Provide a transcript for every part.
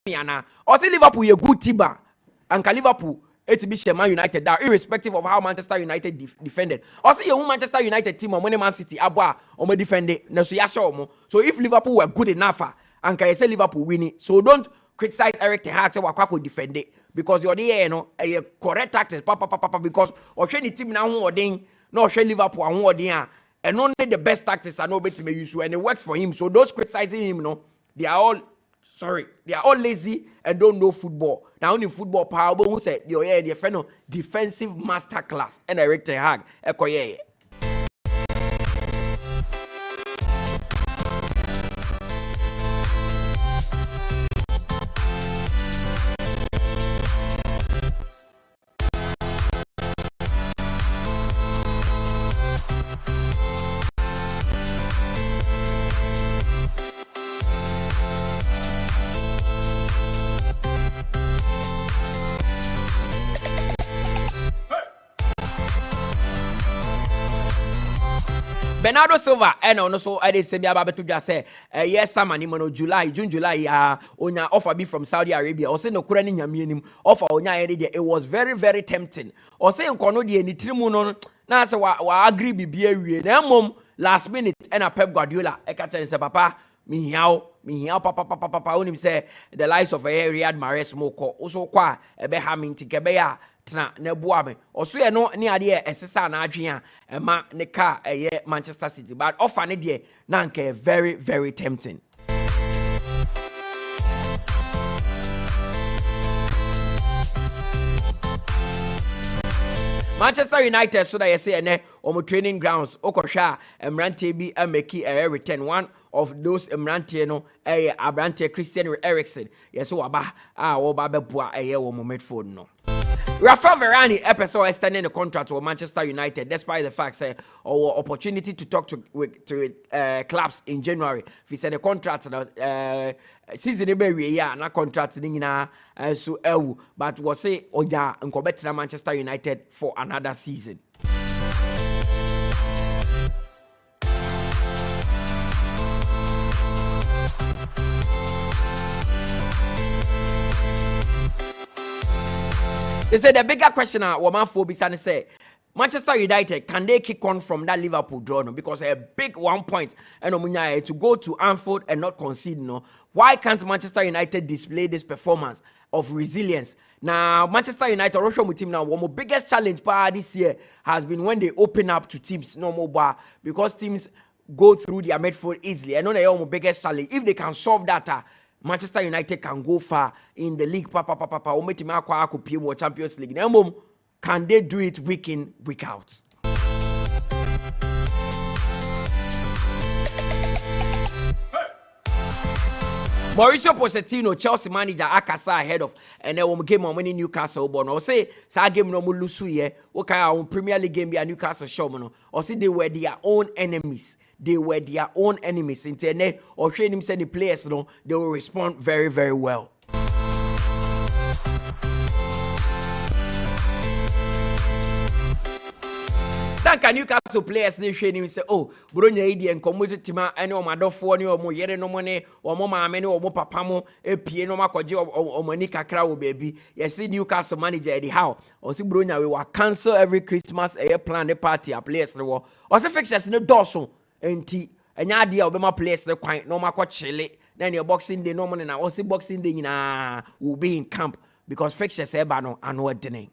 yana. Or say Liverpool a good team, and Liverpool it be Man United that irrespective of how Manchester United defended. Or say you Manchester United team or Man City abwa or me defend it. So if Liverpool were good enough, and can say Liverpool winning, so don't criticize Eric Ten Hag say Wakako defend it because you're there, you know, a correct tactics, because or the team now who are no share Liverpool and who are and only the best tactics are no better to use, and it worked for him. So those criticizing him, no, they are all lazy and don't know football. Now only football power, but who said the friend defensive masterclass and Eric Ten Hag, ekoye. Bernardo Silva, and also I did say about to just say, yes, summer, June, July, onya offer be from Saudi Arabia, or say no Kurani Yaminim offer onya area. It was very, very tempting. Or say Kono di any trimunon, na say wa agree be beer, mom last minute, and a Pep Guardiola, Ekacha and say, Papa, me here, papa, only say the lives of Riyad Mahrez Moko, also qua, a behamin tikebeya. Na nebuame oso ye no ne ade esesa na adwen a ma ne car Manchester City, but offer ne de na nke very, very tempting. Manchester United so that you say ne omo training grounds okosha emrante bi ameki return. One of those emrante no abrante Christian Eriksen yes waba oba beboa wo midfield no. Rafael Varane episode extending the contract with Manchester United despite the fact say our opportunity to talk to clubs in January. If he said the contract season be na contract na so but was say oja nko Manchester United for another season. They said the bigger question woman for Bisani say Manchester United, can they kick on from that Liverpool draw? No? Because a big 1 point and to go to Anfield and not concede. No, why can't Manchester United display this performance of resilience? Now Manchester United, Russian team now, one of the biggest challenge this year has been when they open up to teams no more bar because teams go through their midfield easily. I know they are the biggest challenge. If they can solve that. Manchester United can go far in the league. Champions League. Can they do it week in, week out? Mauricio Pochettino, Chelsea manager, Akasa ahead of and then we game on winning Newcastle. But no say game no mulusu ye. Okay, Premier League game be a Newcastle show. Or say they were their own enemies. They were their own enemies. Internet or training him send the players, no, they will respond very, very well. Can Newcastle players they training him say, oh, Brunya Idi and Commodity Tima, and no matter for any or more yet no money or more mammy or more papamo, a piano makojo or Monica Crow baby. Yes, see Newcastle manager Eddie Howe. Or see Brunya, we will cancel every Christmas a plan the party a players the war. Or say fixtures in the dorsal. And idea of my place the quite no matter chile. Then your boxing day no money now. Also boxing day will be in camp because fixtures ebano and what the name.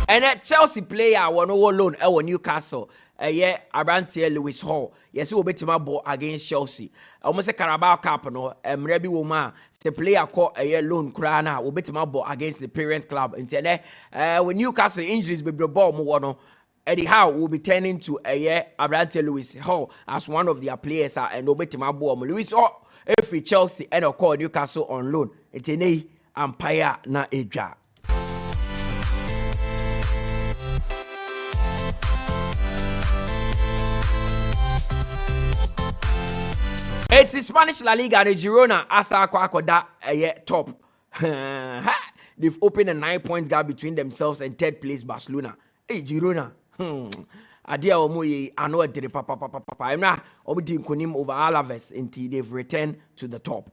And a Chelsea player one alone at Newcastle. Abrantier Lewis Hall. Yes, we'll bet my ball against Chelsea. Almost a Carabao Cup no. Rebi Woman. The player called a loan crana. We'll bet my ball against the parent club. Internet. When Newcastle injuries be the ball more. Eddie Howe will be turning to Abrantier Lewis Hall as one of their players. And we'll bet my ball. Lewis Hall. If Chelsea and call Newcastle on loan. It's an Empire na Eja. It's Spanish La Liga. The Girona asa akoda top. They've opened a 9-point gap between themselves and third place Barcelona. Hey Girona. Adia omo ye ano edere papa. Emra omo di nkonim over Alaves until they've returned to the top.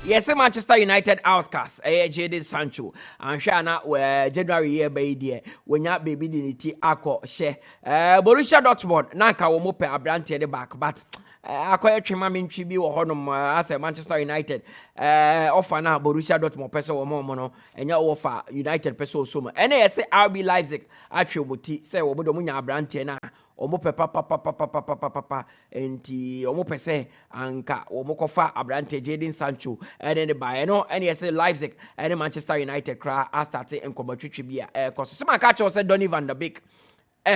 Yes, Manchester United outcast. Jadon Sancho. And Shana where January year by dear when ya baby dinity ako share. Borussia Dortmund nanka womo pe abrante the back, but akoye twema mentwi bi wo honom as Manchester United offer na Borussia Dortmund person wo mo no enya offer United person so mo. Ene yese RB Leipzig atwe boti say wo bodo munya abrante na omo papa enti omo pese anka omo kofa abrante Jadon Sancho and then by no and yes Leipzig and Manchester United cra started en komotwetwe bia cause some catch say Donny van der Beek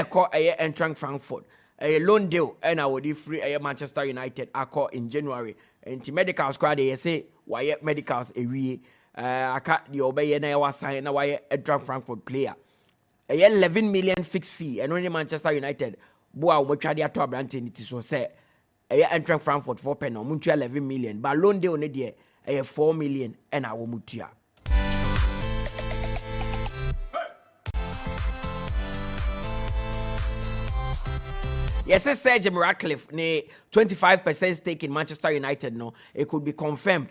call Eintracht Frankfurt a loan deal and I would free Manchester United accord in January enti medicals cra they say why medicals ewie aka the obey na wa sign na why Eintracht Frankfurt player 11 million fixed fee and only Manchester United boa wo twa de ato abrante ni ti so say Eintracht Frankfurt for pen no mutua 11 million but loan deal ne de 4 million and awo mutua. Yes, Serge Ratcliffe ne 25% stake in Manchester United no it could be confirmed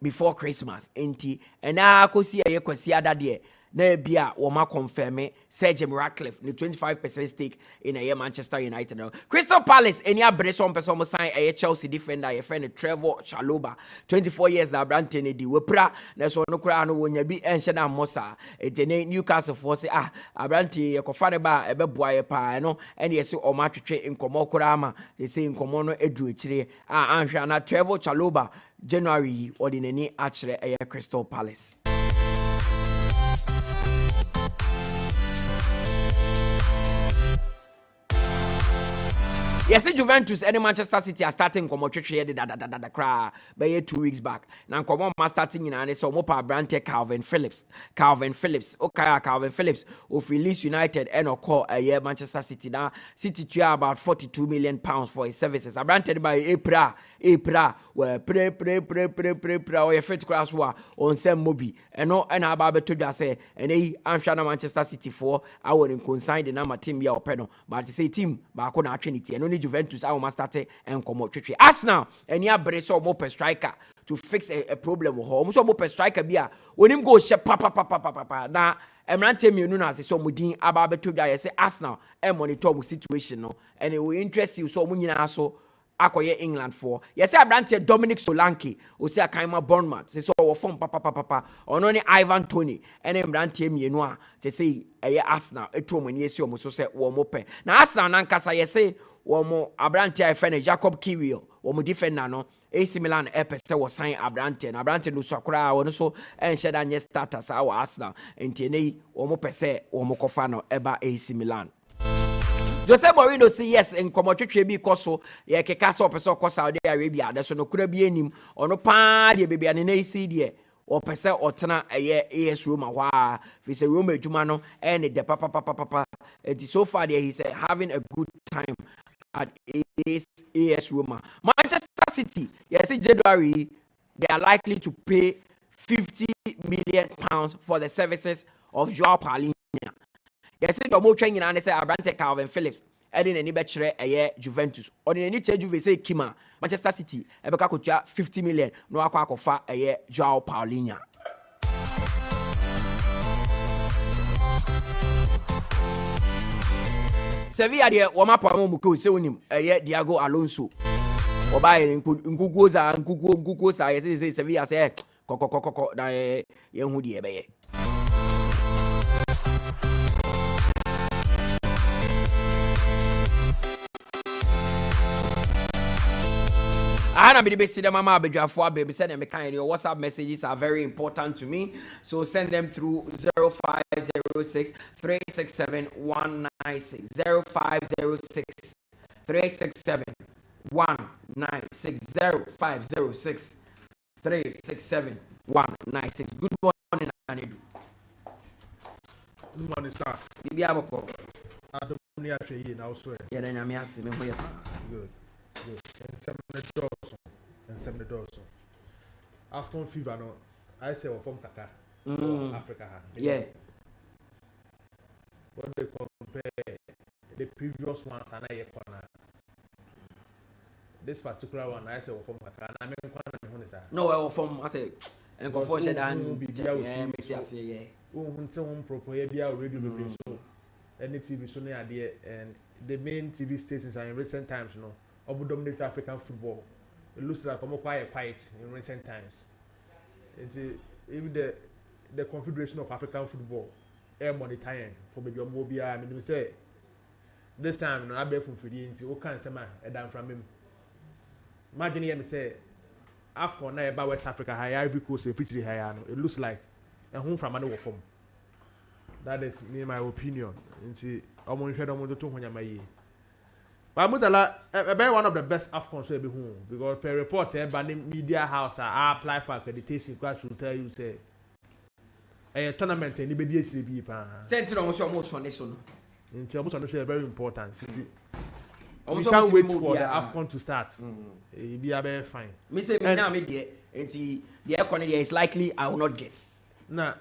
before Christmas enti and na akosi kwasi ada de na bia wo ma confirm Serge Ratcliffe the 25% stake in a Manchester United. Crystal Palace any abrese on person sign a Chelsea defender a friend Trevor Chalobah 24 years na brante ne di wepra na so no kura no wonya bi enhye na mosa etene Newcastle for say abrante ekofa ne ba ebeboa ye pa no ene yesi o ma twetwe nkomo kura ama they say nkomo no edu ekire anhwe na Trevor Chalobah January ordinary akire a Crystal Palace. Yes, Juventus and Manchester City are starting komotwetwe de cra by 2 weeks back. Now come on starting in and so mopa brand Calvin Phillips. Okay, Calvin Phillips of Leeds United and call a year Manchester City. Now City to about 42 million pounds for his services. A branded by April where pre or a fit class war on some mobi and no and about to just say and I'm sure Manchester City for I wouldn't consign the number team ya openo but say team back on Trinity and Juventus I must start and come out. Arsenal and ya brace or more per striker to fix a problem with home. So more per striker bia when him go shep papa na Emrante me no say so mudin ababe to bia say Arsenal e monitor situation no and it will interest you so munyina so akoye England for yes Abrante Dominic Solanke o say akaima Bournemouth say so wo form papa ono ne Ivan Toney and Abrante mienu a say Arsenal etu omani esi omo so say wo mo pe na Arsenal nankasa yes womo Abrante friend Jacob Kiwior womo defender no AC Milan epese wo sign Abrante na Abrante no so akora wono so enhye da nye starters a Arsenal enti womo pese womo kofa no eba AC Milan. Jose Mourinho say yes in komotwetwe bi koso ye keka so pese ko Saudi Arabia da so no kura bi anim ono pa de bebia ne na isi de o pese otena AS Roma wa fi say Roma adwuma no and the papa enti so far there he's having a good time at AS Roma. Manchester City, yes, in January, they are likely to pay 50 million pounds for the services of Joao Paulinho. Yes, in the more training and they say Abrante Calvin Phillips, and in any better a year Juventus. Or in any change, we say Kima, Manchester City, Ebeka Kutia 50 million, no Aquacofa a year Joao Paulinho. Sevilla de wama pa mo muko se wonim Diego Alonso obaye nkukuo za ye Sevilla say kokokoko da ye hu de beye I be the see mama baby send them kind your WhatsApp messages are very important to me. So send them through 0506 367 196 0506 367 196 0506 367 196. Good morning, Anidu. Good morning, sir. Bibi aboko. Adam ni ahwe yi na wo so e. Ya da nyame ase me ho ya. Good. Good. And some the doors. After fever no, I say from Kaka. Africa. Yeah. What they compare the previous ones and I this particular one I say from Kaka. I mean no, I was from I say and go for said and yeah. Home proper radio so any TV so near there and the main TV stations are in recent times dominate African football. It looks like quite quiet in recent times. It's even the Confederation of African Football air monitoring for maybe mobile. I mean, we say this time I bet from Fidi into what can say man from him. Imagine him say AFCON na about West Africa high Ivory Coast and Fiji high. It looks like a home from another form. That is in my opinion. And see, I'm going to share them with the but Mutala, one of the best AFCON so be home because per report, banning media house I apply for accreditation. Class will tell you say a tournament and the BHCB. Send almost on this one. It's almost very important. We can't wait for the AFCON to start. It'll be very fine. Me say me now me there, and see the economy is likely I will not get. Now,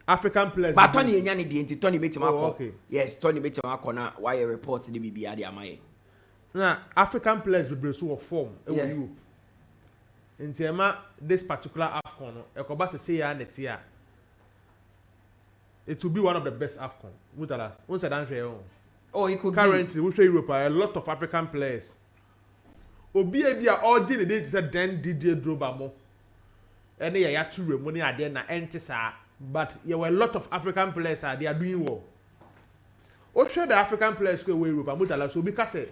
African players. But Tony Nyani the into Tony Betim okay. Yes, Tony Betim Akona. Why reports the BB at the Amaye. Now, African players will be so form in Europe. In Tema, this particular AFCON, Ekobasa say next year, it will be one of the best AFCON. Mutala, what's the oh, it could currently, we say Europe a lot of African players. Obi ebia all the day said then Didier Drogba mo. And they are two money are there na entisa, but there were a lot of African players they are doing well. What should the African players go away Europe? Mutala so because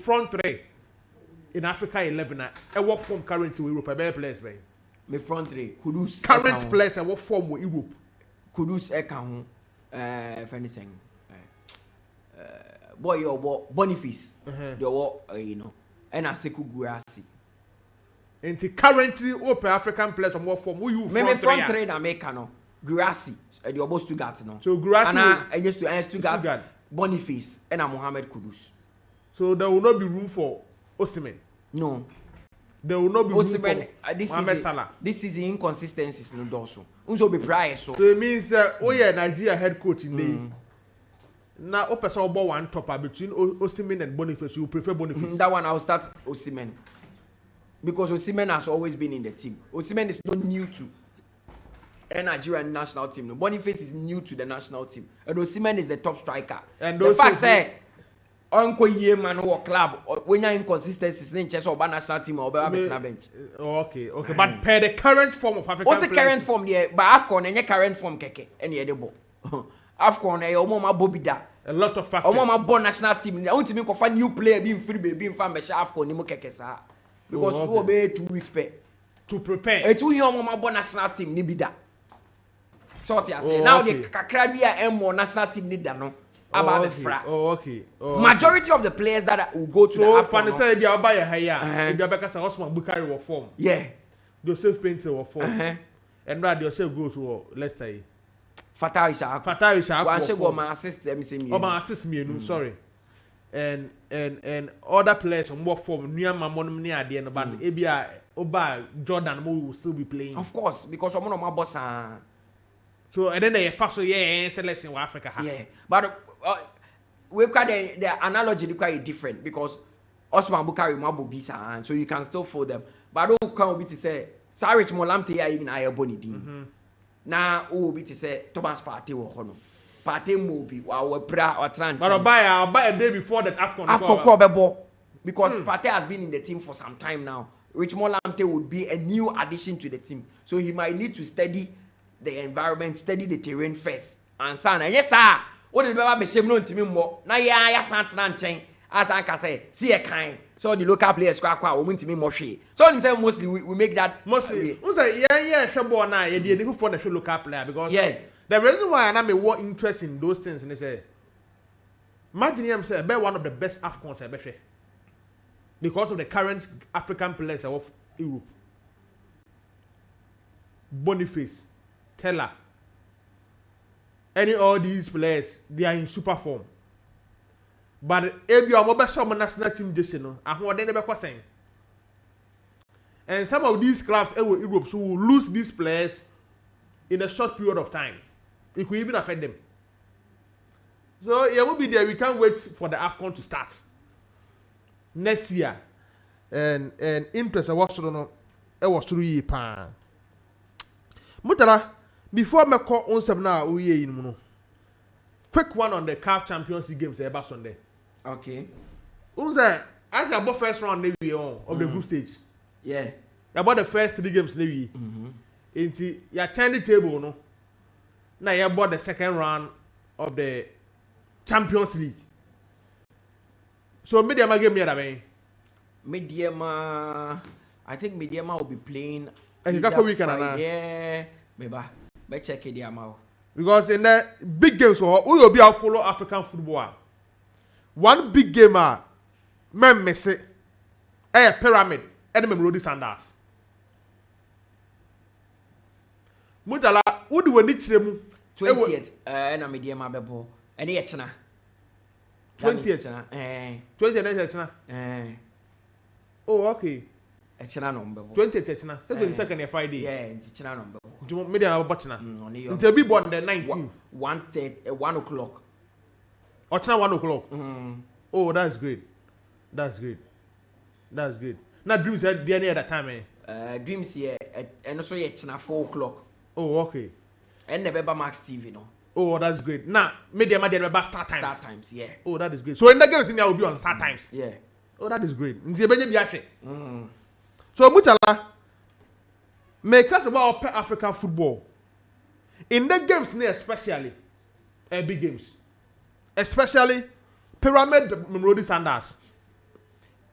front three in Africa 11 I work from currently with Europe better players by me front three Kudus current players I work from with Europe Kudus Eka anything boy your Boniface your and Aseku Gurasi and currently open African players from work from who you front three na make no Gurasi the obo Stuttgart no so Gurasi and just to Stuttgart Boniface and Mohamed Kudus. So there will not be room for Osimhen. No. There will not be Osimhen, room for Mohamed Salah. This is the inconsistencies no doso. Unso be prior so. So it means Nigeria head coach in the now person about one topper between Osimhen and Boniface. You prefer Boniface? That one I'll start Osimhen. Because Osimhen has always been in the team. Osimhen is not new to a Nigerian national team. No. Boniface is new to the national team. And Osimhen is the top striker. And the fact say Uncle Ye man or club when you're inconsistencies in chess or national team or bench. Okay. But per the current form of African what's the current form there? But AFCON and your current form keke any edible. AFCON a mama bobida. A lot of factors. Mama born national team. I want to make a fun new player being free being fan be AFCON ni mo keke sa. Because we obey 2 weeks to prepare. A 2 year mama born national team ni bida. So what you say now the kakra bi a more national team ni da no. Okay. Majority of the players that will go to the AFCON. So, if you buy a higher, if you buy a Osman Bukari will form. Yeah. Joseph Painter will form. And Rad yourself go to Leicester. Fatai Isha. One say go my assist me. Oh, my assist me, sorry. And other players from what form near my money near the end, but Abia Oba Jordan will still be playing. Of course, because one of my boss. So and then they first selection in Africa. Yeah, but we've got the analogy quite different because Osman Bukari Mabo Bisa, so you can still fold them. But who can be to say Sarich Molamte in Ayaboni? Now who be to say Thomas Partey or Hono? Partey Mobi or Bra or Trant. But I'll buy a day before that AFCON because Partey has been in the team for some time now. Richmond Lamptey would be a new addition to the team, so he might need to study the environment, study the terrain first. And son, yes sir, what did Baba be shame no to me more? Na ya santana nchen as I can say, see a kind. So the local players we want to be more share. So you say mostly we make that mostly. Shabo na ye dey need for the local player because the reason why I am more interest in those things and they say imagine him say be one of the best AFCONs ever share because of the current African players of Europe. Boniface, Teller, any all these players, they are in super form. But if you are mobile some national team this you know, and what they never saying. And some of these clubs in Europe so will lose these players in a short period of time. It could even affect them. So it will be there. We can't wait for the AFCON to start next year. And interest I was 3 years. Mutala, before me call on some now, quick one on the CAF Champions League games ever Sunday. Okay. Unza, as about first round of the group stage. Yeah. About the first 3 games maybe. Into your turn the table, no. Now you about the second round of the Champions League. So Mediama game near that way. Mediama, I think Mediama will be playing. Yeah, maybe check it out. Because in the big games, we will be out follow African football. One big gamer, men miss it. Pyramid, and Mamelodi Sundowns. Mutala, who do we need to 20th, and I'm Mediama Bebo, and the Echna. 20th, 20th, oh, okay. Echna number 20th, Echna. That's the second Friday. Yeah, it's Echna number. Do you want me to have a butchna? Until we born the 19th. 1 o'clock. Echna 1 o'clock. Oh, that's great. That's great. That's great. Now Dreams at the any other time, eh? Dreams here, and also Echna 4 o'clock. Oh, okay. And the Beba Max TV, no. Oh, that's great. Now, media about start times. Start times, yeah. Oh, that is great. So in the games, in there will be on start times. Yeah. Oh, that is great. So Mutala, make us about African football. In the games, especially big games, especially Pyramid Mamelodi Sundowns,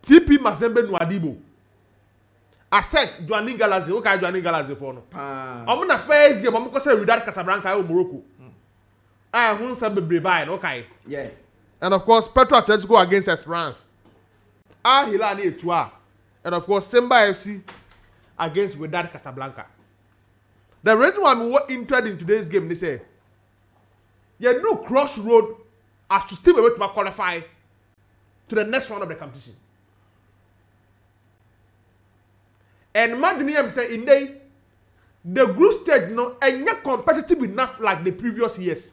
TP Mazembe Nwadibo, ASEC Joanny Galazi. Okay, Joanny Galazi for no. I'm na first game. I'm going to say Wydad Casablanca or Morocco. I won't say Bebli. Okay. Yeah. And of course, Petro Atletico against Esperance. Hilal Etua. And of course, Simba FC against Wydad Casablanca. The reason why I'm interested in today's game, they say, you no crossroad as to still be able to qualify to the next round of the competition. And imagine him say, in the group stage, no, and not competitive enough like the previous years.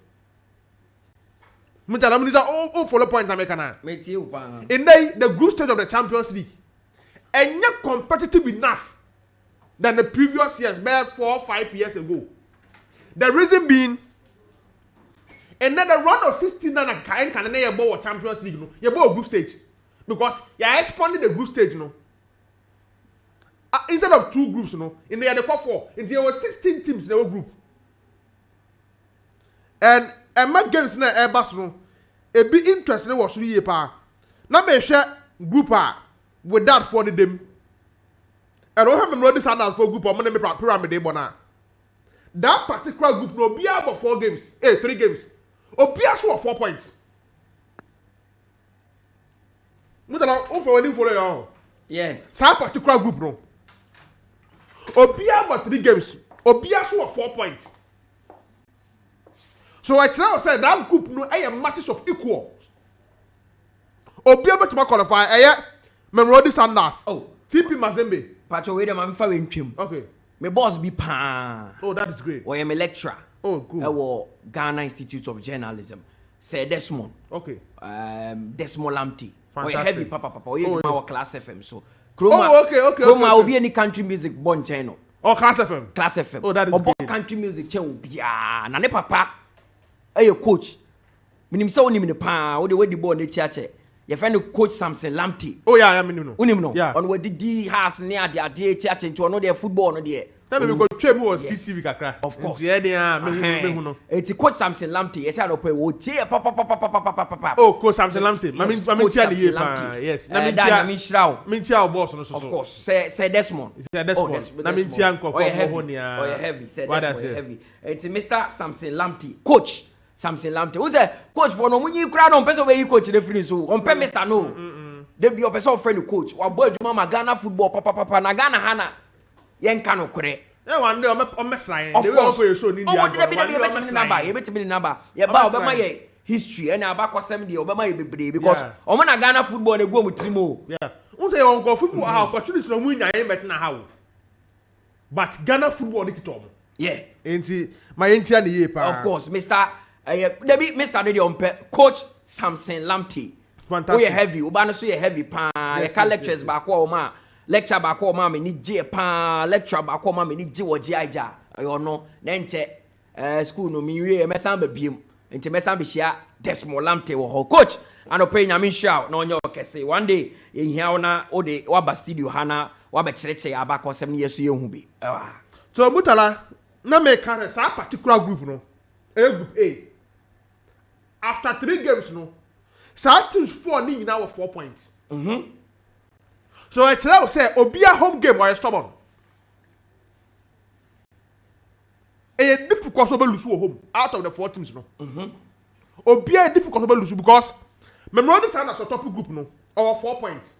Oh, follow point I make now. In the group stage of the Champions League, and not competitive enough than the previous years, about 4 or 5 years ago. The reason being, another round of 16 and can you about Champions League, no, you about group stage because you are expanding the group stage, no. Instead of 2 groups, no, in the other 4, there were 16 teams in the group, and my games na Airbus, no, a bit interesting was 3 years pa. Now me share group with that for them. And I have Mamelodi Sundowns for group of money pyramid dey bona. That particular group no be about 4 games, 3 games. Obia so 4 points. Mutala for any follow you. Yeah. That particular group no. Obia about 3 games. Obia so 4 points. So I now said that group no matches of equal. Obia about to qualify Mamelodi Sundowns. Oh, TP Mazembe. Pacho we dem am fa wentwem. Okay. My boss be pa. Oh, that is great. Or am a lecturer. Oh, good. Ghana Institute of Journalism. Say Desmond. Okay. Desmond Lamptey. Or Fantastic. heavy papa. Or you our Class FM. So okay. Chroma will be any country music born channel. Oh, Class FM. Class FM. Oh, that is great. Country music channel be na ne papa. Your coach. Minim say onim ne pa. Wo de we di ball ne chiache. Your friend coach Samson Lamptey. Oh yeah, I mean no. Unim no. Yeah. On we di has near the chiache into no there football no there. Time we go try me was CCTV kakra. Of course. Yeah, me no. It's Coach Samson Lamptey. Yes, I don't pay. What tie papa. Oh, Coach Samson Lamptey. I mean tia the year. Yes. Na me shrao. Me tia boss no so. Of course. Say Desmond. Say Desmond. Na me tia nko for honia. Oh, heavy. Say Desmond heavy. It's Mr. Samson Lamptey. Coach Samson Lamptey. Who's a coach for no munyi kra no person wey coach the free so. On pe Mr. No. They be your person friend coach. Wa boy Juma Ghana football papa na Ghana hana. Yen kano kure. Yeah, one day I'm messing. They will for you show in India. Oh, there be number. You bet me number. Yeah, but Obama ye history and about 70 Obama ye be because Omana Ghana football they go with Trimo. Yeah. Unse on go football opportunity no win na bet na how. But Ghana football dey kitom. Yeah. Enti my entia na ye pa. Of course, Mr. There be Mr. Dedi on Coach Samson Lamptey. Fantastic. Oh, you heavy. Obana so you heavy pa. You can lectures back o ma. Lecture back o ma me ni je pa. Lecture back o ma me ni je wo je aja. You know, na nche school no mi wie me san ba biem. Enti me san be hia Desmond Lamptey wo ho. Coach, ano pay nyame hwa na onye okese. One day ye hia na o de wa ba studio hana wa be chereche abako sem ne yeso ye hu bi. So Mutala na me carry sa particular group no. Group A. After 3 games no. Sa teams 4 ni nyina were 4 points. So I tell you say Obia home game were stubborn. A difficult to lose home out of the 4 teams no. Obia difficult to lose because remember this as a top group no over 4 points.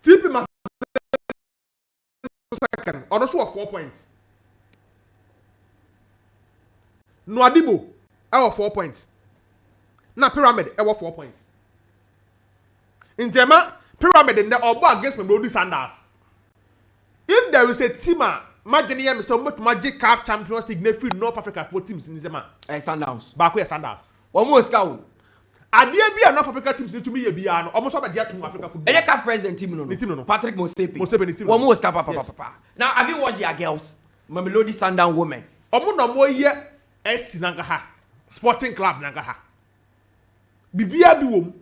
TP must second or also 4 points. No Adibo, our 4 points. Na Pyramid, our 4 points. In Tema, Pyramid in the Oba against Bebli Sanders. If there is a team, Magania is so much Magic Cup Champions League, free North Africa 4 teams in Zema. Sundowns. Back Sanders. One more scout. And there be North Africa teams to me, be almost about the Africa football. Any CAF president team no. Patrick Mosepe. One more scout, papa. Now, have you watched your girls? Mamelodi Sundown women. Omo more year. SC Nangaha Sporting Club Nangaha Bibia bi wom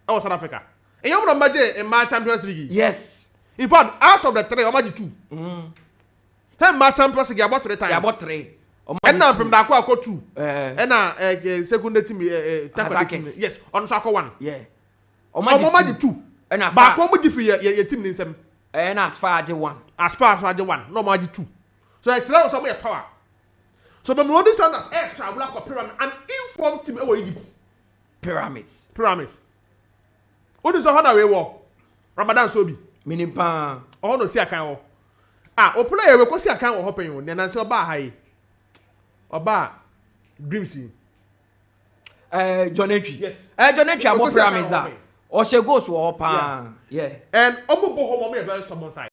South Africa. And you know in my Champions League. Yes. In fact, out of the 3, I'm at 2. 10 my Champions League about 3 times. Yeah, about 3. And now from that I 2. And now second team yes, on Sako 1. Yeah. I'm 2. And now back one with your team in some. And as far as 1. As far as 1, no magic 2. So I tell you somewhere power. So Bebli Sanders extra black or pyramid and informed team over Egypt. Pyramids. What is the honor we war? Ramadan Sobi. Meaning pan. Oh no, see a kind of. O player we see a kind of hopping on. Then I say Oba high. Oba Grimsey. John Entry. Yes. John Entry about pyramids that. Or she goes to Opa. Yeah. And Omo Boho very stubborn side.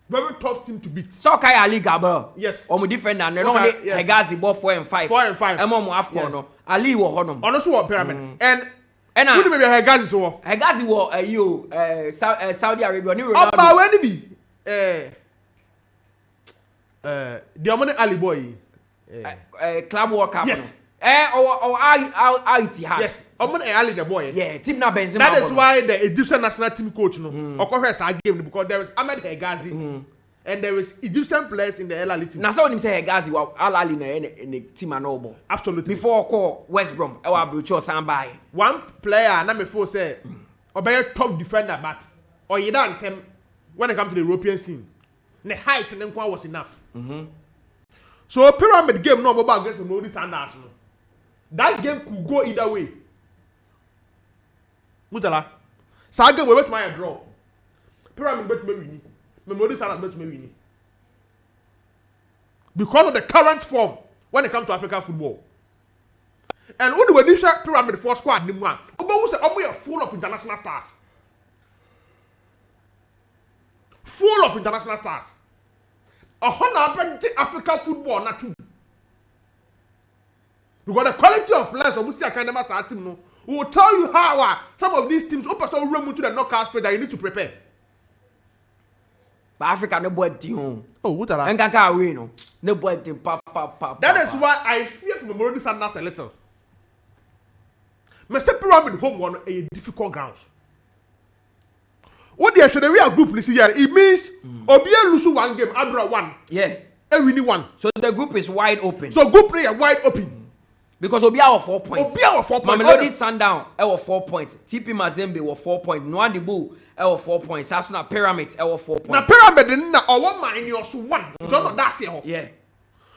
Very tough team to beat. So Kaya Ali Gabel. Yes. Omo different than only Hegazi bought 4 and 5. 4 and 5. Emo Afcon no. Ali wo honum. Honestly what pyramid. And who maybe Hegazi so? Hegazi wo Saudi Arabia ni Ronaldo. Oba when be the money Ali boy. Club World Cup. Yes. Ithihad. Yes. Omo Ali the boy. Yeah, team na Benzema. That is why the Egyptian national team coach no okohwe sa game because there is Ahmed Hegazi and there is Egyptian players in the El Ali team. Na so him say Hegazi wa Al Ali na team anobo. Absolutely. Before call West Brom, e wa Brucho Sambai. One player na me feel say obey top defender but oyida antem when it comes to the European scene. The height and then was enough. So pyramid game no about against Bebli Sanders no. That game could go either way. Mutala. Saga we bet my draw. Pyramid bet me win. Bebli Sanders bet me win. Because of the current form when it comes to African football. And when the initial pyramid for squad nim one. Obo say omo full of international stars. Full of international stars. A hundred African football not too. Because the quality of players of Musia Kandema team no will tell you how some of these teams open so run to the knockout stage that you need to prepare. But Africa no boy team. Oh, what are that? Nkaka we no. No boy team pa. That is why I fear from Bebli Sanders a little. Mr. Pyramid home one a difficult grounds. What the should we are group this year? It means Obia lose one game, Adra one. Yeah. Every one. So the group is wide open. So group play wide open. Because Obia was 4 points. Obia was 4 points. Mamelodi Sundown, was 4 points. TP Mazembe was 4 points. Nwadibu, was 4 points. Sasuna Pyramids, was 4 points. Now Pyramid na or mind you also one. Because that's it. Yeah.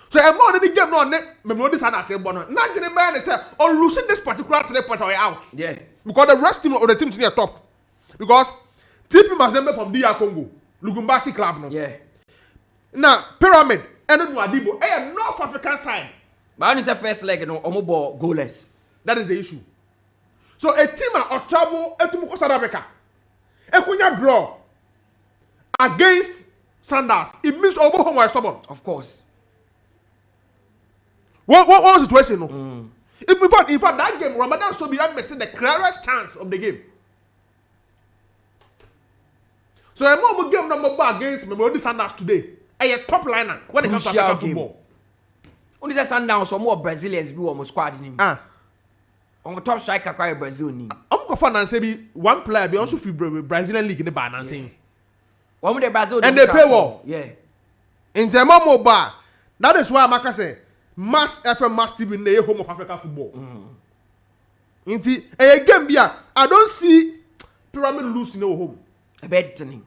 So I'm more than the game no Mamelodi Sundown say bono. Now the man say on losing this particular 3 points are out. Yeah. Because the rest team of the teams near top. Because TP Mazembe from DR Congo, Lubumbashi club no. Yeah. Now Pyramid and Nwadibu, North African side. But when you say first leg, no, omo goalless. That is the issue. So a team of travel to South Africa, a kunya draw against Sanders. It means over home or stubborn. Of course. What was the situation? No. In fact, that game, Ramadan so be missing the clearest chance of the game. So a more game number one against Mamelodi Sanders today. A top liner when it comes to African football. Only say Sundowns some more Brazilians be on squad ni. On the top striker kwa Brazil ni. I'm confident and say be one player be also free Brazilian league in the bar and saying. One the Brazil and they pay well. Yeah. In terms of mobile, that is why Maka say mass FM mass TV in the home of African football. Inti a game bia I don't see Pyramid lose in our home. A bad thing.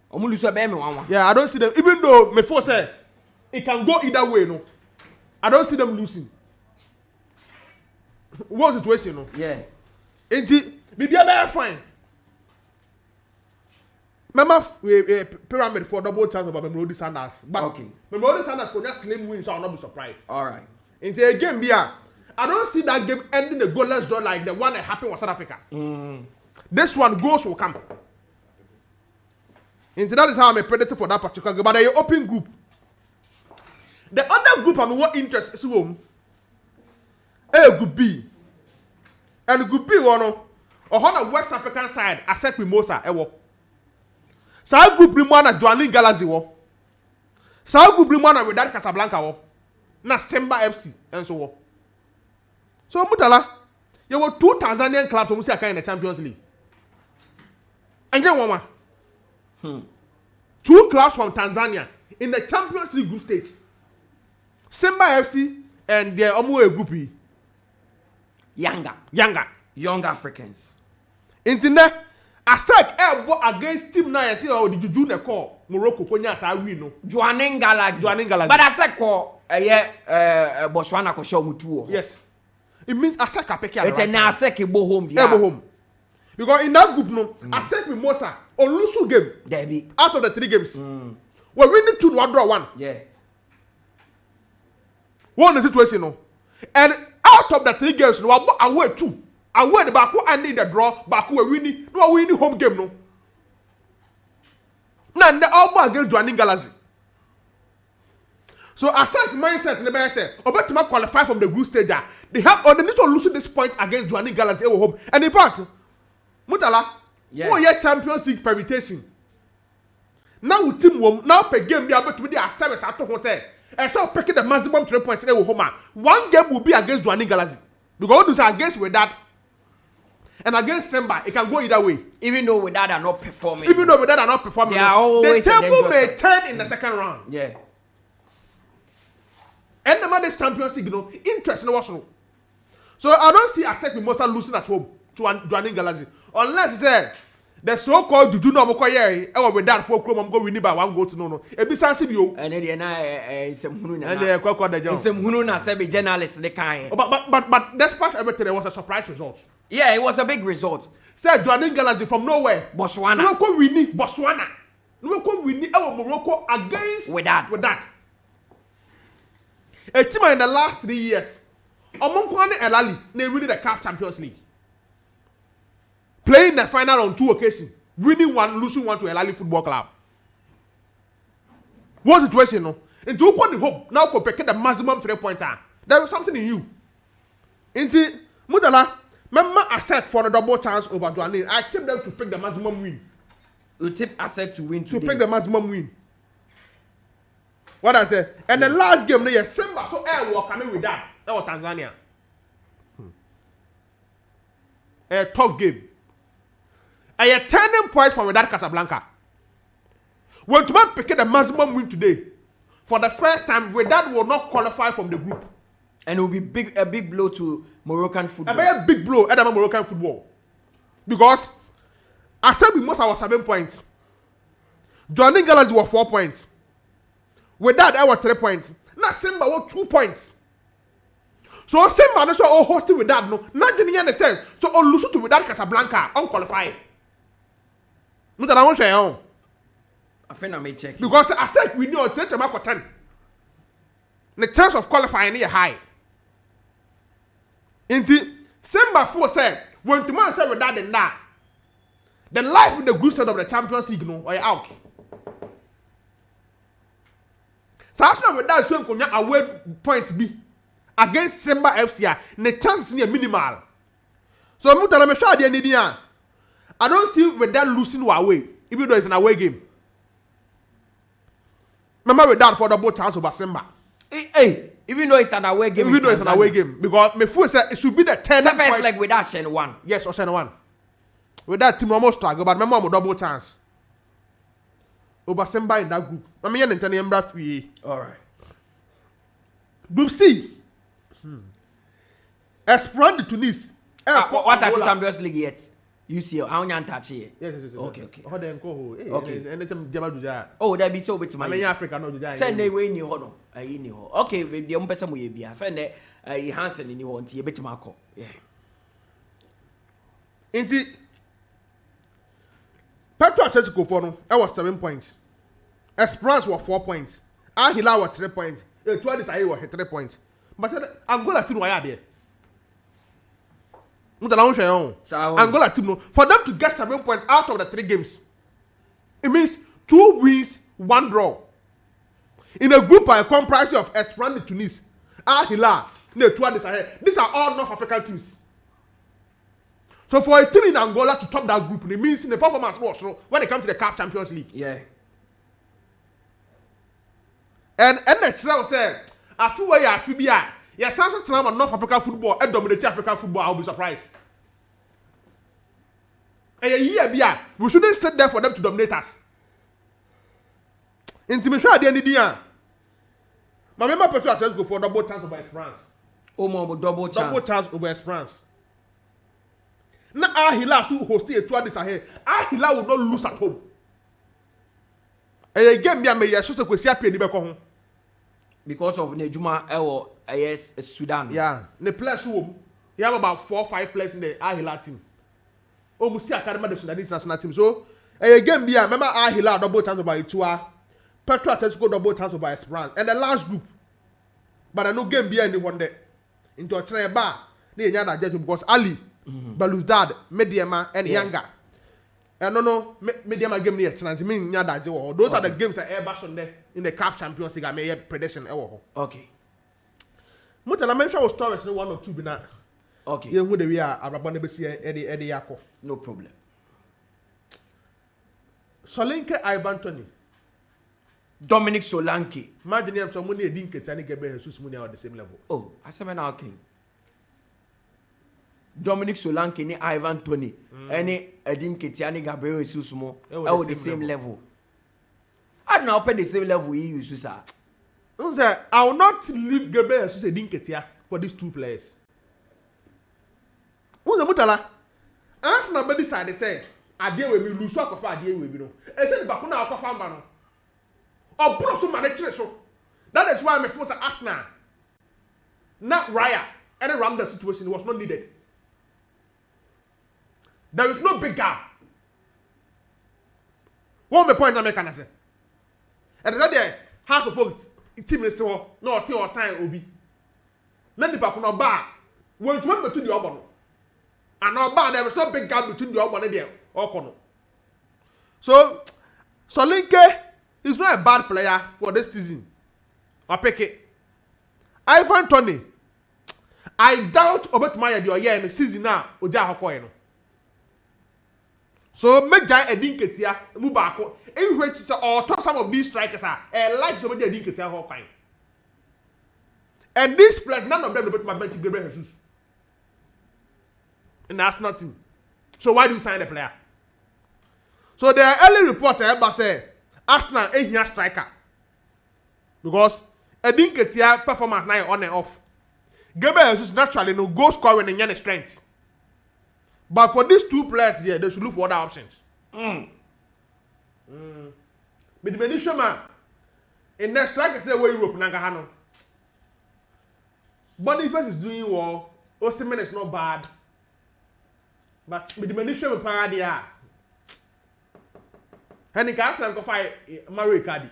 Omu lose a me one. Yeah, I don't see them even though me force say it can go either way no. I don't see them losing. What situation, no? Yeah. Enti, maybe I'm fine. Remember, Pyramid for double chance of Mamelodi Sanders. But okay. Mamelodi Sanders could just slim win, so I'll not be surprised. All right. Enti, again, I don't see that game ending the goalless draw like the one that happened with South Africa. This one goals will come. Enti, that is how I'm a predator for that particular game. But they're open group. The other group I'm more interested in is Group B. And Group B one on the West African side, 𝐶𝐈𝐕𝐄 Mimosa ewo. Sa group ni mo na Joanne Galaxy wo. Sa group ni mo na Wydad Casablanca wo. Na Simba FC and so wo. So Mutala, you were 2 Tanzanian clubs who say in the Champions League. And then one 2 clubs from Tanzania in the Champions League group stage. Simba FC and their Omo group E. Younger Africans. Internet attack against Team 9 see how the Juju ne call Morocco konya sa win no. Joanne Galaxy. But attack call Botswana ko show mutuo. Yes. It means attack apeke. It's an attack go home there. Go home. Because in that group no, 𝐶𝐈𝐕𝐄 Mimosa on lose game. Debbie. Out of the 3 games. We winning 2 1 draw 1. Yeah. One the situation no. And out of the 3 games, no away 2. Away the back and need the draw, back we winning. No winning home game no. Now the all against Joanne Galaxy. So 𝐶𝐈𝐕𝐄 mindset in the best say, Obetima qualify from the group stage. They have or they need to lose this point against Joanne Galaxy at home. And in fact, Mutala, who are Champions League permutation. Now we team now per game they are about to be the stars at home say. And so picking the maximum 3 points at home. One game will be against Joanne Galaxy. Because what do against Wydad and against Simba, it can go either way. Even though Wydad are not performing. Even though Wydad are not performing, the table may turn in the second round. Yeah. And the man is Champions League, interest in the So I don't see 𝐶𝐈𝐕𝐄 Mimosa losing at home to Joanne Galaxy. Unless the so-called Juju no Mokoye, with that for Chrome, go winning by 1 goal to no. A business CBO. And then some Hununa. And they are the job. Some Hununa said journalists they can't. But despite everything, it was a surprise result. Yeah, it was a big result. Said Joanne Galaxy from nowhere. Botswana. Morocco winning Botswana. Morocco winning Morocco against Wydad. A team in the last 3 years. Omonkwane Elali, they winning the CAF Champions League. Playing the final on 2 occasions, winning 1, losing 1 to Elali Football Club. What situation, no? And to open the hope, now go pick the maximum 3 points. There was something in you. Inti, Mutala, remember 𝐶𝐈𝐕𝐄 for the double chance over Joanne. I tip them to pick the maximum win. You tip 𝐶𝐈𝐕𝐄 to win today. To pick the maximum win. What I say? And the last game, they Simba, so air war coming with that. That was Tanzania. A tough game. a turning point for Wydad Casablanca. When Tuma picked the maximum win today, for the first time, Wydad will not qualify from the group. And it will be a big blow to Moroccan football. A very big blow at Moroccan football. Because I said we must have 7 points. Joining Galaxy were 4 points. Wydad I was 3 points. Now Simba were 2 points. So Simba no so all hosting Wydad no. Not didn't understand. So all lose to Wydad Casablanca unqualified. No that I want to say I think I may check. Because I said we know it's 10. The chance of qualifying is high. Inti Simba for said when tomorrow said Wydad and that the life in the group stage of the Champions League no are out. So as now Wydad so konya away points be against Simba FC, the chances near minimal. So Mutala me sure dey need I don't see Wydad losing away, even though it's an away game. Remember Wydad for double chance over Simba. Hey, even though it's an away game. Even though it's an away game, because me feel say it should be the 10th first point. leg with that Shen one. Yes, or Shen one. With that team almost struggle, but remember I'm double chance over Simba in that group. I mean, you're free. All right. Group C. Esperance de Tunis. What are the Champions League yet? UCL. I don't touch here. Yes. Okay. Okay. Oh, that be so bit my. I mean, Africa no do that. Send they way ni ho no. Okay, the person we be. Send the Hansen ni ho nti e bit mark. Yeah. Inti Petro Atletico for no, I was 7 points. Esperance was 4 points. Al Hilal was 3 points. Two others I was 3 points. But Angola team were there. Angola team no. For them to get 7 points out of the 3 games, it means 2 wins, 1 draw. In a group comprised of Esperance de Tunis, Al Hilal, two others ahead. These are all North African teams. So for a team in Angola to top that group, it means in the performance was when they come to the CAF Champions League. Yeah. And the Chile said, I feel where you feel be at. Yes, some time on North African football and dominate African football, I'll be surprised. And a year be at, we shouldn't sit there for them to dominate us. Intimidation at the end of the year. My member Petro says go for double chance over Esperance. Oh, more double chance. Double chance over Esperance. Now Al Hilal still hosting a tour this ahead. Al Hilal will not lose at home. And again, me and me, I should say, because of Nejuma or yes, Sudan. Yeah, the players who he have about 4 or 5 players in the Al Hilal team. Oh, we see academy the Sudanese national team. So again, me, remember Al Hilal double chance over Itua. Petro says go double chance over Esperance. And the last group, but I know game be anyone there. Into a train bar, they are judging because Ali. Baluzdad, Mediama, and Yanga. And no, Mediama game near chance. Mean Yada Joe. Those are the games that ever on there in the CAF Champions League. I may have prediction. Okay. Mutala mention was stories 1 or 2 bina. Okay. You know we are Arabonebesi Eddie Yako. No problem. Solanke 𝐒𝐕𝐄. Dominic Solanke. Imagine if someone didn't get any Jesus money at the same level. Oh, I said now king. Dominic Solanke ni 𝐒𝐕𝐄 any Edin Ketiani Gabriel Jesus mo the same level. I don't know pay the same level he use sir. I will not leave Gabriel Jesus Edin Ketia for these 2 players. Unse Mutala. As na body side say adie we mi lose akofa adie we bi no. E say ba ko na akofa mba no. Obro so manage so. That is why me feel say Arsenal not Raya any ram the situation was not needed. There is no big gap. What the point I make can say? And that there House of Folk team is so no see or sign obi. Let the people no bar when to between the obono. And no bar there is no big gap between the obono and there or kono. So Solanke is not a bad player for this season. I pick it. 𝐒𝐕𝐄. I doubt about my idea in the season now. Oja Hakoy no. So Meja Edin Ketia move back. Every which or talk some of these strikers are like somebody Edin Ketia Hakoy. And this players, none of them about my bench Gabriel Jesus. And that's nothing. So why do you sign the player? So the early report ever say Arsenal ehia striker because 𝐒𝐏𝐂𝐊 performance now on and off. Gabriel Jesus naturally no goal scoring in any strength. But for these two players here, they should look for other options. But the Benisha man in that strikers the way Europe Nangahano. Boniface is doing well. Osimhen is not bad. But with the Benisha man paradia. Henry Castle go fight Mario Icardi.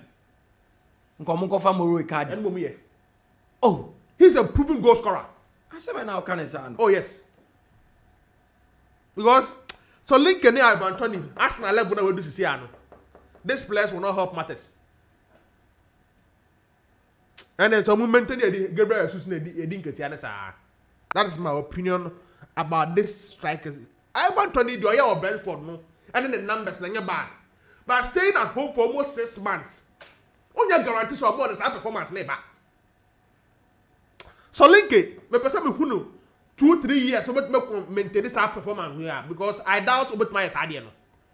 Nkomo fa Mario Icardi. And Mumie. Oh, he's a proven goal scorer. I said now can say. Oh yes. Because so link any Ivan Tony, Arsenal level na we do see ano. These players will not help matters. And then so we maintain the Gabriel Jesus na 𝐒𝐿𝐿𝐿 sa. That is my opinion about this strikers. Ivan Tony do ya or Brentford no. And then the numbers na bad. But staying at home for almost 6 months. Only guarantee so about his performance labor. So link it, me person me who 2-3 years so make maintain this performance here because I doubt about my side no.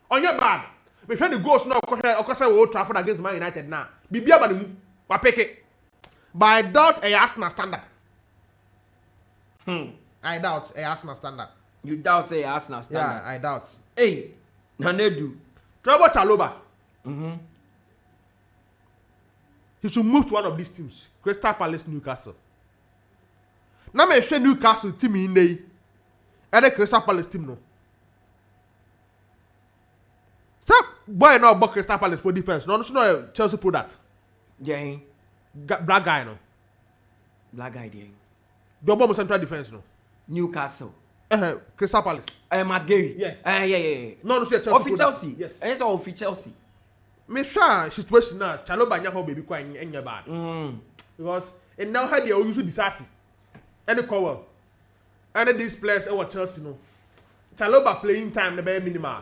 On your bad. Me try the goals now because I Old Trafford against Man United now. Bibia ba mu wa pick it. But I doubt a Arsenal standard. I doubt a Arsenal standard. You doubt say Arsenal standard? Yeah, I doubt. Hey, Nana Adu. Trevor Chalobah. He should move to one of these teams. Crystal Palace, Newcastle. Now me share Newcastle team in there. And the Crystal Palace team no. Stop boy now about Crystal Palace for defense. No, no Chelsea product. Yeah. Black guy no. Black guy there. Double central defense no. Newcastle. Crystal Palace. Matt Gary. Yeah. Yeah. No, Chelsea. Of Chelsea. Yes. And it's all of Chelsea. Me sure situation now. Chalobah nya how baby quite any bad. Because and now had the usual disaster. And the cover. And these players over Chelsea no. Chalobah playing time the bare minimal.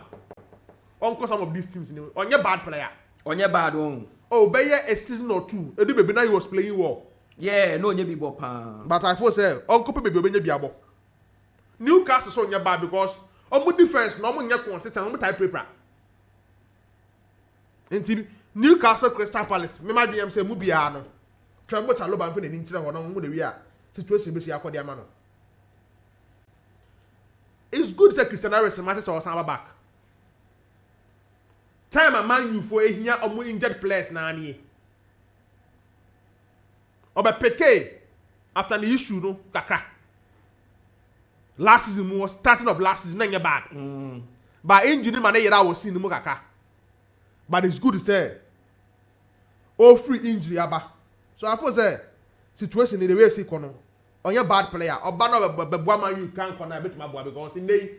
Uncle some of these teams on your bad player. On your bad one. Oh, by a season or two. Edu baby now he was playing well. Yeah, no nyebi bopa. But I first say Uncle baby be biabo. Newcastle so nya bad because on defense no mo nya consistent on type paper. Enti Newcastle Crystal Palace me ma DM say mu bia no. Trevor Chalobah mfe na ni ntire ho no mo de wi a situation be so yakọ dia ma no. It's good say Christian Eriksen matches or some back. Time a man you for ehia omo injured players na ani. Oba Peke after the issue no kakra. Last season was starting of last season na bad. But injury man yera was seen no kakra. But it's good to say all free injury aba. So I for say situation in the way see kono. On your bad player oba no beboa man you can corner bit ma boa because in dey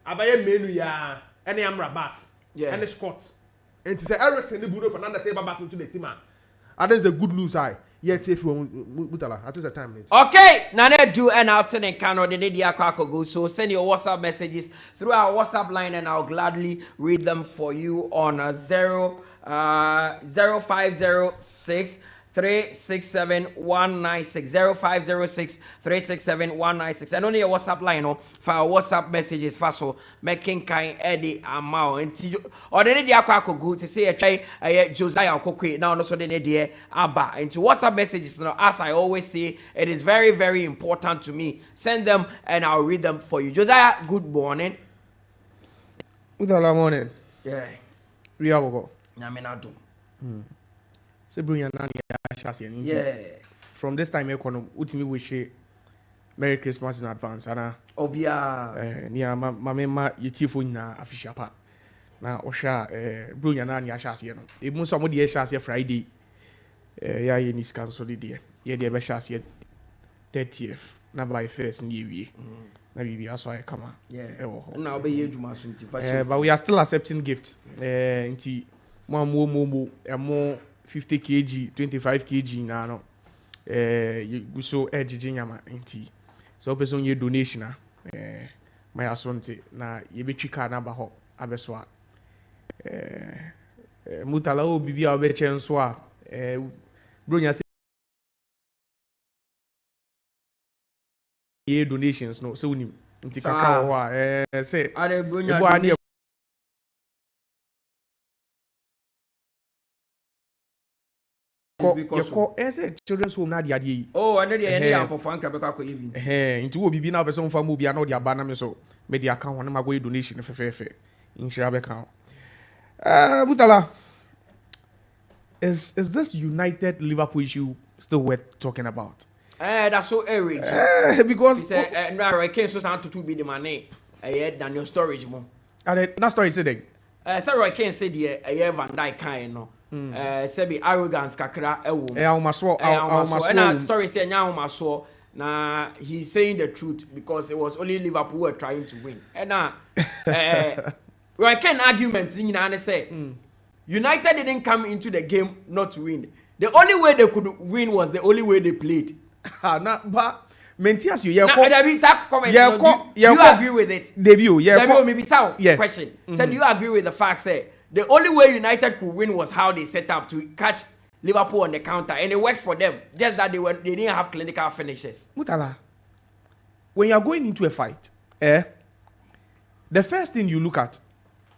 abaye menu ya any amra bat. Yeah. And the Scott. And to say Eriksen the Bruno Fernandes say back into the team. And that's the good news I. Yet if you Mutala, at the time. Okay, Nana Adu and I'll turn and can or the Nidia go. So send your WhatsApp messages through our WhatsApp line and I'll gladly read them for you on 0506 367 196 0506 367 196 and only your WhatsApp line for our WhatsApp messages for so making kind Eddie amount or the Nidia go to say a try Josiah Quaye now also the Nidia Abba into WhatsApp messages now as I always say it is very very important to me. Send them and I'll read them for you. Josiah, good morning. Good morning. Yeah. We are go. Nana Adu. So Bebli Nana Adu. Yeah. From this time I can ultimately wish Merry Christmas in advance. Ana. Obia. Nia ma yutifo na official pa. Na osha Bebli Nana Adu no. E mu so mo de share Friday. Ya ye ni scan so de. Ye de be share 30th. Na by first ni wie. Na bibi aso ay kama. Yeah. Na obe ye djuma so nti fashion. But we are still accepting gifts. Nti mo 50 kg, 25 kg na no. You so ejiji nyama nti. So person ye donation my asonte na ye betwi card na ba ho abeso a. Mutala o bibia obe chenso a bronya se ye donations no so unim nti kaka ho a say bronya call as a children's home na dia. Oh, and then the ample for Uncle Beka even. Into will be now person for movie and all their banner so media account one my donation fair in Shirabe account. Mutala, is this United Liverpool issue still worth talking about? That's so average. Because he said, I can't so sound to be the money. Than your storage more. Not storage today. So I can't say the Van Dijk kind no. Say be arrogance kakra ewo. And story say nya maso na he's saying the truth because it was only Liverpool who were trying to win. And now I can argument in say United didn't come into the game not to win. The only way they could win was the only way they played. But Mentias you you agree with it? Debut, maybe question. So do you agree with the fact say the only way United could win was how they set up to catch Liverpool on the counter, and it worked for them. Just that they didn't have clinical finishes. Mutala, when you are going into a fight, the first thing you look at,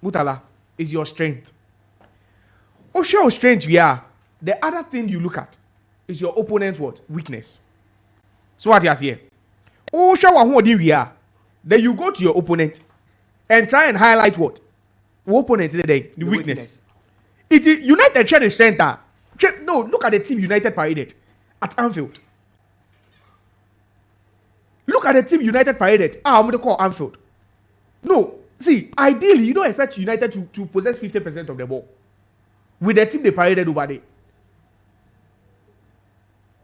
Mutala, is your strength. Oh, sure, strength we are. The other thing you look at is your opponent's what? Weakness. So what you here? Oh, sure, what we are. Then you go to your opponent and try and highlight what? The opponent is the weakness. It is United trying to strength. No, look at the team United paraded at Anfield. Look at the team United paraded. I'm going to call Anfield. No, see, ideally, you don't expect United to possess 50% of the ball with the team they paraded over there.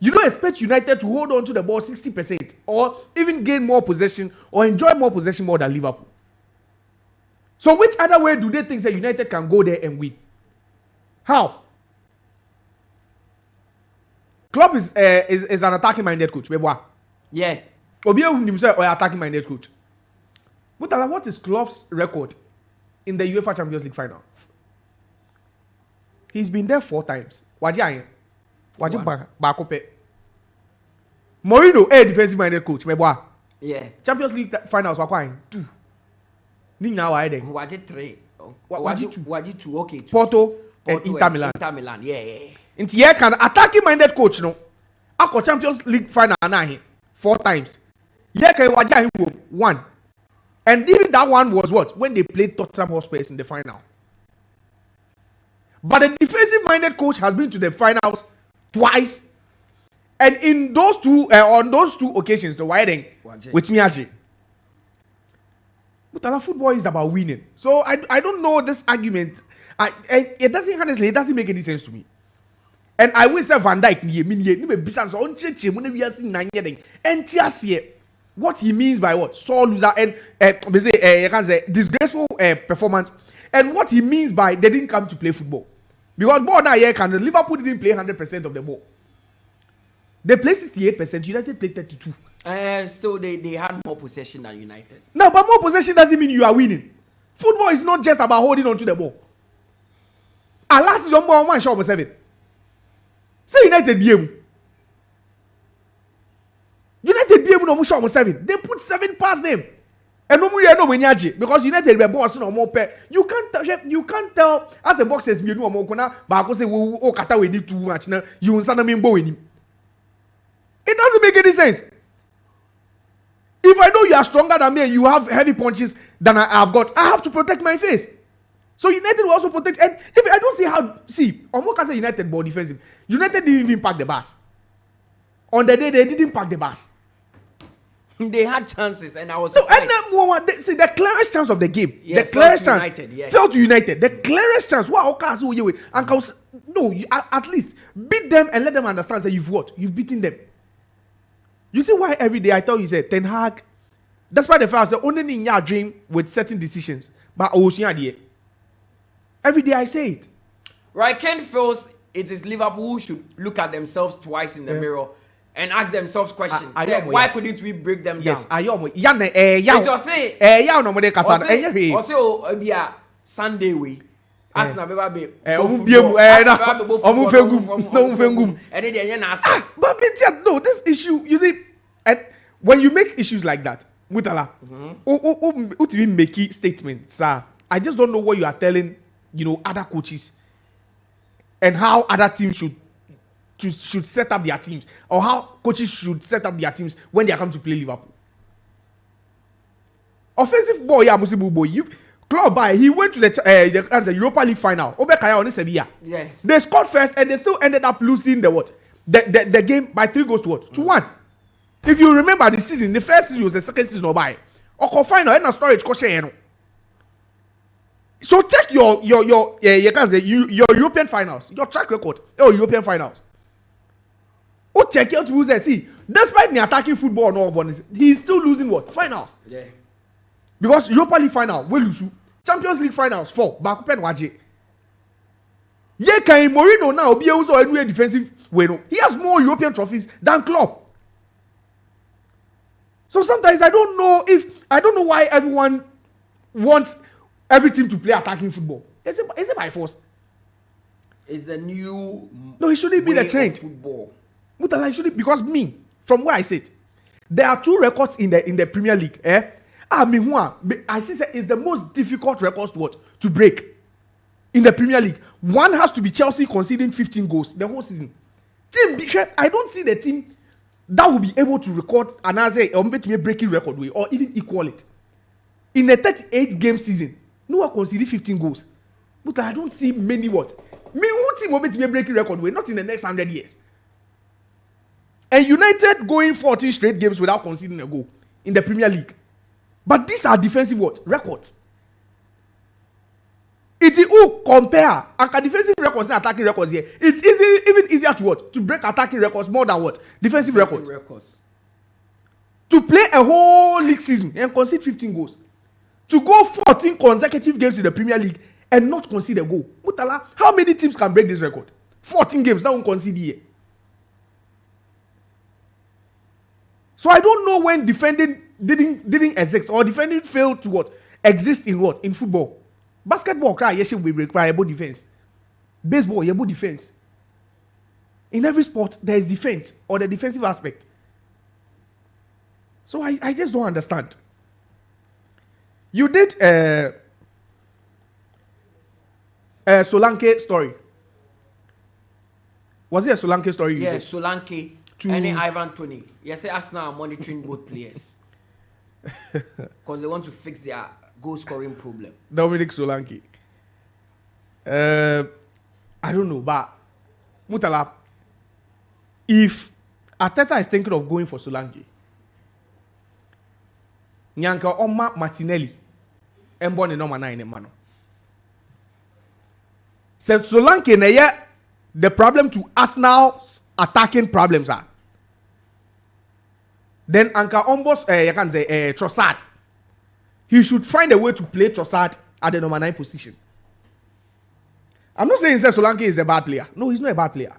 You don't expect United to hold on to the ball 60% or even gain more possession or enjoy more possession more than Liverpool. So which other way do they think that United can go there and win? How? Klopp is an attacking-minded coach. Yeah. Obiya himself or attacking-minded coach. Mutala, what is Klopp's record in the UEFA Champions League final? He's been there 4 times. Waji Bakope. Mourinho, defensive-minded coach. Yeah. Champions League finals were quite 2. Ninya wa eden. Waji 3. Waji 2. Okay. Porto and Inter Milan. Yeah. Inti ye can attacking-minded coach no. Ako Champions League final na 4 times. Ye can waji him 1. And even that one was what? When they played Tottenham Hotspur in the final. But the defensive-minded coach has been to the finals twice. And in those two, on those 2 occasions, the Whiting with Miyaji. But football is about winning. So I don't know this argument. It doesn't make any sense to me. And I will say Van Dijk what he means by what? Sore loser and disgraceful performance. And what he means by they didn't come to play football. Because ball now Liverpool didn't play 100% of the ball. They played 68%, United played 32%. Still they had more possession than United. No, but more possession doesn't mean you are winning. Football is not just about holding on to the ball. And last season, one shot was 7. Say United BM. United BM no shot was 7. They put 7 past them. And no more because United were boss no more pay. You can't tell as a boxers me no more kona ba ko say o kata we need too much na you unsa na me mbo wenim. It doesn't make any sense. If I know you are stronger than me and you have heavy punches than I have got, I have to protect my face. So United will also protect. And if I don't see how, Omoka say United ball defensive. United didn't even pack the bus. On the day they didn't pack the bus. They had chances, and I was so. And then, see the clearest chance of the game, the clearest chance fell to United. The clearest chance. Wow, no, at least beat them and let them understand that you've what? You've beaten them. You see why every day I tell you say Ten Hag. That's why the fact that only in your dream with certain decisions, but every day I say it. Right, Ken feels it is Liverpool who should look at themselves twice in the mirror and ask themselves questions. Why couldn't we break them down? Yes, Sunday way. But no, this issue, you see, when you make issues like that, Mutala, make statements, sir. I just don't know what you are telling, other coaches and how other teams should should set up their teams, or how coaches should set up their teams when they come to play Liverpool. Offensive boy, yeah, Musibu boy. Club by he went to the Europa League final. Obekaya on Sevilla. Yeah. They scored first and they still ended up losing the game by 3 goals to what? To 1. If you remember the season, the first season was the second season of by. Or final and storage coach. So check your European finals, your track record, your European finals. Oh, check out who's there. See, despite the attacking football and all bonus, he's still losing what? Finals. Yeah. Because Europa League final, we lose. Champions League finals, 4. Bakupen Waje. Ye can Mourinho now be also a defensive way. He has more European trophies than Klopp. So sometimes I don't know why everyone wants every team to play attacking football. Is it by force? It's the new. No, it shouldn't be the trend. Football. Mutala, it shouldn't, because from where I sit, there are 2 records in the Premier League. I see it's the most difficult records to break in the Premier League. One has to be Chelsea conceding 15 goals the whole season. I don't see the team that will be able to record another breaking record way or even equal it. In a 38-game season, no one conceded 15 goals. But I don't see many what. Who team will be breaking record way? Not in the next 100 years. And United going 14 straight games without conceding a goal in the Premier League. But these are defensive what? Records. It is who compare defensive records and attacking records here. It's even easier to what? To break attacking records more than what? Defensive records. To play a whole league season and concede 15 goals. To go 14 consecutive games in the Premier League and not concede a goal. Mutala, how many teams can break this record? 14 games, that won't concede here. So I don't know when defending didn't exist or defending failed to what? Exist in what? In football. Basketball, yes, we require able defense. Baseball, able defense. In every sport, there is defense or the defensive aspect. So I just don't understand. You did Solanke story. Was it a Solanke story? Yeah, Solanke and Ivan Toney. Yes, Arsenal are monitoring both players because they want to fix their goal scoring problem. Dominic Solanke. I don't know, but Mutala, if Arteta is thinking of going for Solanke, Nyanka Oma Martinelli, Mbone number 9 in Mano. Said Solanke na the problem to Arsenal's attacking problems are. Then Anka Ombos, you can say Trossard. He should find a way to play Trossard at the number 9 position. I'm not saying Solanke is a bad player. No, he's not a bad player.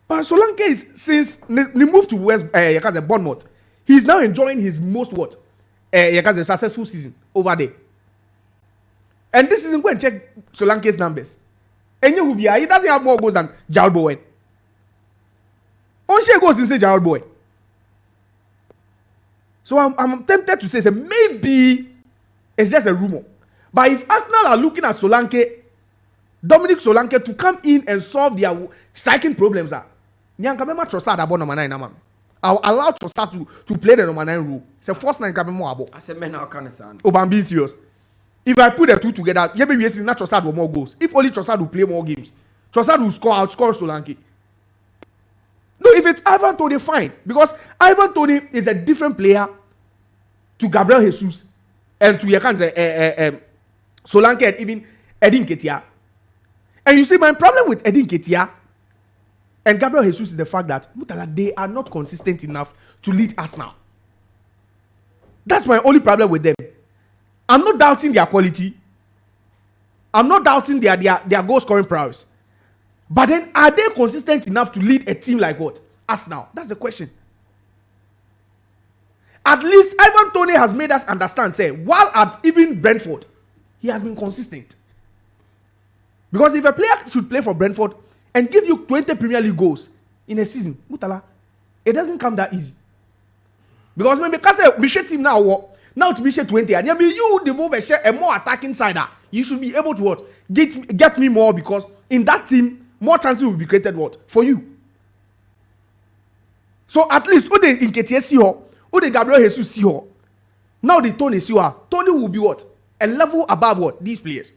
But Solanke is, since he moved to Bournemouth, he's now enjoying his most successful season over there. And this isn't going to check Solanke's numbers. And he doesn't have more goals than Jarrod Bowen. Only goals instead Jarrod Bowen. So I'm tempted to say maybe it's just a rumor. But if Arsenal are looking at Solanke, Dominic Solanke, to come in and solve their striking problems, Nyankamema Trossard about number 9. I'll allow Trossard to play the number 9 role. It's a first 9 more about. I said, man, how can I stand? Oh, but I'm being serious. If I put the two together, maybe we see not Trossard will more goals. If only Trossard will play more games, Trossard will outscore Solanke. No, if it's Ivan Toney, fine. Because Ivan Toney is a different player to Gabriel Jesus and to Solanke and even 𝐒𝐏𝐬𝐂𝐊. And you see, my problem with 𝐒𝐏𝐻𝐬𝐂𝐊 and Gabriel Jesus is the fact that they are not consistent enough to lead Arsenal. That's my only problem with them. I'm not doubting their quality. I'm not doubting their goal scoring prowess. But then, are they consistent enough to lead a team like what? Arsenal? That's the question. At least Ivan Toney has made us understand, say, while at even Brentford, he has been consistent. Because if a player should play for Brentford and give you 20 Premier League goals in a season, Mutala, it doesn't come that easy. Because maybe because we team now to be 20, and you the move a more attacking side, you should be able to what? Get me more, because in that team more chances will be created what? For you. So at least, who they 𝐾𝐂𝐊 see her, who they Gabriel Jesus see her. Now the Tony see her. Tony will be what? A level above what? These players.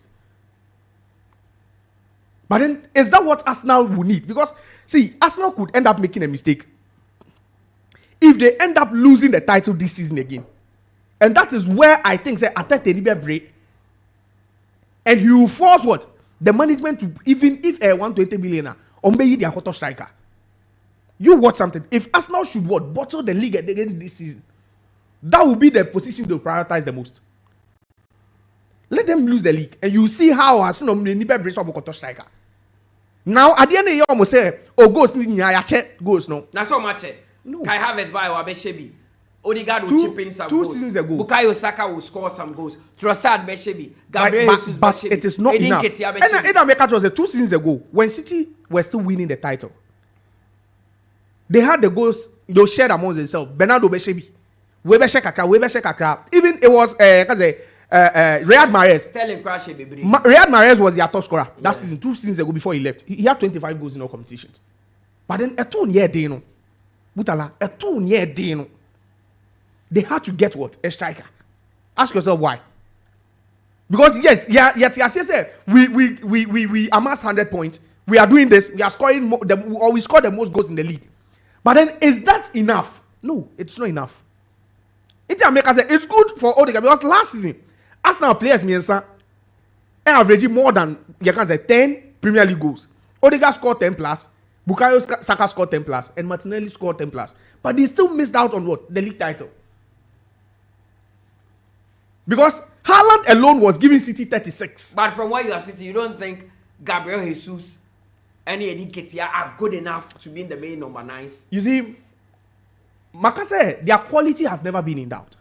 But then, is that what Arsenal will need? Because, see, Arsenal could end up making a mistake if they end up losing the title this season again. And that is where I think, say, Ateta Nibe break. And he will force what? The management to, even if a 120 million, or maybe their quarter striker. You watch something. If Arsenal should what? Bottle the league again this season, that will be the position they'll prioritize the most. Let them lose the league. And you see how Arsenal Nibe breaks up a quarter striker. Now, at the end of the year, almost say, oh, goes, goes, no. Now, so much. No. 𝐾𝐈𝐕𝐄 by Wabeshebi. Odegaard will chip in some two goals. Seasons ago. Bukayo Saka will score some goals. Trossard Beshebi. Gabriel Jesus but it is not enough. And America was 2 seasons ago when City were still winning the title. They had the goals, they shared amongst themselves. Bernardo Beshebi. Webeshe Kakra. Even it was Riyad Mahrez. Sterling Crash Bebri. Riyad Mahrez was their top scorer that season, 2 seasons ago before he left. He had 25 goals in all competitions. But then a 2-year day, no. Mutala, a 2-year day, no. They had to get what? A striker. Ask yourself why. Because yes, we amassed 100 points. We are doing this. We are scoring more, or we score the most goals in the league. But then, is that enough? No, it's not enough. It's good for Odegaard because last season, Arsenal players averaging more than 10 Premier League goals. Odegaard scored 10 plus, Bukayo Saka scored 10 plus, and Martinelli scored 10 plus. But they still missed out on what? The league title. Because Haaland alone was giving City 36. But from where you are sitting, you don't think Gabriel Jesus and 𝐾𝐂𝐊 are good enough to be in the main number 9s? You see, Makase, their quality has never been in doubt.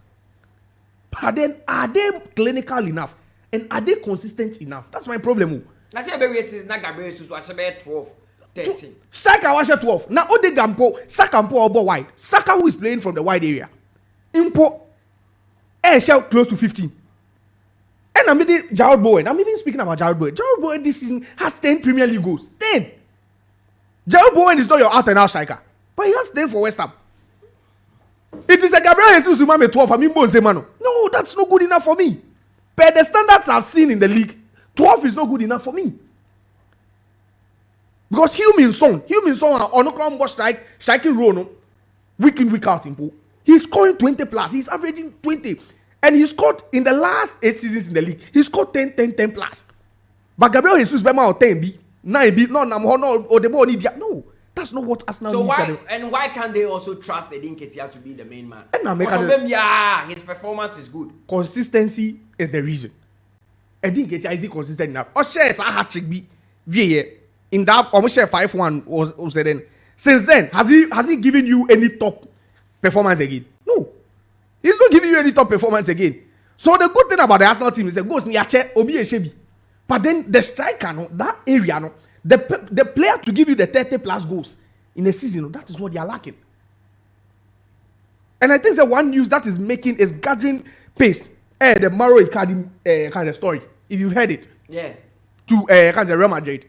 But then, are they clinical enough? And are they consistent enough? That's my problem. I say Gabriel Jesus, not Gabriel Jesus, was about 12, 13. Saka was 12. Now, Odegaard, Saka Mpo wide. Saka who is playing from the wide area. Impo, shell close to 15. And I'm even Jarrod Bowen. I'm even speaking about Jarrod Bowen. Jarrod Bowen this season has 10 Premier League goals. 10. Jarrod Bowen is not your out-and-out striker, but he has 10 for West Ham. It is a Gabriel Jesus who made 12. No, that's not good enough for me. Per the standards I've seen in the league, 12 is not good enough for me. Because Heung-min Son on a combo striking role, no, week in, week out in pool. He's scoring 20 plus. He's averaging 20. And he scored in the last 8 seasons in the league. He scored 10 plus. But Gabriel Jesus Bema 10B, 9B, no, that's not what Arsenal so needs. Why can't they also trust 𝐾𝐂𝐊 to be the main man? His performance is good. Consistency is the reason. 𝐾𝐂𝐊 is consistent enough. Shares a hat-trick in that almost 5-1 was then. Since then, has he given you any top performance again? No. He's not giving you any top performance again. So the good thing about the Arsenal team is that goes Niache, Obi Eshebi. But then the striker, no, that area, no, the player to give you the 30 plus goals in a season, no, that is what they are lacking. And I think that one news that is gathering pace. The Maro Icardi kind of story. If you've heard it. Yeah. To kind of Real Madrid.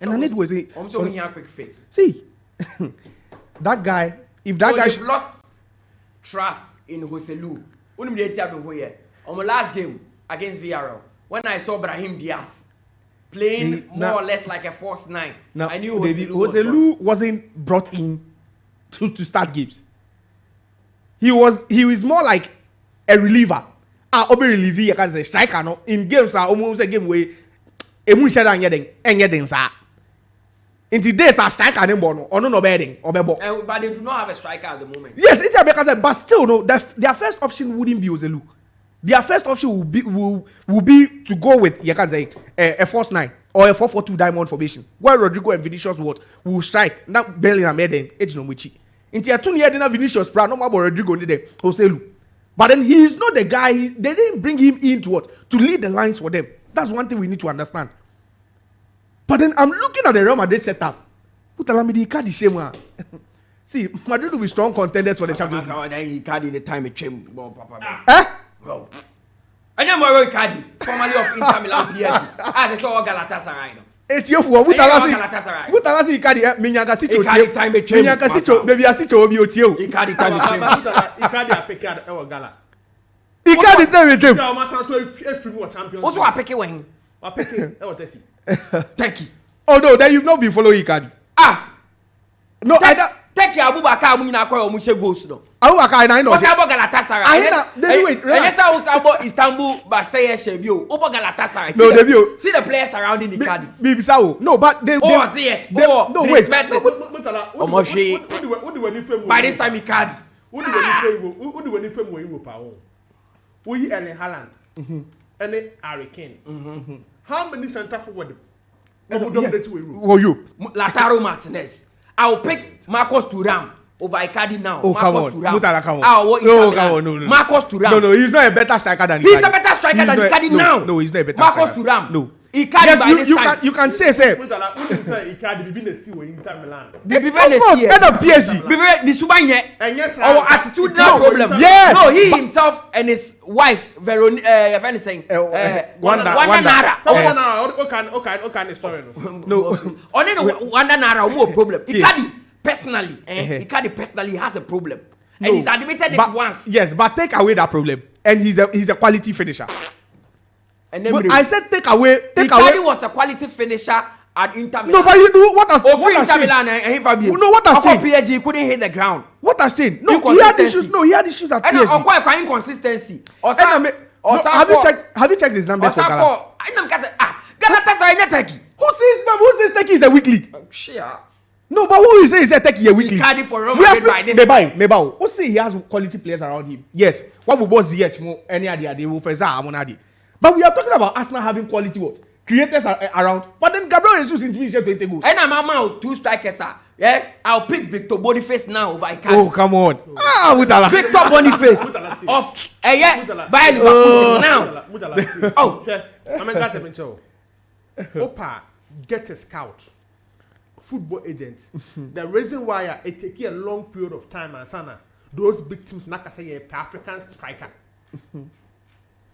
And I need to say. I'm so many quick fix. See, that guy. If that guy you've lost trust in Joselu. On my last game against Villarreal, when I saw Brahim Diaz playing more or less like a false 9, I knew Joselu wasn't brought in to start games. He was more like a reliever. Obi reliever as a striker. No, in games are almost a game where emu shada anyeding sa. In today's a striker no bedding or but they do not have a striker at the moment. Yes, it's because but still no. Their first option wouldn't be Joselu. Their first option will be to go with a false 9 or a 4-4-2 diamond formation where Rodrigo and Vinicius will strike. Now Bellingham made them edge no muchi. Into a 2 year dinner Vinicius Pratt no more Rodrigo need them Joselu. But then he is not the guy. They didn't bring him in to lead the lines for them. That's one thing we need to understand. But then I'm looking at the Real Madrid setup. See, Madrid will be strong contenders for the Champions League. Icardi the time it came. Well, I am Maro Icardi, formerly of Inter Milan PSG. As I saw Galatasaray. Etiofu Mutala si ikadi minyanga si chotie. Minyanga si cho baby asi cho obi otie. Ikadi time between. Ikadi apeke e wo gala. Ikadi time between. So ma san so efiri mu champions. Also apeke when? Apeke e wo Turkey. Turkey. Oh no, then you've not been following Ikadi. No, Turkey Abubakar amu nyina akoy omu she goals no. Abubakar na no. What's about Galatasaray? Wait. Yes, I was about Istanbul, but say Shebio. Over Galatasaray. See the players surrounding Ikadi. Bibisao. No, but they. Oh, see it. Oh, no, wait. Mutala. By this time Ikadi. Who do we frame Europe? We Erling Haaland. And Harry Kane. How many centre forward? Lautaro Martinez. I'll pick Marcus Thuram over Ikadi now. Oh, Marcus come on. Mutala, come on. No. Marcus Thuram. No, he's not a better striker than Ikadi. He's a better striker than Ikadi now. No, he's not a better Marcus striker. Thuram. No. Ikadi yes, by this time. You can say. Mutala, who say Ikadi be the C with Inter Milan? Of course, head of PSG. The Subanye. And yes, our attitude no problem. Yes. No, he himself and his wife Veronica, if anything, Wanda Nara. What kind of story? No. Only Wanda Nara more problem. Ikadi personally, Ikadi personally has a problem, and he's admitted it once. Yes, but take away that problem, and he's a quality finisher. And then I said take away. Ikadi was a quality finisher at Inter Milan. No, but you do what has Inter Milan and Fabio. No, what has changed? PSG he couldn't hit the ground. What has changed? No, he had issues. No, he had issues at PSG. And quite inconsistency. Have you checked his numbers for Ghana? Galatasaray Turkey. Who says Turkey is a weak league? Sure. No, but who is saying Turkey a weak league? Ikadi for Real Madrid by this time. Mebao. Who say he has quality players around him? Yes. What will boss ZH more any idea they will face Amonadi. But we are talking about Arsenal having quality what? Creators around. But then Gabriel Jesus into 20 goals. And I'm out 2 strikers. Yeah, I'll pick Victor Boniface now over Ikadi. Oh, come on. Mutala. Victor Boniface of by Liverpool now. Oh, I mean that's a mental. Opa, get a scout. Football agents. The reason why it takes a long period of time and sana those big teams not say a African striker.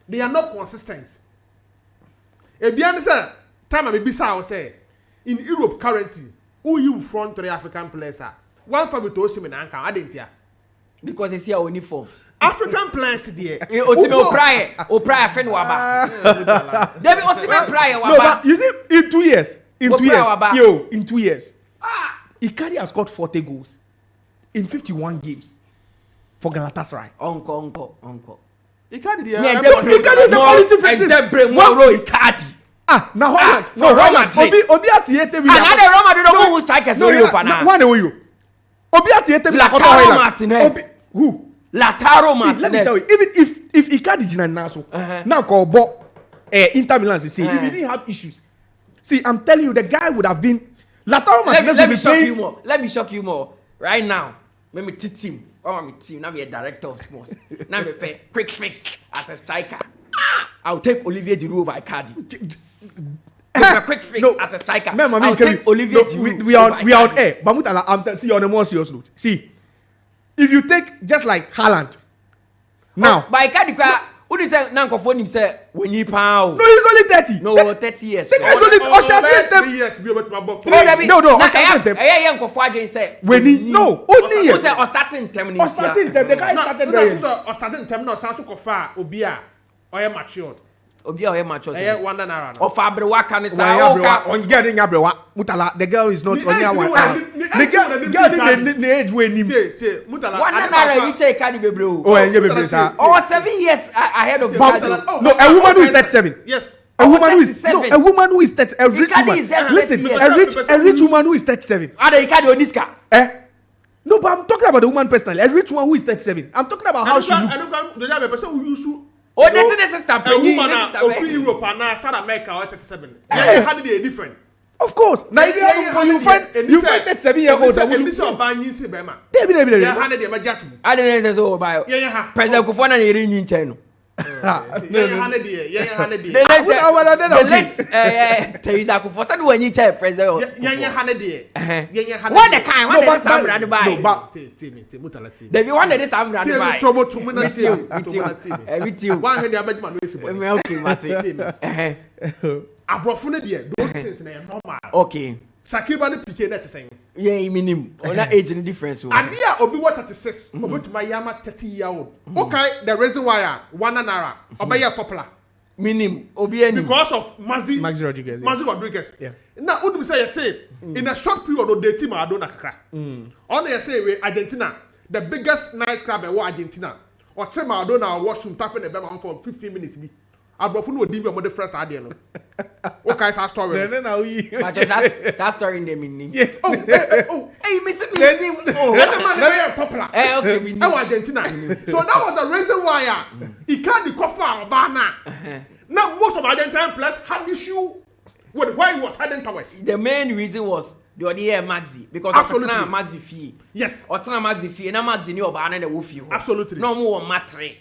They are not consistent. If you understand, time I be say in Europe currently, who you front 3 African players are? One for me to Osimhen and Anka, I didn't hear. Because they see our uniform. African players today. Osimhen O'Brien friend waba. Debi Osimhen O'Brien waba. No, but you see, in 2 years. In 2 years. Ikadi has got 40 goals in 51 games for Galatasaray. Uncle. Ikadi is a quality finisher. Ikadi. Now Holland. No, Real Madrid. Obi atiete we. Another Real Madrid don't who strikers no you pana. One away you. Obi atiete we. Lautaro Martinez. Who? Lautaro Martinez. Let me tell you, even if Ikadi jina naso, now call bo Inter Milan say if he didn't have issues. See, I'm telling you, the guy would have been. Lautaro Martinez. Let me shock you more. Right now, let me teach him. My team. Now I'm a director of sports. Now I'm a quick fix as a striker. I'll take Olivier Giroud over Ikadi. A quick fix as a striker. I'll take Olivier Giroud. We are on air. But Mutala, I'm see you on a more serious note. See, if you take just like Haaland, now. By Ikadi, who is say now for him say when you pound? No, he's only 30. No, 30 years. The guy's only Osha 3 years. Be about my book. No, Osha young for 4 days say when he no only years. Who say starting term? Starting term. The guy started very. Starting term now. Sansu kofa Obia. Oye matured. Obia oye matured. Oye Wanda Nara. Of Abrewa can say on getting Abrewa. Mutala, the girl is not only one. The girl the age when him. Mutala. Wanda Nara reach Ikadi Bebli. Oh, and Bebli sir. Oh, 7 years ahead of Ikadi. No, a woman who is 37. Yes. A woman who is a woman who is 30. A rich woman. Listen, a rich woman who is 37. Ada Ikadi Oniska. No, but I'm talking about the woman personally. A rich one who is 37. I'm talking about how she look. I don't the job person who used to. Oh, that's the sister. A woman of Europe and South America or 37. How did they different? Of course. Now you find 37-year-olds. And this is buying you Bema. David. Yeah, 100 I didn't say so. President Kufana is in China. Yeah, Teresa Akufo said when you tell president. Yeah, What the kind? What the Sam ran by? They be one that is Sam ran by. With you. Okay, Mati. Abrofune there, those things na normal. Okay. Sakiba ne pike na teseng. Yeah, minimum. On that age difference. Adia obi what 36, obi to my yama 30-year-old. Okay, the reason why one naira obi popular. Minimum. Obi any. Because of Mazi Rodriguez. Mazi Rodriguez. Yeah. Now, what do we say? You say in a short period of the team I don't kakra. On you say we Argentina, the biggest nice club in Argentina. Or Chema Maradona washroom tapping the bell for 15 minutes. Abrofunu odi me the first idea no. Okay, that story. But that story in the meaning. Yeah. Hey, Mr. Me. Oh, that man very popular. Okay, we know Argentina. So that was the reason why he can't cover Obana. Now most of Argentine players had issue with why he was heading towards. The main reason was the idea Maxi because absolutely Maxi fee. Yes. Otana Maxi fee. Na Maxi ni Obana na wo fee. Absolutely. No more matre.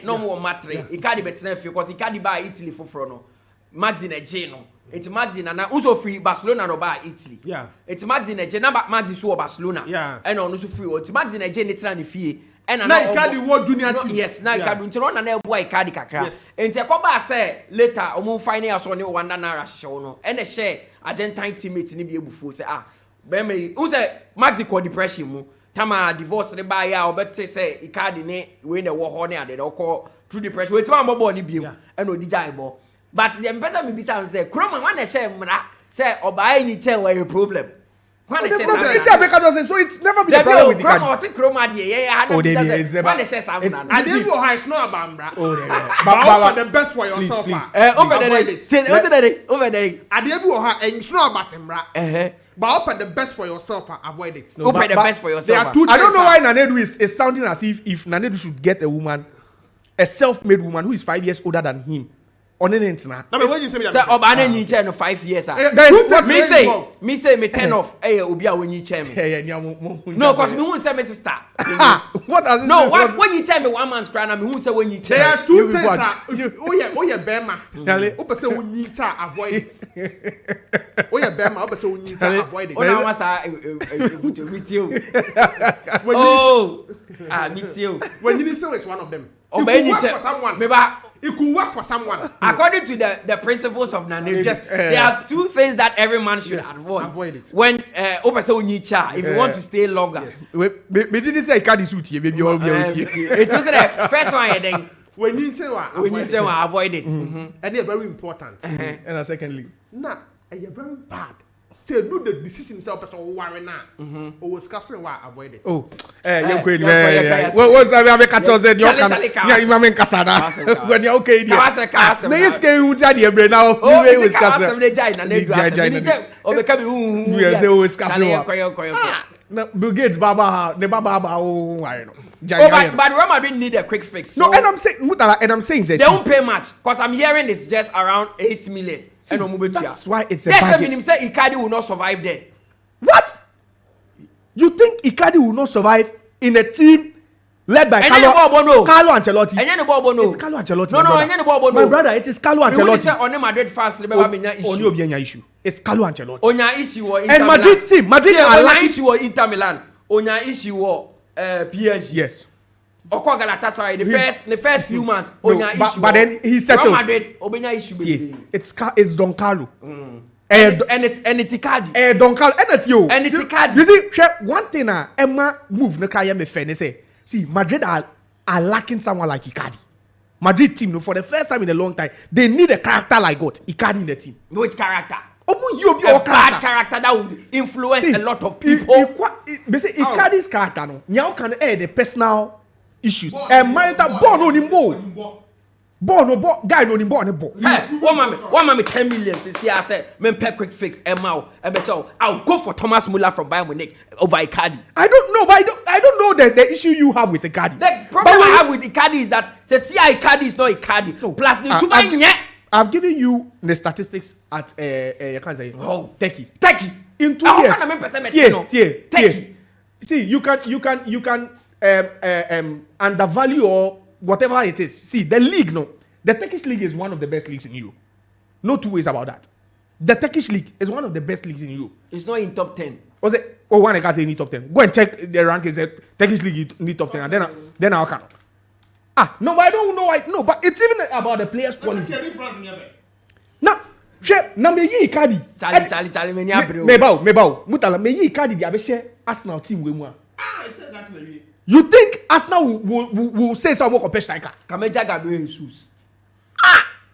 No more matre. Icardi betina fee because Icardi ba Italy for no. Maxi na je no. It's Maxi na also free Barcelona no ba Italy. Yeah. It's Maxi na je na Maxi so Barcelona. Yeah. And no so free. It's Maxi na je ni tra ni fee. And na Icardi wo junior team. Yes, na Icardi nti no na na ebo Icardi kakra. Yes. Enti ekoba say later omo final so ne wanda na rahye no. And the share Argentine teammate ni bi ebufu say be me who say Maxi ko depression mu. Tama divorce ne ba ya obete say Icardi ne we na wo ho ne ade ko through depression. We ti ma bobo ni biem. And odi jaibo. But the person me bisa say kroma wan na share mra say oba anyi chen wa problem. So it's never been a problem with the card. It's not about but the best for yourself. Over there. It's not about him, but open the best for yourself and avoid it. Open the best for yourself. I don't know why Nana Adu is sounding as if Nana Adu should get a woman, a self-made woman who is 5 years older than him. On an internet. No, but when you say that, Obana ni chair no 5 years. Me say me turn off. Obi a when you chair me. No, cause me who say me sister. What does no? What when you chair me 1 month cry na me who say when you chair. There are two things that oh yeah bema. Ope say when you chair avoid it. Oh yeah bema. Ope say when you chair avoid it. Ona wasa with you. Oh, meet you. When you listen is one of them. It could work for someone. According to the principles of Nana Adu, there are 2 things that every man should avoid it. When if you want to stay longer. Me didn't say Icardi suit here, maybe all be It's also the first one then. When you say avoid it. And they're very important. And secondly, nah, you're very bad. Say no the decision itself person worry now. Or discussing why avoid it. Oh, you quit what's that we catch us you can yeah you mean kasada when you okay there me is can you tell the brain now you was kasada o be come you say o is kasada na Bill Gates baba the baba why no but Real Madrid need a quick fix. No, and I'm saying Mutala, and I'm saying they won't pay much because I'm hearing it's just around 8 million. See, that's why it's a bargain. That's mean him say Icardi will not survive there. What? You think Icardi will not survive in a team led by Carlo Ancelotti? It's Carlo Ancelotti. No, my brother, it is Carlo Ancelotti. On Madrid fans, remember issue. It's Carlo Ancelotti. Onya issue and Madrid team, Madrid are like issue or Inter Milan. Onya issue or PSG. Yes. Oko Galatasaray the first few months Onya issue. But then he settled. Madrid Onya issue. It's Don Carlo. And it's Icardi. Don Carlo and it's you. And it's Icardi. You see, one thing Emma move no kaya me fair say. See, Madrid are lacking someone like Icardi. Madrid team, for the first time in a long time, they need a character like what? Icardi in the team. Which character? You a bad character that will influence a lot of people. Icardi's character, no. Now can add the personal issues. And marital born on him guy no him born. Hey, one man 10 million. See, I said, men pay quick fix. I'll go for Thomas Muller from Bayern Munich over Icardi. I don't know, but I don't know the issue you have with Icardi. The problem I have with Icardi is that the Icardi is not Icardi. No. Plus the I've given you the statistics at you can't say Turkey in 2 years. See, you can undervalue or whatever it is. See, the league, no. The Turkish league is one of the best leagues in Europe. No two ways about that. The Turkish league is one of the best leagues in Europe. It's not in top 10. Was it? Oh, one I can't say any top 10. Go and check the rankings. Turkish league in the top 10, and then I'll count. No, but I don't know why. No, but it's even about the players' quality. Now, share. Now me ye Icardi. Charlie, me niya Mebao. Mutala me ye Icardi. They have share Arsenal team with one. You think Arsenal will say so about compare striker? Kameja Gabriel Jesus.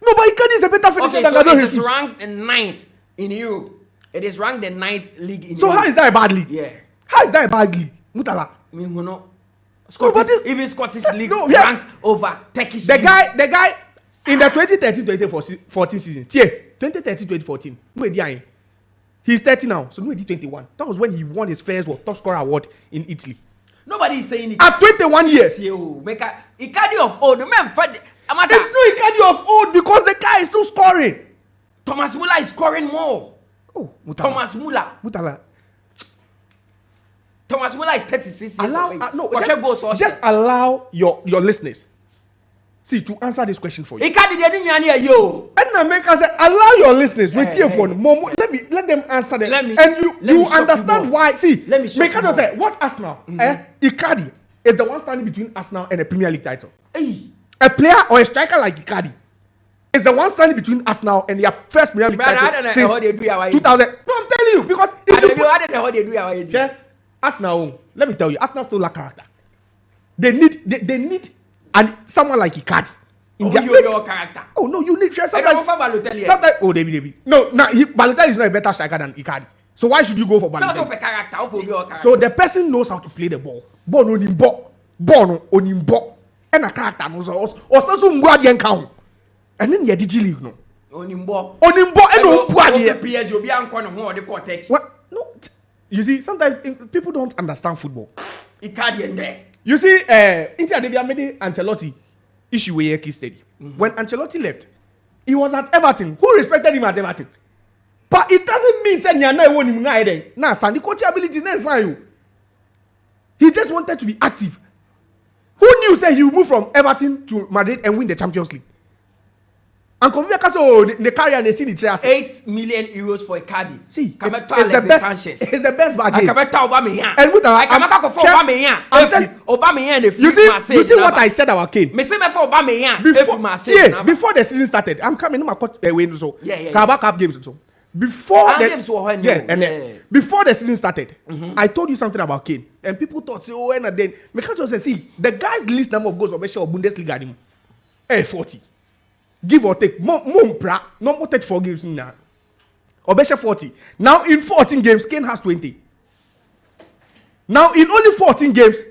No, but Icardi is a better finisher than Gabriel Jesus. It is ranked 9th in Europe. It is ranked the 9th league in Europe. So how is that a bad league? Yeah. How is that a bad league? Mutala. Even Scottish league ranks over Turkish league. The guy in the 2013-2014 season. 2013-2014. He's 30 now, so no, he's 21. That was when he won his first top scorer award in Italy. Nobody is saying it. At 21 years. Icardi of old. It's no Icardi of old because the guy is still scoring. Thomas Muller is scoring more. Oh, Mutala. Thomas Muller. Mutala. Thomas Muller is 36 years just allow your listeners to answer this question for you. Icardi didn't yo. And I make us say, allow your listeners wait here for more. Let them answer them. And you understand why. See, let me make us say, what's Arsenal? Icardi is the one standing between Arsenal and a Premier League title. A player or a striker like Icardi is the one standing between Arsenal and their first Premier League title since 2000. No, I'm telling you because Arsenal, let me tell you, Arsenal still lack character. They need someone like Icardi. Your character. Oh no, you need sometimes. David. No, Balotelli is not a better striker than Icardi. So why should you go for Balotelli? So the person knows how to play the ball. Ball on ball. And a character knows also Mbwadi and count. And then the DG League no. Onimbo and what? No. You see, sometimes people don't understand football. You see, Inter made Ancelotti issue with Eke steady. When Ancelotti left, he was at Everton. Who respected him at Everton? But it doesn't mean that you not won him now. Nah, son, the coach ability next you. He just wanted to be active. Who knew say he would move from Everton to Madrid and win the Champions League? And Convivial so the carrier they see the chairs. 8 million euros for Icardi. See, it's the best. It's the best bargain. And with you see what I said about Kane. Before the season started, I'm coming to my coach win so. Carabao Cup games so. Before the season started, I told you something about Kane, and people thought, say, oh, and then Mekacho said, see, the guy's least number of goals of Bundesliga, 40. Give or take, more 34 games now. Obesha 40. Now in 14 games, Kane has 20. Now in only 14 games,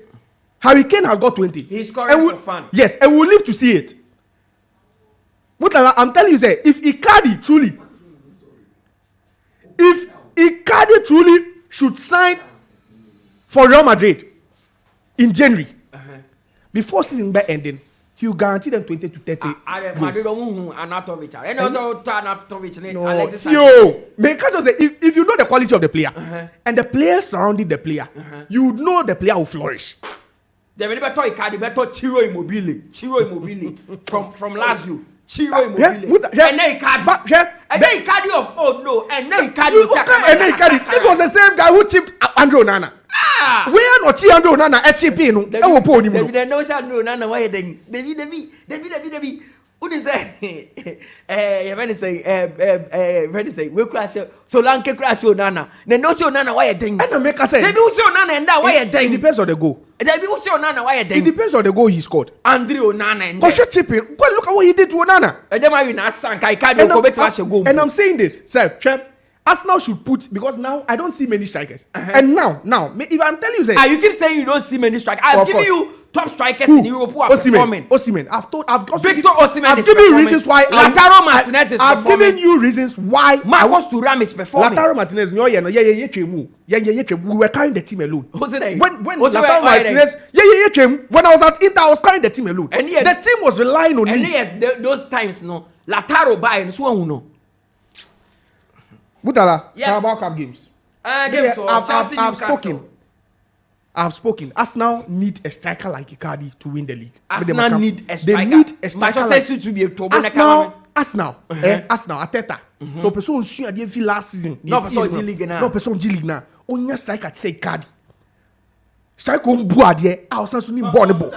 Harry Kane has got 20. He's scoring for fun. Yes, and we'll live to see it. Mutala, I'm telling you, say, if Icardi truly should sign for Real Madrid in January, before season by ending, he will guarantee them 20 to 30 goals. If you know the quality of the player and the players surrounding the player, you would know the player will flourish. They will better Ciro Immobile from Lazio. Ciro Immobile. And then Icardi of old no. And then Icardi. This was the same guy who chipped Andrew Nana. Where not Andrew Nana a chip in? They no Andrew Nana. Why then? David. Who is that? When they say, we crash so Lanke crash Nana. Then no show Nana. Why a thing? And the maker said, they do show Nana and that why a thing. It depends on the goal. They do show Nana. Why a thing? It depends on the goal he scored. Andrew Nana and go chipping. Go look at what he did to Onana. And then I not sank. I can't go better to go. And I'm saying this, sir. Arsenal should put, because now I don't see many strikers. And now, if I'm telling you, say, you keep saying you don't see many strikers. I've given you top strikers in Europe who are performing. Osimhen. Victor Osimhen. I've given you reasons why. Lautaro Martinez is performing. I've given you reasons why. Marcos Thuram is performing. Lautaro Martinez, we were carrying the team alone. Who's it? When Lautaro Martinez, when I was at Inter, I was carrying the team alone. And the team was relying on me. And those times, no, Lautaro by and so on, no. Mutala, Carabao Cup games. Games for Chelsea, I've spoken. I've spoken. Arsenal need a striker like Icardi to win the league. Arsenal need a striker. They need a striker like Arsenal. Arsenal, Ateta. So person who had last season. No person G League now. No person G League now. Only striker say Icardi. Striker on board here. I was also need born able.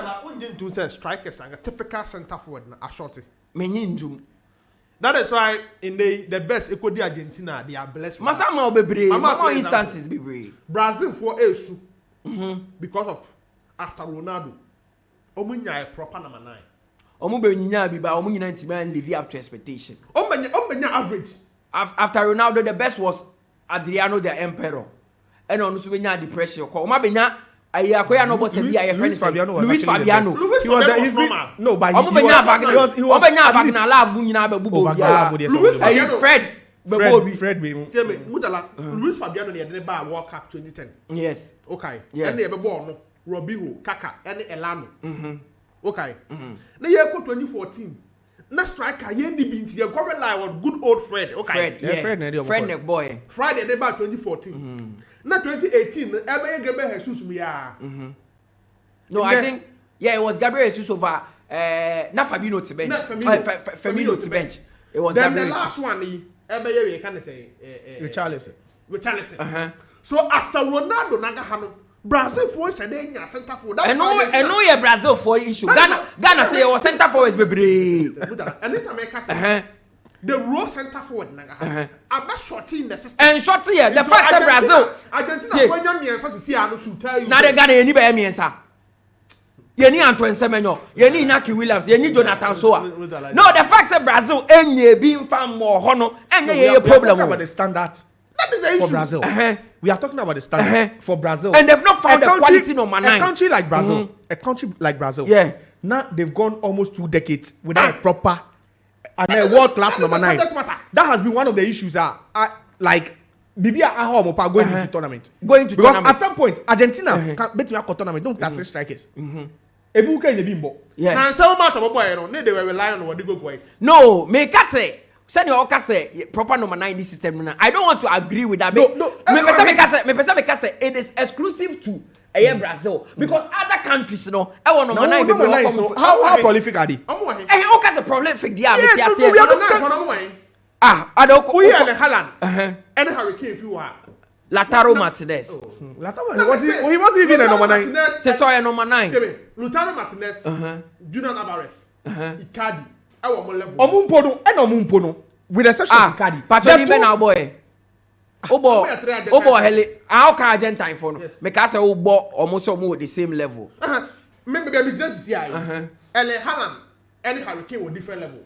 To say strikers like a typical centre forward a shorty. Meninjum. That is why in the best equal the Argentina they are blessed. Masama Bebri. Mama instances Bebri. Brazil for Esu. Because of after Ronaldo. Omunya a proper number 9. Omubenya biba omunya ntiman live up to expectation. Omenya average. After Ronaldo the best was Adriano the Emperor. And on Subenya the pressure. Omabenya Ayakoya no boss Luis Fabiano. Luis Fabiano was normal. No, but he was love bunyina be bubo. Fred Mutala Luis Fabiano the ba World Cup 2010. Yes. Okay. And the ball no Robinho, Kaka, and Elano. Okay. The year 2014. Na striker ye ni binti ye go rely on good old Fred. Okay. Fred boy. Friday the ba 2014. Na 2018 ebe Gabriel Jesus mi ya. No, I think it was Gabriel Jesus over na Fabinho to bench. Firmino to bench. It was then Gabriel the last one ebe ye can say Richarlison. So after Ronaldo naga hano Brazil for Shadenya center forward. I know your Brazil for issue. Ghana say your center forward is Bebri. And it's America say the raw center forward naga. Aba shorty in the system. And shorty here, the fact that Brazil Argentina for nya miensa sisi anu should tell you. Na de Ghana ye ni be miensa. Ye ni Antoine Semenyo, ye ni Inaki Williams, ye ni Jonathan Soa. No, the fact that Brazil enye bi mfa mo ho no, enye ye problem about the standards. That is the issue. For Brazil. We are talking about the standards for Brazil. And they've not found the quality number 9. A country like Brazil. Yeah. Now they've gone almost 2 decades without a proper and a world-class number 9. That has been one of the issues. Like Bibia Ahomopa going to the tournament. Because at some point, Argentina can't bet me a tournament. Don't test strikers. Ebuka in the bimbo. Yeah. Now so much of a boy, they were relying on what they go boys. No, make that say. Send your say proper number 9 in this system. I don't want to agree with that. No. Me say it is exclusive to Brazil because other countries, I want number 9. How prolific are they? How can the prolific they are? I don't. We are the Haaland and Hurricane if you are. Lautaro Martinez. He wasn't even a number 9. Josiah number 9. Lautaro Martinez, Julian Alvarez, Icardi. Omumpono with the exception of Icardi. Patroni be now boy. Obo hele. How can Argentine for no? Make us say obo almost with the same level. Maybe be just see here. Haaland and Hurricane were different level.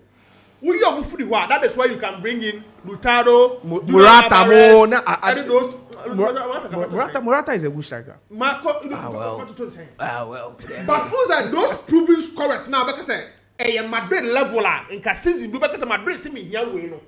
We are moving forward. That is why you can bring in Lautaro, Morata, Morata is a good striker. Marco, well. But who's are those proven scorers now? Because Madrid level in season because Madrid see me here we know.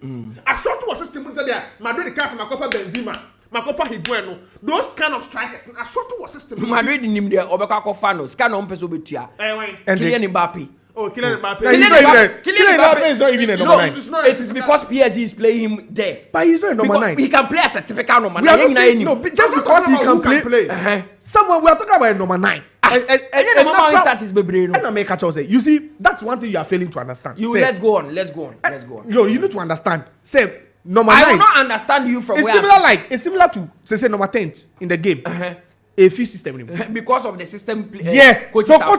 A short was system there. Madrid cast Makofa Benzema, Makofa Higuain. Those kind of strikers. A short was system. Madrid nim there Obeka Kofano. Scan on peso betia. Kylian Mbappe. Oh, Kylian Mbappe. Kylian Mbappe is not even a number 9. It is because PSG is playing him there. But he's not a number 9. He can play as a typical number 9. No, just because he can play. Someone we are talking about a number 9. You see, that's one thing you are failing to understand. Let's go on. You need to understand. Say number 9. I will not understand you from where. It's similar to say number 10 in the game. A fee system because of the system. Yes, coaches are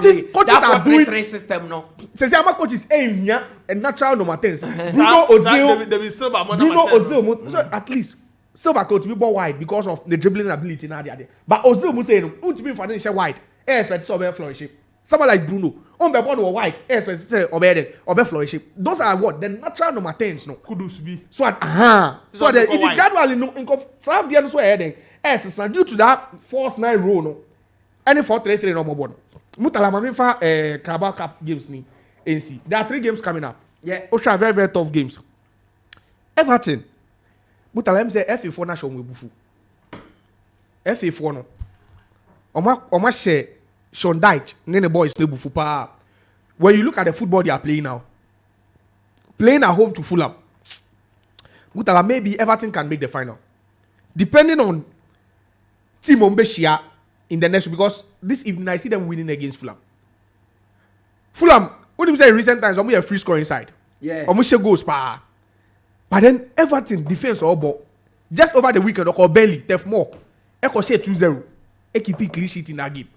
doing 3 system no. Say our coaches aim here a natural number 10. Bruno Ozil. So at least Silva coach be more wide because of the dribbling ability now there. But Ozil must say no, won't be financial wide. Expect so be flourishing. Someone like Bruno, on the born wide. Expect say obe flourishing. Those are what the natural number 10s no. Kudus be. So so it is gradually no in some the so heading. Yes, due to that false 9 rule no. Any 4-3-3 no more. Mutala Maminfa Carabao Cup games ni AC. There are 3 games coming up. Yeah. Which are very, very tough games. Everton. Mutala say FA4 na show bufu. FA4 no. Oma share Sean Dyche, the boys play bufu pa. When you look at the football they are playing now, playing at home to Fulham, Mutala maybe Everton can make the final. Depending on Team Ombeshia in the next, because this evening I see them winning against Fulham. Fulham, when you say in recent times, we have free score inside. Yeah. Almost goes pa. But then Everton defense or ball. Just over the weekend, or barely, Tef more. Echo share 2-0. Keep clean sheet in that game.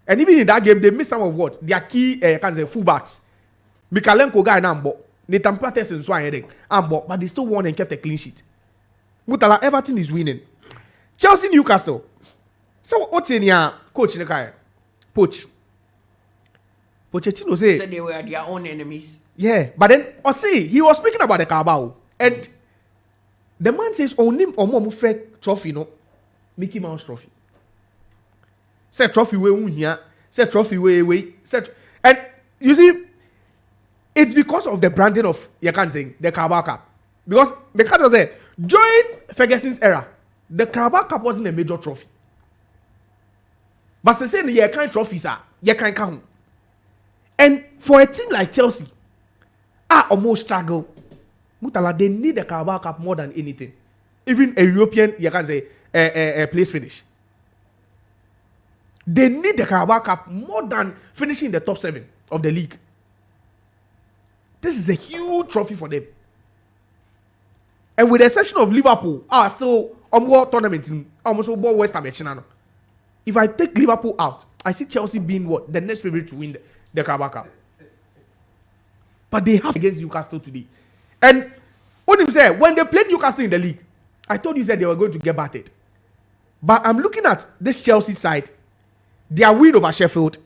And even in that game, they missed some of what? Their key fullbacks. Mikalenko guy and Ambo. Nathan Patterson so Ambo, but they still won and kept a clean sheet. Mutala, Everton is winning. Chelsea, Newcastle. So what's in your coach in the car? Pochettino say they were their own enemies. Yeah, but then he was speaking about the Carabao, and the man says on him or more trophy, no Mickey Mouse trophy. Say trophy we here, say trophy we set, and you see, it's because of the branding of you can't say the Carabao Cup, because the Carabao said during Ferguson's era, the Carabao Cup wasn't a major trophy, but they say the kind trophies are you can't count, and for a team like Chelsea, almost struggle. Mutala, they need the Carabao Cup more than anything, even a European you can say a place finish. They need the Carabao Cup more than finishing in the top 7 of the league. This is a huge trophy for them. And with the exception of Liverpool, still on more tournament in almost all West Ham. If I take Liverpool out, I see Chelsea being what? The next favorite to win the Carabao Cup. But they have against Newcastle today. And what him say, when they played Newcastle in the league, I told you that they were going to get battered. But I'm looking at this Chelsea side. Their win over Sheffield.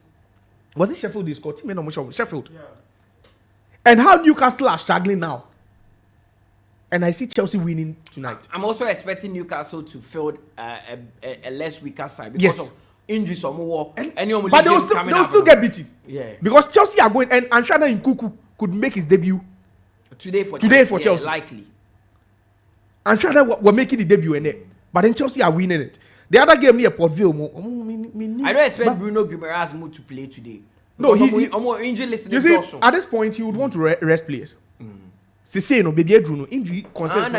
Was it Sheffield they scored? Sheffield. Yeah. And how Newcastle are struggling now. And I see Chelsea winning tonight. I'm also expecting Newcastle to field a less weaker side because of injuries or more. But they'll still get beaten. Yeah. Because Chelsea are going, and Anshana Nkuku could make his debut today for Chelsea. Likely. Anshana were making the debut in it. But then Chelsea are winning it. The other game near Port Vale, I don't expect Bruno Guimaraes to play today. No, I'm more injury listening. You see, at this point, he would want to rest players. Say no, baby, Bruno injury concerns.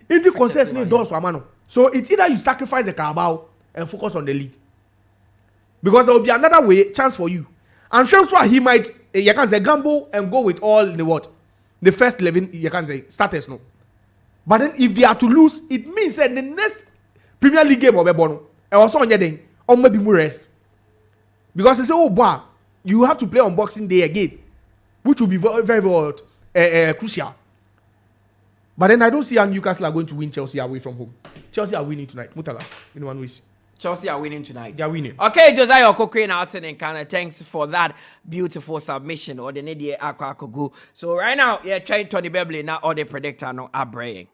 Injury concerns need doors for Amano. So it's either you sacrifice the Carabao and focus on the league, because there will be another chance for you. I'm sure he might you can say gamble and go with all the first 11 you can say starters no. But then if they are to lose, it means that the next Premier League game of Ebono, and also on your day, or maybe more rest. Because they say, oh, boy, you have to play on Boxing Day again, which will be very, very crucial. But then I don't see how Newcastle are going to win Chelsea away from home. Chelsea are winning tonight. Mutala, in one way. Chelsea are winning tonight. They are winning. Okay, Josiah Quaye Nana Adu and Ghana, thanks for that beautiful submission. Or the Nadia Akwakogu. So right now, you're trying Tony Bebli now, or the predictor no are braying.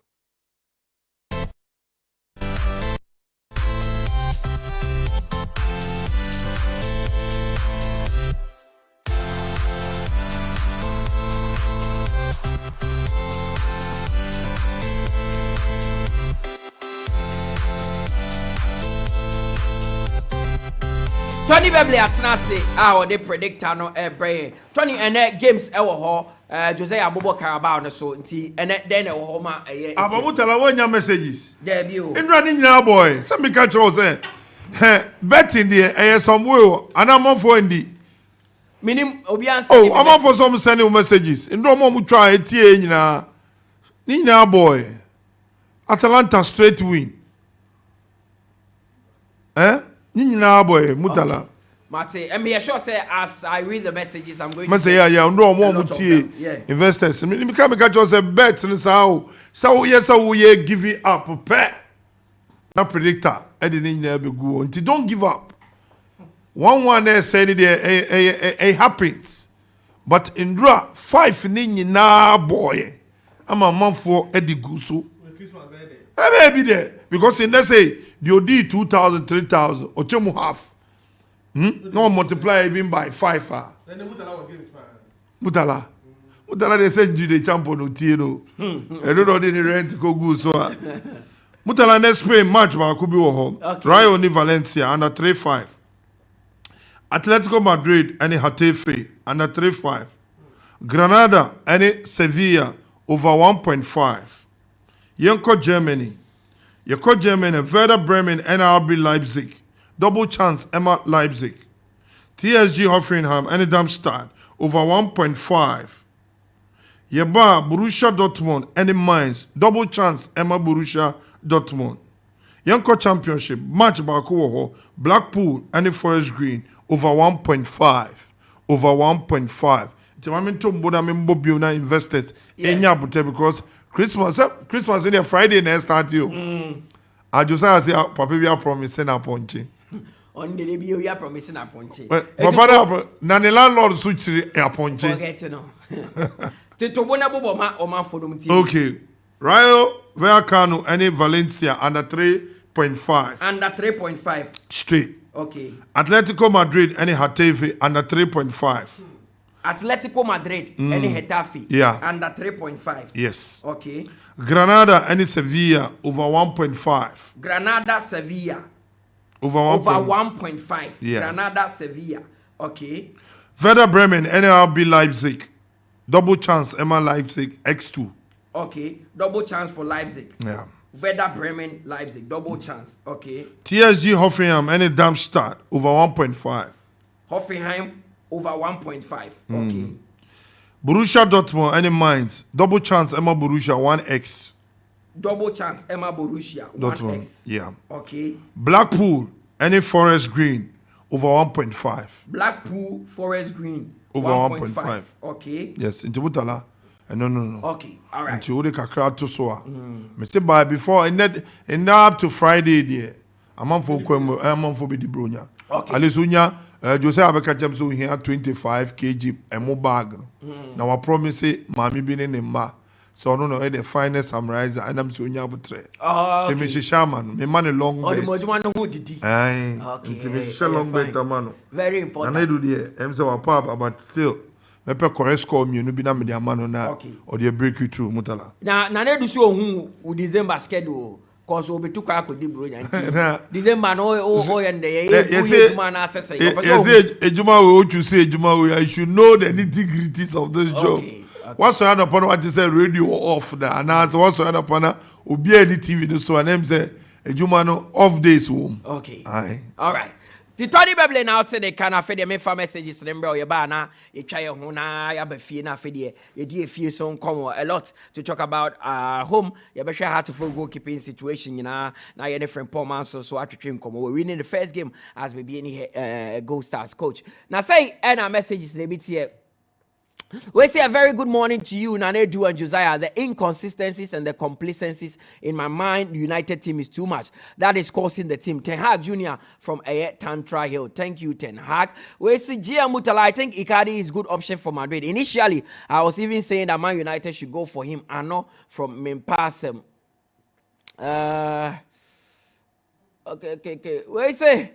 Tony Bebli atena or the predictor no brain. Tony and games Josiah Bobo Carabao no so nti and then ma Mutala wonya messages. There be o. Indra ni nyina boy. Some be catch us betting there some way and I'm for ndi. Minim obi answer. Oh, I'm for some sending messages. Indra mo mu try tie nyina. Ni nyina boy. Atalanta straight win. Nina boy, Mutala. Mate, and be sure say as I read the messages, I'm going to say, yeah, no more investors. Me come catch us a bet and so yes, we give it up. That predictor, I didn't never go until don't give up. One there said it happens, but in draw 5 nina boy. I'm a month for Eddie Gusu. I may be there because in they say the OD 2,000, 3,000 or chemu half. No multiply even by 5. Then the Mutala will give his man. Mutala. Mutala they said the champion Utieno. I don't know the rent go good so. Mutala next play match ma could be home. Rayo ni Valencia under 3-5. Atletico Madrid and Getafe under 3-5. Granada and Sevilla over 1.5. Yenko Germany. Werder Bremen and RB Leipzig double chance Emma Leipzig. TSG Hoffenheim and Darmstadt over 1.5. Yeba Borussia Dortmund and Mainz double chance Emma Borussia Dortmund. Yanko Championship match Baku Blackpool and Forest Green over 1.5. Over 1.5. Timami to Boda Mimbo Biona investors Enya Bute because Christmas in a Friday next start you. I just say Papa we are promising a ponchi. On the baby we are promising a ponchi. Papa Nani landlord switch a ponchi. Forget no. To bona bobo ma o man for them team. Okay. Rayo Vallecano and Valencia under 3.5. Under 3.5. Straight. Okay. Atletico Madrid and Getafe under 3.5. Atletico Madrid and Getafe. Yeah. Under 3.5. Yes. Okay. Granada and Sevilla over 1.5. Granada Sevilla. Over 1.5. Yeah. Granada Sevilla. Okay. Werder Bremen and RB Leipzig. Double chance Emma Leipzig X2. Okay. Double chance for Leipzig. Yeah. Werder Bremen Leipzig. Double chance. Okay. TSG Hoffenheim and Darmstadt over 1.5. Hoffenheim over 1.5. Okay. Borussia Dortmund and Mainz. Double chance Emma Borussia 1x. Double chance Emma Borussia 1x. Yeah. Okay. Blackpool and Forest Green over 1.5. Blackpool Forest Green Over 1.5. Okay. Yes, into Mutala. No. Okay. All right. Into Ode Kakra to Soa. Me say by before in up to Friday there. A month for the bronya. Okay. Alisunya Josiah Quaye so here 25 kg emo bag. Now I promise say mommy been in ma. So no the finest summarizer and I'm so nya butre. Oh. Say me shaman, me man a long Oh, the bet. Mojumano who did it? Aye. Okay. Into me long bet man. Very And important. I do there. I'm so papa but still me pe correct score me no bi na me the man na Okay. or the break you through Mutala. Na do so who December schedule. Cause we be too quick with the bro. December no and the man access. You say Ejuma we you say Ejuma I should know the nitty-gritties of this job. Okay. What's so upon what you say radio off there and answer what's so upon obi any TV so and them say Ejuma no off days home. Okay. Aye. All right. The Tony Bebli now today can I feed me for messages remember your bana you try your hona ya be fie na feed you dey fie so come a lot to talk about home you be sure how to full goalkeeping situation now you different performance so atwetwe come we winning the first game as we be any Gold Stars coach now say and our messages they be here. We say a very good morning to you, Nana Adu and Josiah. The inconsistencies and the complacencies in my mind, the United team is too much. That is causing the team. Ten Hag Jr. from Tantra Hill. Thank you, Ten Hag. We see Mutala. I think Icardi is a good option for Madrid. Initially, I was even saying that Man United should go for him. I know from Mimpasem. Okay. We say.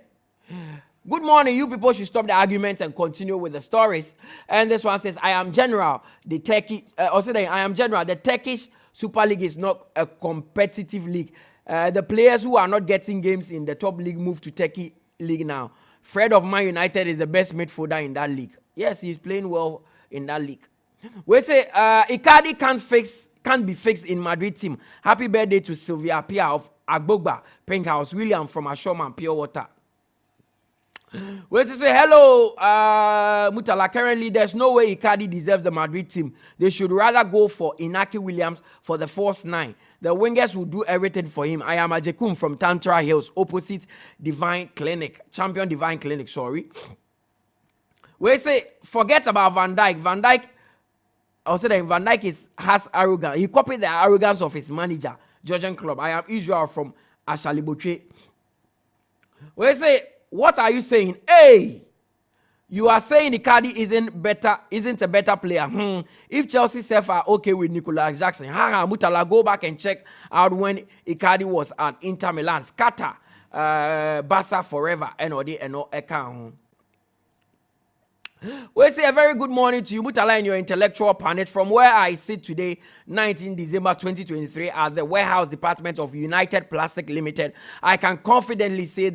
Good morning, you people should stop the argument and continue with the stories. And this one says, I am General. The Turkish Super League is not a competitive league. The players who are not getting games in the top league move to Turkey league now. Fred of Man United is the best midfielder in that league. Yes, he's playing well in that league. We say, Icardi can't be fixed in Madrid team. Happy birthday to Sylvia Pia of Agbogba, Pink House, William from Ashorman, Pure Water. We say hello, Mutala. Currently, there's no way Icardi deserves the Madrid team. They should rather go for Inaki Williams for the first 9. The wingers will do everything for him. I am Ajekum from Tantra Hills, opposite Divine Clinic, Champion Divine Clinic. Sorry. We say forget about Van Dijk. Van Dijk has arrogance. He copied the arrogance of his manager, Georgian club. I am Israel from Ashaliboche. We say. What are you saying? Hey, you are saying Icardi isn't a better player. If Chelsea self are okay with Nicolas Jackson, Mutala, go back and check out when Icardi was at Inter Milan, scatter, Barca forever, and no account. We say a very good morning to you, Mutala, and your intellectual planet. From where I sit today, 19 December 2023, at the warehouse department of United Plastic Limited, I can confidently say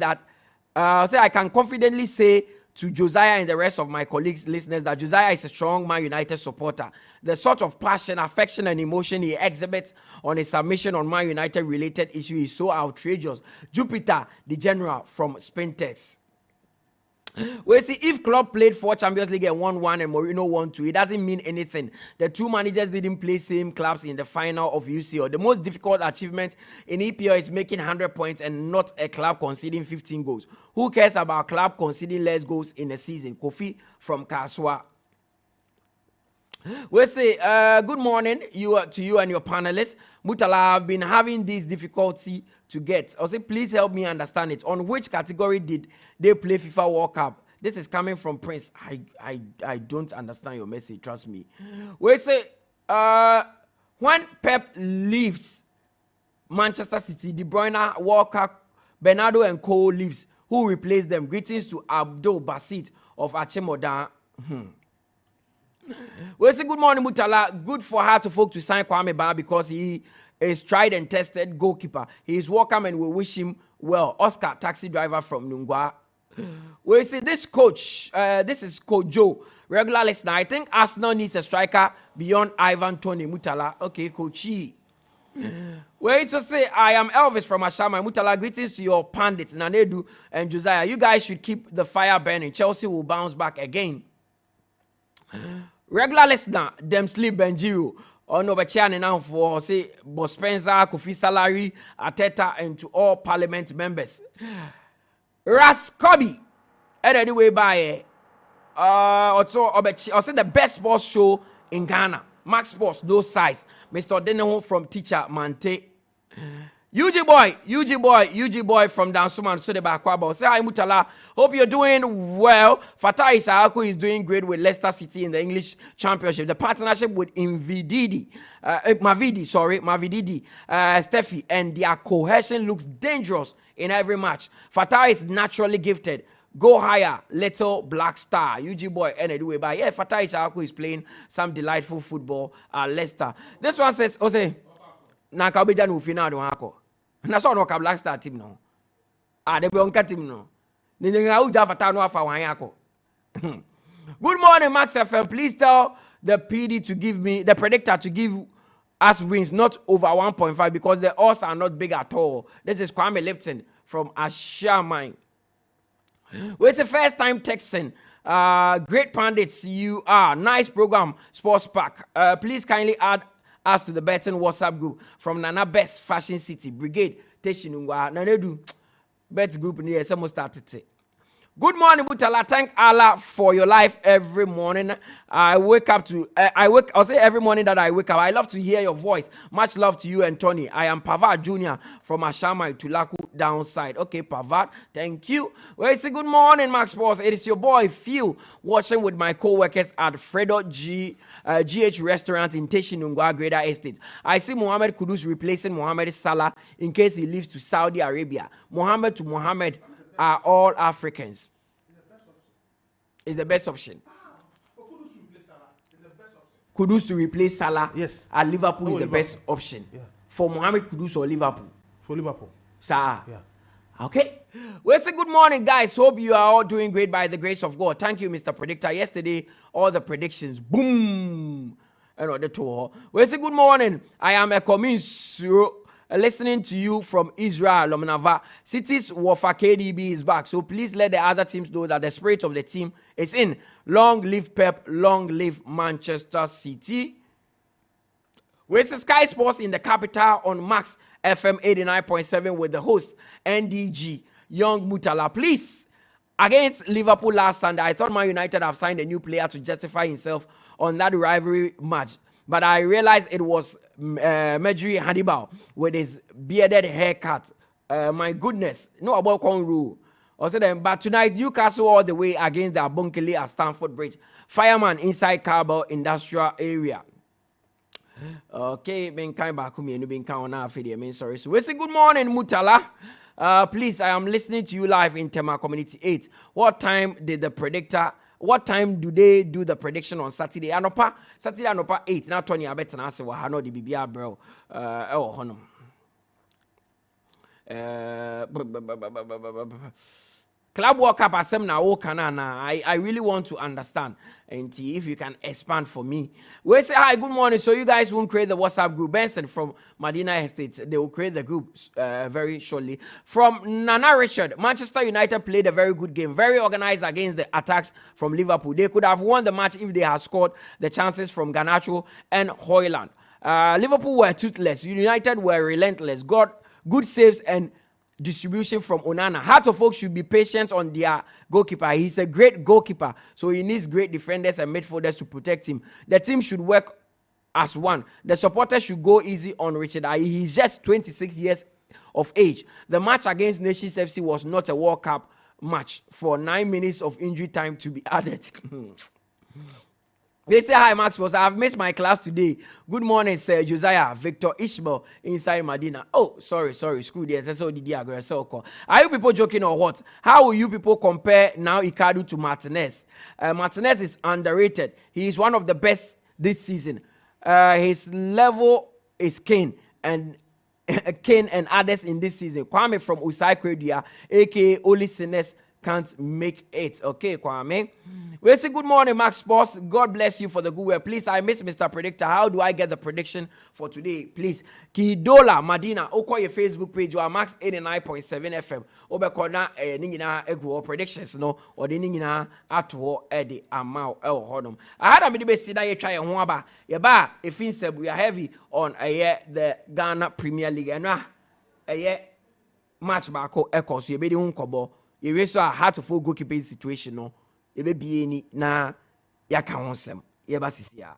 to Josiah and the rest of my colleagues, listeners, that Josiah is a strong Man United supporter. The sort of passion, affection, and emotion he exhibits on his submission on Man United related issue is so outrageous. Jupiter, the general from Spintex. We see if club played 4 Champions League and won 1 and Mourinho won 2, it doesn't mean anything. The 2 managers didn't play same clubs in the final of UCL. The most difficult achievement in EPL is making 100 points and not a club conceding 15 goals. Who cares about club conceding less goals in a season? Kofi from Kaswa. We say good morning to you and your panelists. Mutala, I've been having this difficulty to get. I'll say, please help me understand it. On which category did they play FIFA World Cup? This is coming from Prince. I don't understand your message, trust me. We say, when Pep leaves Manchester City, De Bruyne, Walker, Bernardo and Cole leaves, who replaced them? Greetings to Abdul Basit of Achimota. We say good morning, Mutala. Good for her to folk to sign 𝐒𝐕𝐄 because he is tried and tested goalkeeper. He is welcome and we wish him well. Oscar, taxi driver from Nungwa. We say this coach, this is Coach Joe, regular listener. I think Arsenal needs a striker beyond Ivan Toney. Mutala. Okay, Coachy. We also say I am Elvis from Ashama. Mutala, greetings to your pundits, Nana Adu and Josiah. You guys should keep the fire burning. Chelsea will bounce back again. Regular listener, them sleep Benjiro. On Obachian now for say Boss Spencer, Kofi Salary, Ateta, and to all parliament members. Ras Kobe, anyway by also Obachi, also the best sports show in Ghana. Max Sports, no size. Mr. Deneho from Teacher Mante. UG boy from Dansuman Sudeba Kwaba. Say hi Mutala. Hope you're doing well. Fatai Isaako is doing great with Leicester City in the English Championship. The partnership with Mavidi, Steffi, and their cohesion looks dangerous in every match. Fatai is naturally gifted. Go higher, little black star. UG boy anyway, but yeah, Fatai Isaako is playing some delightful football at Leicester. This one says, Ose, Nakabeja no final do hako. Na so no ka black star team no. De be onka team no. Ni nga uja Fatai no afa wan yako. Good morning, Max FM. Please tell the PD to give me the predictor to give us wins not over 1.5 because the odds are not big at all. This is Kwame Lipton from Ashamine. Well, it's the first time texting. Great pundits, you are. Nice program, Sports Pack. Please kindly add us to the betting WhatsApp group from Nana Best Fashion City Brigade. Teshinungwa. Nana do bet group near some started. Good morning, Mutala. Thank Allah for your life every morning. I'll say every morning that I wake up. I love to hear your voice. Much love to you and Tony. I am Pavard Jr. from Ashama to Laku downside. Okay, Pavard. Thank you. Well, say good morning, Max Sports. It is your boy Phil watching with my co-workers at Fredo GH Restaurant in Teshinungwa, Greater Estate. I see Mohamed Kudus replacing Mohamed Salah in case he leaves to Saudi Arabia. Mohamed to Mohamed are all Africans. Is the best option. Kudus to replace Salah. Yes. At Liverpool is the best option. Yeah. For Mohamed Kudus or Liverpool. For Liverpool. Sir. Yeah. Okay. Well, say good morning, guys. Hope you are all doing great by the grace of God. Thank you, Mr. Predictor. Yesterday, all the predictions, boom. And the tour. Well, say good morning. I am a communist. Listening to you from Israel, Lomanava. City's Wafa KDB is back, so please let the other teams know that the spirit of the team is in. Long live Pep, long live Manchester City. With the Sky Sports in the capital on Max FM 89.7 with the host NDG Young Mutala. Please, against Liverpool last Sunday, I thought Man United have signed a new player to justify himself on that rivalry match. But I realized it was Medri Hannibal with his bearded haircut. My goodness. No about Conru. But tonight, Newcastle all the way against the Abonkele at Stamford Bridge. Fireman inside Carbell Industrial Area. Okay, been kind back me and been kind on video. Sorry. So we say good morning, Mutala. Please, I am listening to you live in Tema Community 8. What time do they do the prediction on Saturday? Saturday anopa 8. Now Tony I bet na say wa no the bibia bro. Club World Cup asem na o kana na I really want to understand. And if you can expand for me. We say hi, good morning. So you guys won't create the WhatsApp group. Benson from Medina Estates, they will create the group very shortly. From Nana Richard, Manchester United played a very good game, very organized against the attacks from Liverpool. They could have won the match if they had scored the chances from Garnacho and Højlund. Liverpool were toothless. United were relentless. Good saves and distribution from Onana. Heart of Oak should be patient on their goalkeeper. He's a great goalkeeper, so he needs great defenders and midfielders to protect him. The team should work as one. The supporters should go easy on Richard. He's just 26 years of age. The match against Nations FC was not a World Cup match for 9 minutes of injury time to be added. They say, hi, Max Boss. I've missed my class today. Good morning, sir. Josiah, Victor, Ishmael, inside Medina. Oh, sorry. Screw this. That's all the aggressor. Are you people joking or what? How will you people compare now 𝐒𝐏𝐬𝐿 to Martinez? Martinez is underrated. He is one of the best this season. His level is Kane and others in this season. Kwame from Josiah Quaye Nana Adu, aka Oli Sines, can't make it. Okay, Kwame. We say good morning, Max Boss. God bless you for the good work. Please, I miss Mr. Predictor. How do I get the prediction for today? Please, Kidola Madina. Oko your Facebook page. You are Max 89.7 FM. Obekona ningina ego predictions no or the ningina atwo edi amount hodom. I had a bit see that you try and waba. Yeba if instead we are heavy on the Ghana Premier League and match back echo so you be the unkobo. You raise a heart of full goalkeeping situation no. You be any na yaka wonsem. Yeba sisia.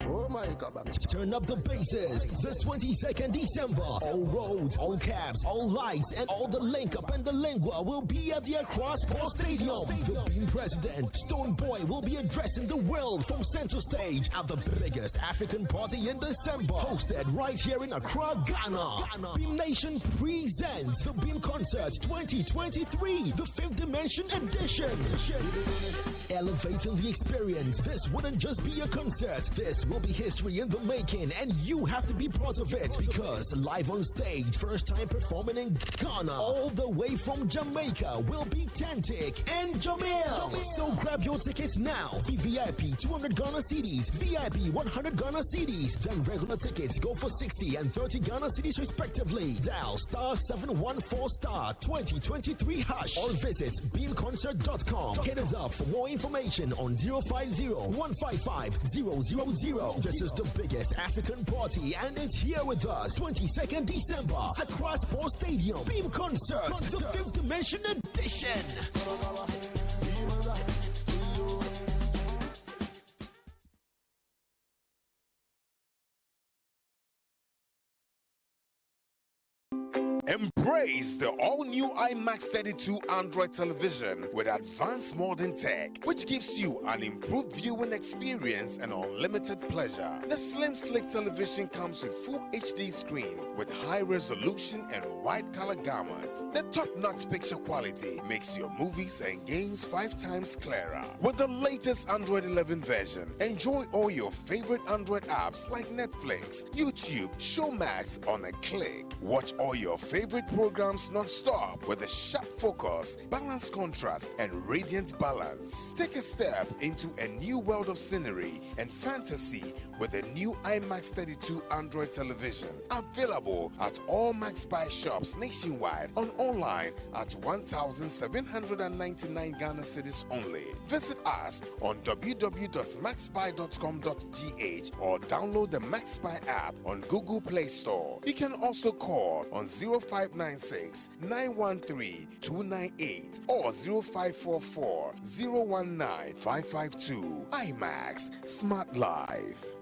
Oh my God. Turn up the basses this 22nd December. All roads, all cabs, all lights, and all the link up and the lingua will be at the 𝐶 Stadium. The Beam President, Stone Boy, will be addressing the world from center stage at the biggest African party in December. Hosted right here in Accra, Ghana. Beam Nation presents the Beam Concert 2023, the 5th Dimension Edition. Elevating the experience. This wouldn't just be a concert. This will be history in the making, and you have to be part of it because live on stage, first time performing in Ghana, all the way from Jamaica, will be Tantic and Jamil. So grab your tickets now. VVIP 200 Ghana cedis, VIP 100 Ghana cedis. Then regular tickets go for 60 and 30 Ghana cedis respectively. Dial *714*2023# or visit beamconcert.com. Hit us up for more information on 050-155-000. This is the biggest African party, and it's here with us. 22nd December at 𝐶 Stadium. Beam Concert, the 5th Dimension Edition. Embrace the all-new IMAX 32 Android television with advanced modern tech, which gives you an improved viewing experience and unlimited pleasure. The slim, slick television comes with full HD screen with high resolution and wide color gamut. The top-notch picture quality makes your movies and games 5 times clearer. With the latest Android 11 version, enjoy all your favorite Android apps like Netflix, YouTube, Showmax on a click. Watch all your favorite programs non-stop with a sharp focus, balanced contrast, and radiant balance. Take a step into a new world of scenery and fantasy with the new IMAX 32 Android television. Available at all Max Buy shops nationwide and online at 1,799 Ghana cedis only. Visit us on www.maxbuy.com.gh or download the Max Buy app on Google Play Store. You can also call on 0596-913-298 or 0544-019-552. IMAX Smart Life.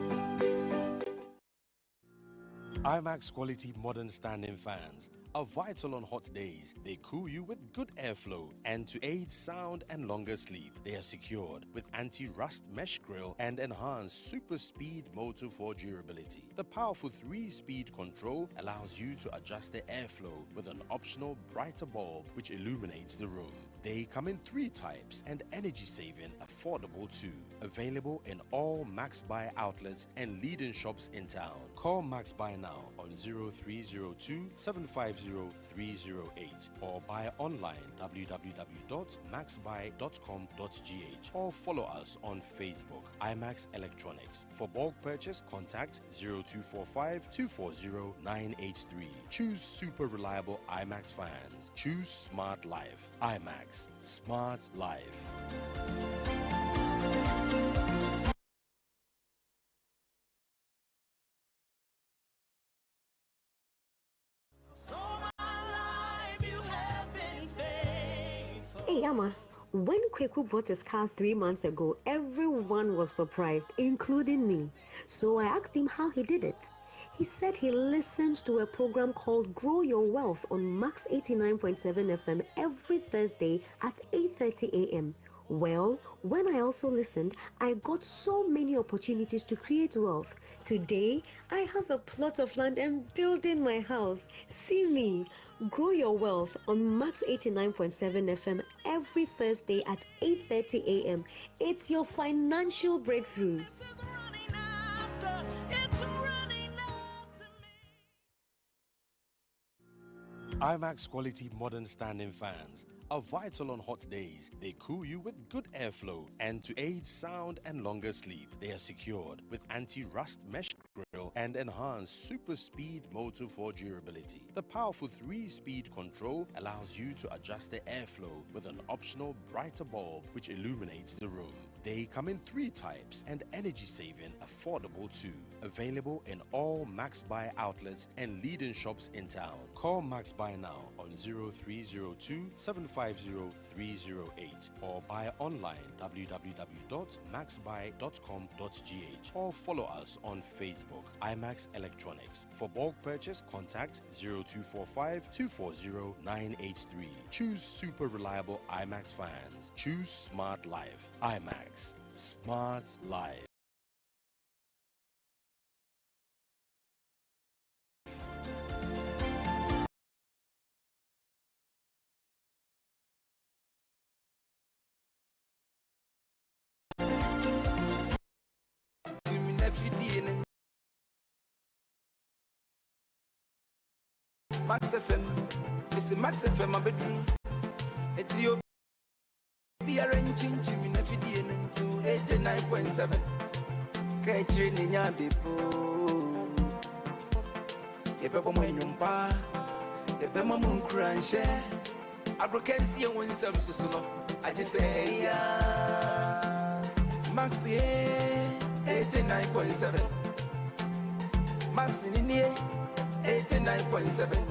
IMAX quality modern standing fans are vital on hot days. They cool you with good airflow, and to aid sound and longer sleep, they are secured with anti-rust mesh grille and enhanced super speed motor for durability. The powerful 3-speed control allows you to adjust the airflow with an optional brighter bulb which illuminates the room. They come in 3 types and energy saving, affordable too. Available in all Max Buy outlets and leading shops in town. Call Max Buy now on 0302 750 308 or buy online www.maxbuy.com.gh or follow us on Facebook, IMAX Electronics. For bulk purchase, contact 0245 240 983. Choose super reliable IMAX fans. Choose smart life. IMAX, smart life. Hey, Yama, when Kweku bought his car 3 months ago, everyone was surprised, including me. So I asked him how he did it. He said he listens to a program called Grow Your Wealth on Max 89.7 FM every Thursday at 8:30 a.m. Well, when I also listened, I got so many opportunities to create wealth. Today, I have a plot of land and building my house. See me. Grow Your Wealth on Max 89.7 FM every Thursday at 8:30 a.m. It's your financial breakthrough. IMAX quality modern standing fans are vital on hot days. They cool you with good airflow, and to aid sound and longer sleep, they are secured with anti-rust mesh grill and enhanced super speed motor for durability. The powerful 3-speed control allows you to adjust the airflow with an optional brighter bulb which illuminates the room. They come in 3 types and energy saving, affordable too. Available in all Max Buy outlets and leading shops in town. Call Max Buy now on 0302 750 308 or buy online www.maxbuy.com.gh or follow us on Facebook, IMAX Electronics. For bulk purchase, contact 0245 240 983. Choose super reliable IMAX fans. Choose smart life. IMAX, smart life. Max FM, it's a Max FM, my bedroom. It's your be arranging Jimmy Navidian to 89.7. Catching in your depot. A pepper moon, a pepper moon crunch. I broke see you when some so I just say, yeah, Max 89.7. Max in here. 89.7.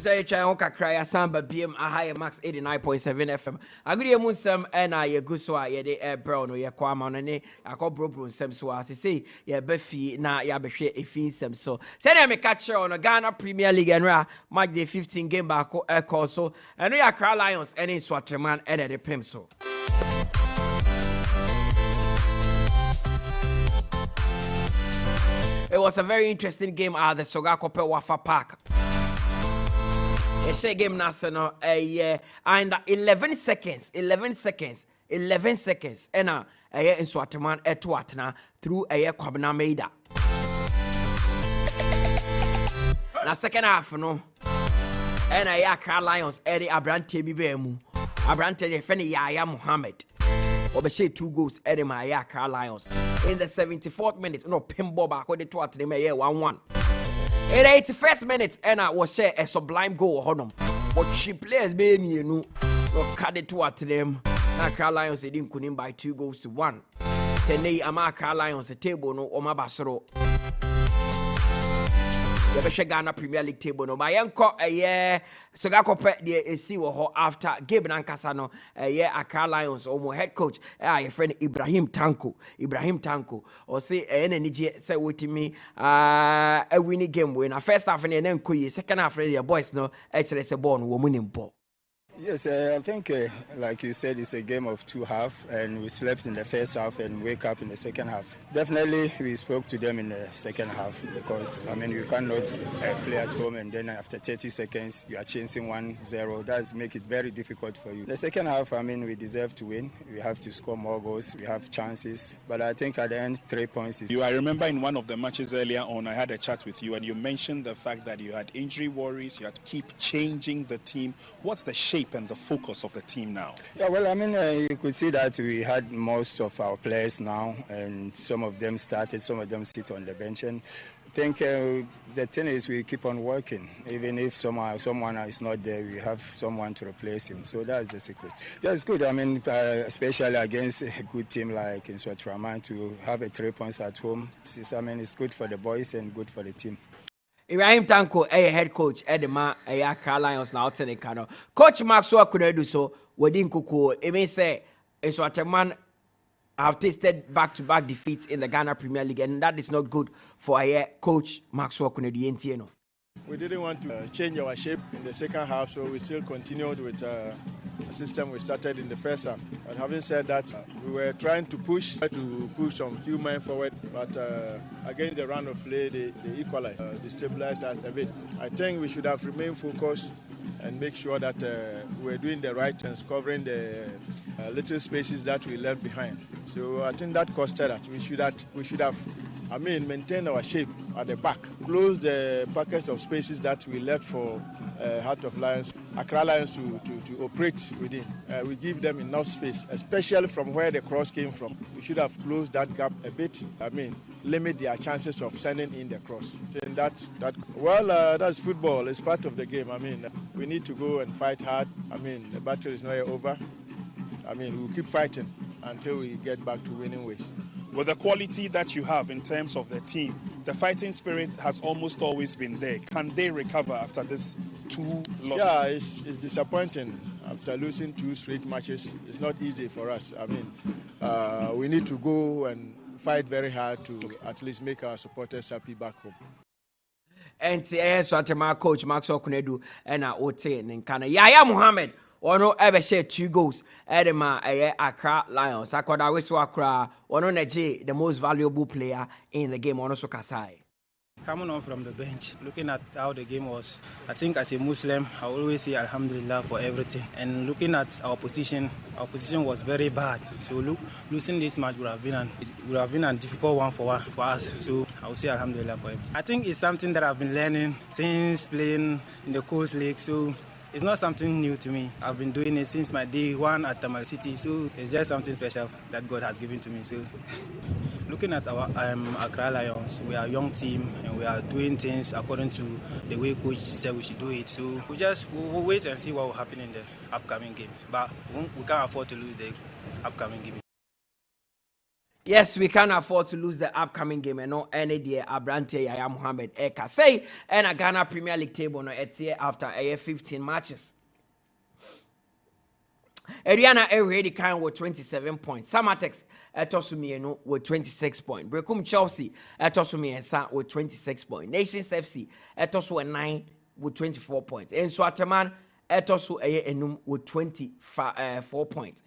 Say try kakra samba BM a Max 89.7 FM. Agudi musam na ye guswa ye de airbraw no ye kwama no ne akobro nsem so asese ye befi na ya behwe efi nsem so. Say na me catch on Ghana Premier League enra match day 15 game back call so. Eno ya Accra Lions ene Swatreman ene de pem so. It was a very interesting game at the Sogakope Wafa Park. A share game national and 11 seconds and a in Swatman etwatna through a Kwabna Maida. Na second half no and a Accra Lions Eddie Abrante Bibemu Abrante Feni Yaya Muhammad Obeshe 2 goals Eddie my Accra Lions in the 74th minute no pinball back with the twat they may 1-1. In the 81st minute, Anna was share a sublime goal honum. But she players being you know, cut it to them. Accra Lions didn't couldn't by 2-1. Today, Accra Lions a table no Oma Basro. yɛbɛhwɛ Ghana Premier League table no ma yɛnkɔ ɛyɛ sogakɔpɛ deɛ ɛsi wɔ hɔ after Gabe nankasa no ɛyɛ Accra Lions ɔmo head coach a yɛfrɛ no Ibrahim Tanko ɔse ɛyɛ n'anigye sɛ wɔtumi a winning game wei na first half no yɛna nkɔ yie second half no deɛ boys no ɛkyerɛ sɛ ball no wɔ mu ne mpɔ. Yes, I think, like you said, it's a game of two halves, and we slept in the first half and wake up in the second half. Definitely, we spoke to them in the second half because, I mean, you cannot play at home and then after 30 seconds, you are chasing 1-0. That makes it very difficult for you. The second half, I mean, we deserve to win. We have to score more goals. We have chances. But I think at the end, 3 points is... I remember in one of the matches earlier on, I had a chat with you and you mentioned the fact that you had injury worries, you had to keep changing the team. What's the shape and the focus of the team now? Yeah, well, I mean, you could see that we had most of our players now, and some of them started, some of them sit on the bench. And I think the thing is we keep on working. Even if someone is not there, we have someone to replace him. So that's the secret. Yeah, it's good. I mean, especially against a good team like Nswatraman, to have 3 points at home. I mean, it's good for the boys and good for the team. Ibrahim Tanko, head coach, Edema, Accra Lions, now Tenekano. Coach Maxwell Quaye Nana Adu so, Wadin Kuku, it may say, Nswatraman have tasted back-to-back defeats in the Ghana Premier League, and that is not good for coach Maxwell Quaye Nana Adu. We didn't want to change our shape in the second half, so we still continued with a system we started in the first half. But having said that, we were trying to push some few men forward, but against the round of play, they equalized, destabilized us a bit. I think we should have remained focused and make sure that we're doing the right things, covering the little spaces that we left behind. So I think that costed us. We should have maintain our shape at the back, close the pockets of spaces that we left for Heart of Lions, Accra Lions to operate within. We give them enough space, especially from where the cross came from. We should have closed that gap a bit. Limit their chances of sending in the cross. And that's football. It's part of the game. We need to go and fight hard. The battle is not yet over. We'll keep fighting until we get back to winning ways. With the quality that you have in terms of the team, the fighting spirit has almost always been there. Can they recover after this 2 losses? Yeah, it's disappointing. After losing 2 straight matches, it's not easy for us. We need to go and fight very hard to at least make our supporters happy back home. And so coach Maxwell Quaye Nana Adu and Ote Nkana Yaya Mohammed ono ever share 2 goals edema Accra Lions akoda we so Accra ono neje the most valuable player in the game ono so kasai. Coming on from the bench, looking at how the game was, I think as a Muslim, I always say Alhamdulillah for everything. And looking at our position was very bad. So losing this match would have been a difficult one for us. So I would say Alhamdulillah for everything. I think it's something that I've been learning since playing in the Coast League. So it's not something new to me. I've been doing it since my day 1 at Tamale City. So it's just something special that God has given to me. So looking at our Accra Lions, we are a young team and we are doing things according to the way coach said we should do it. So we'll wait and see what will happen in the upcoming game. But we can't afford to lose the upcoming game. Yes, we can't afford to lose the upcoming game. And no any day Abrante Yaya Mohammed Eka say and a Ghana Premier League table no here after 15 matches. Eriana already kind with 27 points. Samatex Etosumieno with 26 points. Brekum Chelsea Etosumiensa with 26 points. Nations FC Etosu 9 with 24 points. And Swaterman Etosu Enum with 24 points.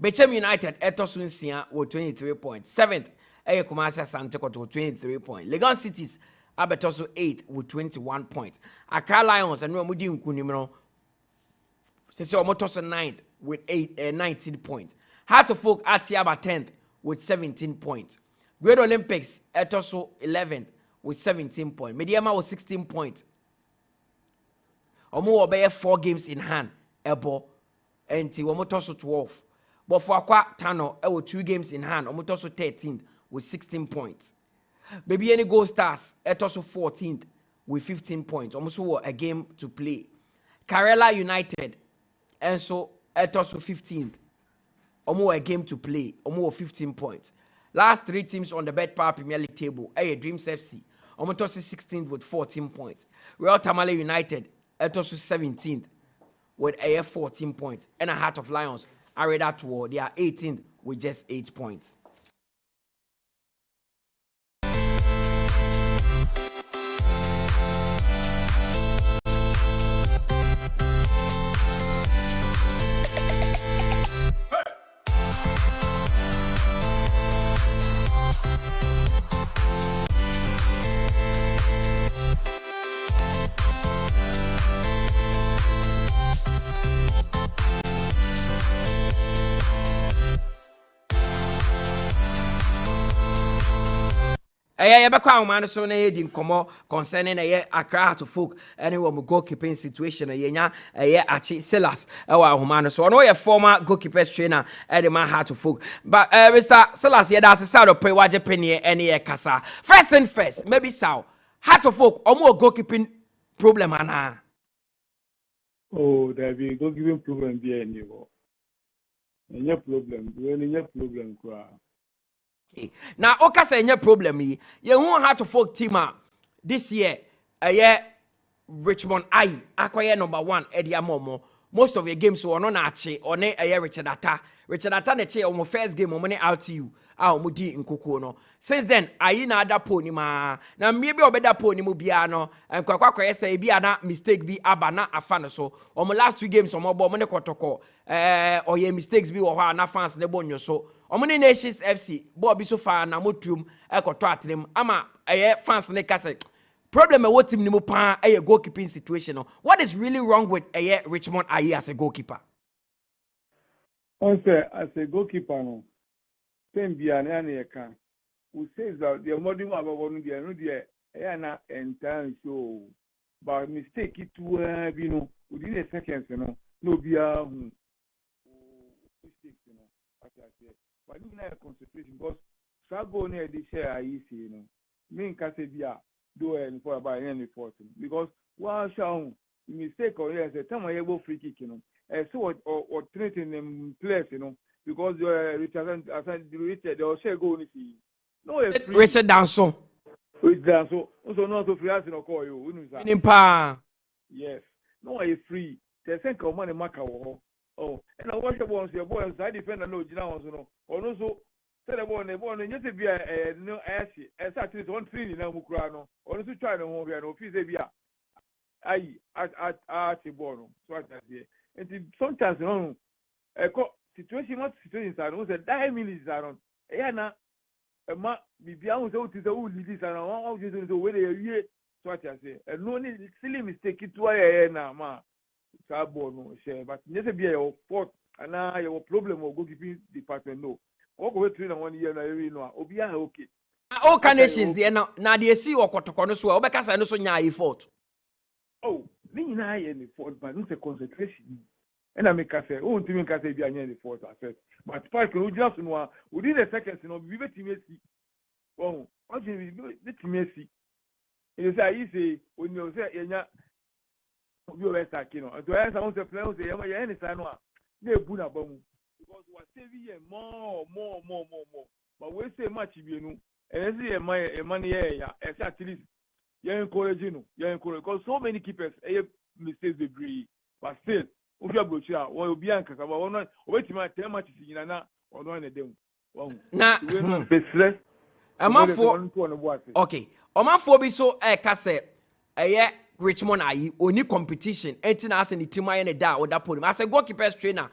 Bechem United Etosu Nsia with 23 points. 7th Kumasi Asante with 23 points. Legon Cities Abetosu 8 with 21 points. Accra Lions and Romudi Nkunimro Sese Omotoso 9th with 19 points. Heart of Folk Atiaba 10th with 17 points. Great Olympics Etoso 11th with 17 points. Mediama was 16 points. Omo obey 4 games in hand. Ebo and Omotoso 12. But for Akwa Tano, 2 games in hand. Omotoso 13th with 16 points. Baby any Gold Stars Etoso 14th with 15 points. Almost a game to play. Karela United and so Etoso 15th. Almost a game to play. Almost 15 points. Last 3 teams on the Bet Power Premier League table. Dreams FC. Omotosi 16th with 14 points. Royal Tamale United Etosu 17th with 14 points. And a Heart of Lions Areda Tour, they are 18th with just 8 points. Yeah, back man so na yedi nkomo concerning Accra Heart of Folk any wo goalkeeping situation yenya Achi Silas wa ahoma so no ye former goalkeepers trainer the man Heart of Folk but Mr. Silas ye da asesa do pay waje penny any ye kasa first and first maybe sao Heart of Folk omo goalkeeping problem ana there be goalkeeping problem be anymore any problem kwa. Now, okay, say any problem here. You won't have to folk team this year. Richmond I acquire number 1 Eddie Amomo. Most of your games were not actually on a Richard Atta. Richard Atta ne on my first game on money out to you. Mudi in Kukuno. Since then, I na ada pony ma. Na maybe obeda pony mubiano and kwakwa say be ana mistake be abana afana so. On my last 2 games on my money kotoko. Or ye mistakes be or na fans ne bonyo so. Omuni Nations FC Bobby so far na motum ekoto atrem ama fans ne kase problem what team ni mo pa goalkeeping situation no. What is really wrong with Richmond Aye as a goalkeeper? On say as a goalkeeper no same bia na na can who says that the modern about dia no dia na entire show but mistake it be no within a seconds no bia mistakes but you need concentration because struggle near the share easy, Me can say do it for about any 40 because one show mistake or yes, a time I able free kick, so or treating them players, because Richard they'll say go see. No, Richard Danson. With Danson, also not to free us in a call you. Yes, no, I free. They think of money Macau. Oh, and I watch the ones your boys. I defend a no, or also said a one, and yet be a no ashy, as at least 1 3 in Mukrano, or also try to move an office. At Bono, so I say. And sometimes, a situation, what situations are, was a diamond are on. Ayana, a ma, be beyond out is the old ladies and all you do the way they are, so I say. And no need silly mistake it to a ma. No share, but never be your fault and now your problem will go keeping department no. Or go 3 and 1 year na no obia okay. All nations there now they see or kotokono so obeka say no so nya fault. Oh, me na any fault but no say concentration. And I make say oh ntimi ka say bia nya any fault affect. But park no just no within a second no be betimi see. Oh, what you betimi see. You say you say when you say nya you were talking, and to answer on the plans, they are any sign of they put a bomb because we are saving more. But we say much, and I see a money, at least you're encouraging, because so many keepers, mistakes degree, but still, if you are good, will be anchored about 1 wait to my 10 matches in an hour or 1 a day. Now, I'm up for okay, I'm up for be so a cassette, Richmond Aye only competition. Anything as in the team I da or that podium. As a goalkeepers trainer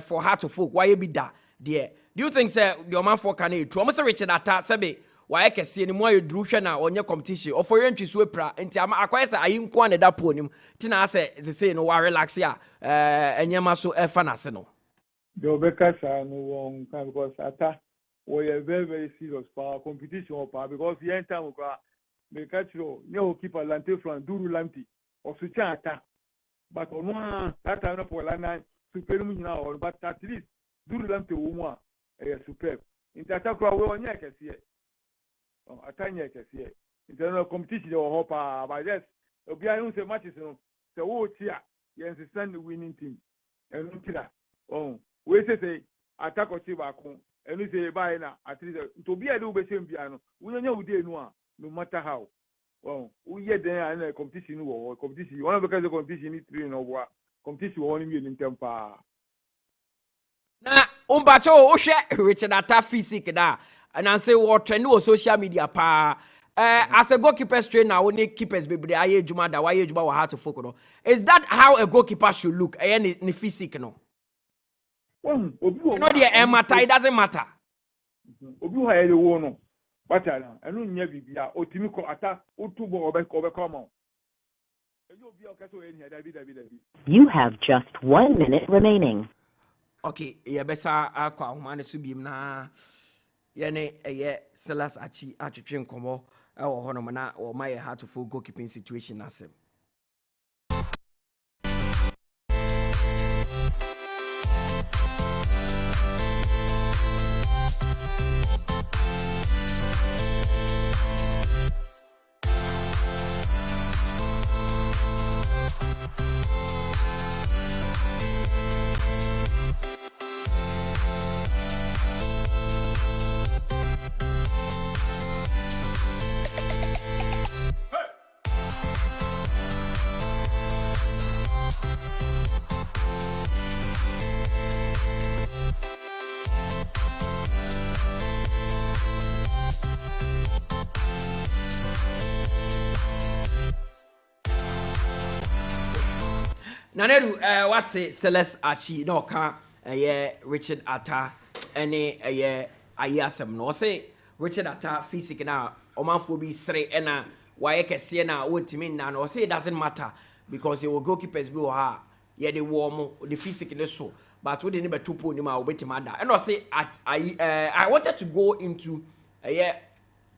for Heart of Folk, why you be that there? Do you think say your man for can it? Almost Richard Atta sebe why I can see any more you drew now on your competition or for your entry sweeper and I'm acquire say I ain't one at that podium. Tina say say no relax here and your maso fanaseno. The Obeka no one because Atta we are very serious power competition or power because the entire me catch you no keep a lante from duru lamti or sucha attack but on one that time for lana super now but at least duru lamti wo superb in the attack we on ya kese atanya kese internal competition or hopa by this obi anu say matches no say wo tia you understand the winning team and no we say attack or chi ba ko enu say buy na at least to be adu be same bia no wo nya wo dey no no matter how. Well, we get there and competition war competition. One of the kinds of competition is train or what competition one in temper. Na umbacho ohwe Richard Atta physique da and I say what trend on social media pa as a goalkeeper trainer only keepers bebri aye juma da waye juma wa how to focus no. Is that how a goalkeeper should look ni physique no? Well, you know the matter, it doesn't matter. Obi ha ele wo no. Bata na enu nya bibia otimi ko ata otubo obekoma. You have just 1 minute remaining. Okay, yeah, besa akwa humane subim na yene Silas Achi atwetwe nkomo e wo hono na o my hard to full goalkeeping situation asem. Naneru what's it Celeste Achi no ka Richard Atta any ayasem no say Richard Atta physique na omanfo bi sre na waye kese na wotimi na no say it doesn't matter because you will goalkeepers bi wo ha ye de warm the physique ne so but we dey be tupo ni ma obetima da and no say I wanted to go into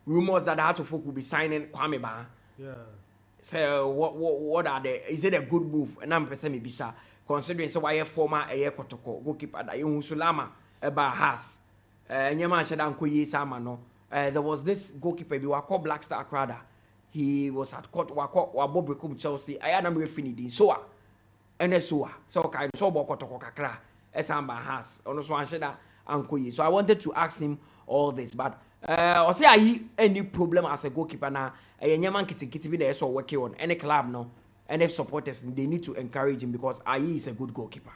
rumors that had to folk will be signing Kwame Ba. Yeah. So what are the is it a good move? And I'm person maybe sir considering so why former kotoko goalkeeper that you Sulama about has nyama shada nkoyi sama no there was this goalkeeper bi wako Black Star Crowder. He was at court wako wabob rekum Chelsea aya na me finidi so NSO so kind so bokotoko kakra esamba has ono so ansheda ankoyi. So I wanted to ask him all this but or say are any problem as a goalkeeper na Nyaman Kitty be there so working on any club no and if supporters they need to encourage him because Ayi is a good goalkeeper.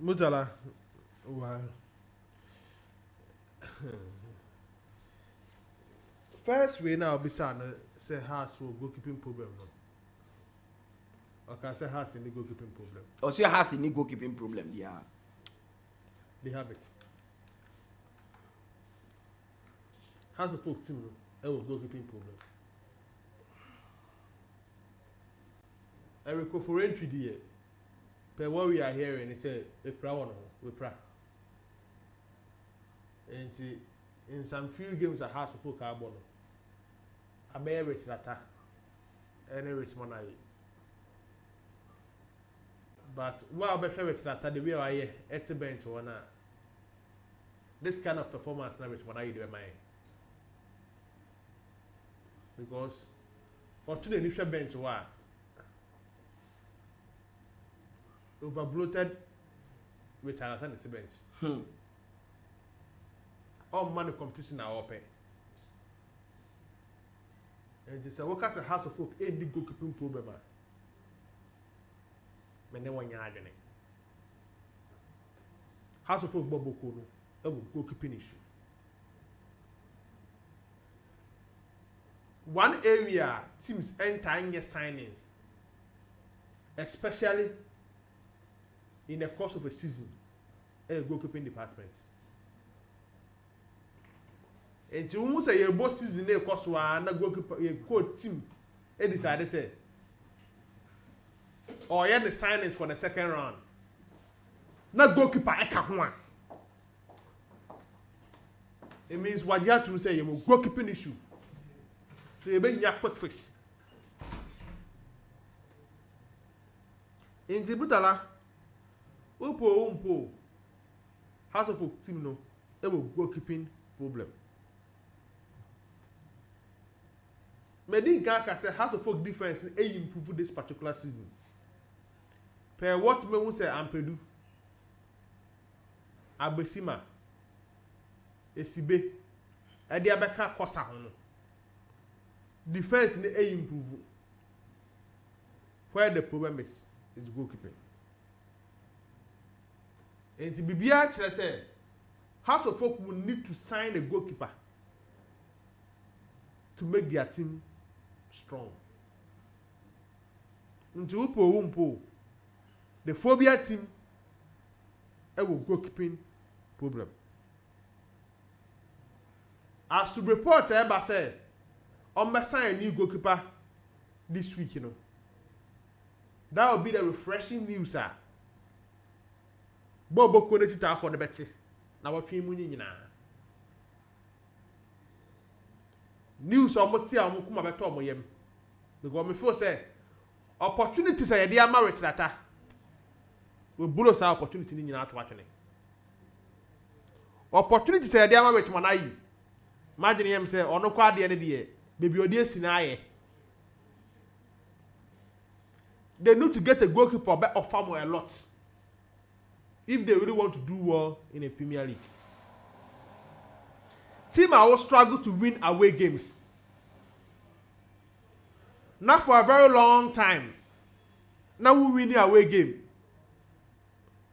Mutala, wow. First way now be say has a goalkeeping problem no. Okay, say has any goalkeeping problem. Or say has any goalkeeping problem, yeah. They have it. Has a folk team no. It will goalkeeping problem. Eric for entry there. But what we are hearing is a we pra. And in some few games at House of Folk Carbon, a bear rich latter, and a rich money. But while better rich latter, the way I hear at the bench or not, this kind of performance now rich money do my. Because for today initial bench were over bloated with an alternative bench. All money competition are open. And just workers a house of folk a big goalkeeping problem. But no one yard in it. House of folk Bobo Kono, a goalkeeping issue. One area teams entering your signings, especially in the course of a season, a goalkeeping department. And you almost say a boss season, a course one, a goalkeeper, a coach team, a decided say, or you had the signings for the second round. Not goalkeeper, I can't one. It means what you have to say, you will goalkeeping issue. So you make your quick fix. In Mutala, Upo, how to folk team no, it will goalkeeping problem. Medin Kaka say how to folk defense improve this particular season. Per what me will say Ampedu, Abesima, Esibe, ɛde abɛka kɔsa ho no defense ne improve where the problem is goalkeeping and to be kyerɛ sɛ House of Folk will need to sign a goalkeeper to make their team strong. Until Umpo, the phobia team have a goalkeeping problem. As to report, Eba said, I'm sign a new goalkeeper this week, you know. That will be the refreshing news, sir. Bobo couldn't it for the better. Now what we money na news omo ti am kuma beto omo yem because me feel say opportunities are dey marriage data we bulo say opportunity ni nyina to atwene opportunities are dey marriage man ayi imagine him say ono kwa de ne de baby odi esi na aye they need to get a goalkeeper bet of farm a lot if they really want to do well in a Premier League. Team will struggle to win away games. Not for a very long time. Now we win the away game.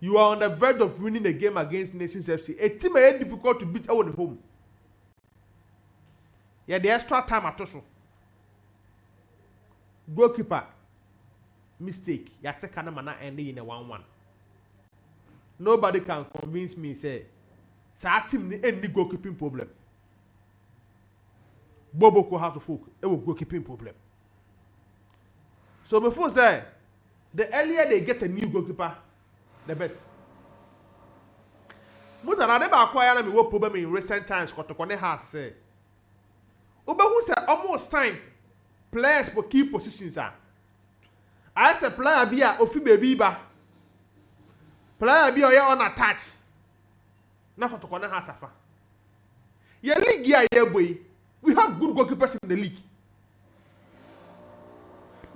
You are on the verge of winning a game against Nations FC. A team is difficult to beat out at home. Yeah, the extra time at also. Goalkeeper mistake. You take a man ending in a 1-1. Nobody can convince me say team ni any goalkeeping problem. Bobo ko have to folk a goalkeeping problem. So before say the earlier they get a new goalkeeper, the best. Mutala never acquire me what problem in recent times. Kotokone has say. Oba who say almost time players for key positions are. I say player be a ofi baby ba. Player be on attach. Na Kotokone has safa. Ye league ye boy. We have good goalkeepers in the league.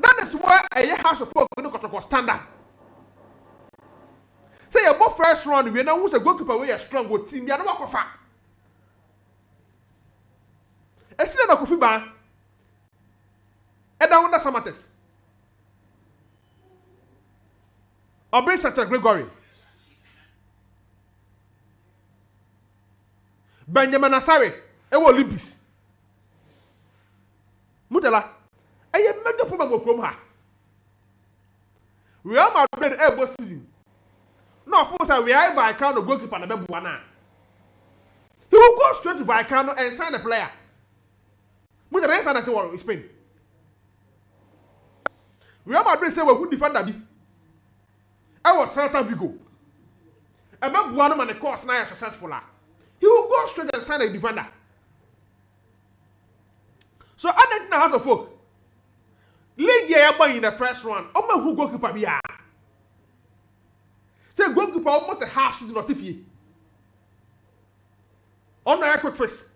That is why a House of Folk Kotoko standard. Say you both first round, we know who's a goalkeeper we are strong with team. You are not kofa. Esi na kofi ba. Eda wonder Samates. Obey Sir Gregory. Benjamin Asare, ewo Olympics. Mutala, aye major problem with Chroma. Real Madrid every season. No, for say we are by Vallecano goalkeeper na Bebuana. He will go straight to Vallecano and sign a player. Mutala is another one in Spain. Real Madrid say we good defender bi. I was Celta Vigo. And Bebuana man the course now is successful. He will go straight and sign a defender. So I didn't know how to folk. League year boy in the first round. Oh man, who goalkeeper be? Say goalkeeper almost a half season of Tiffy. On the quick face.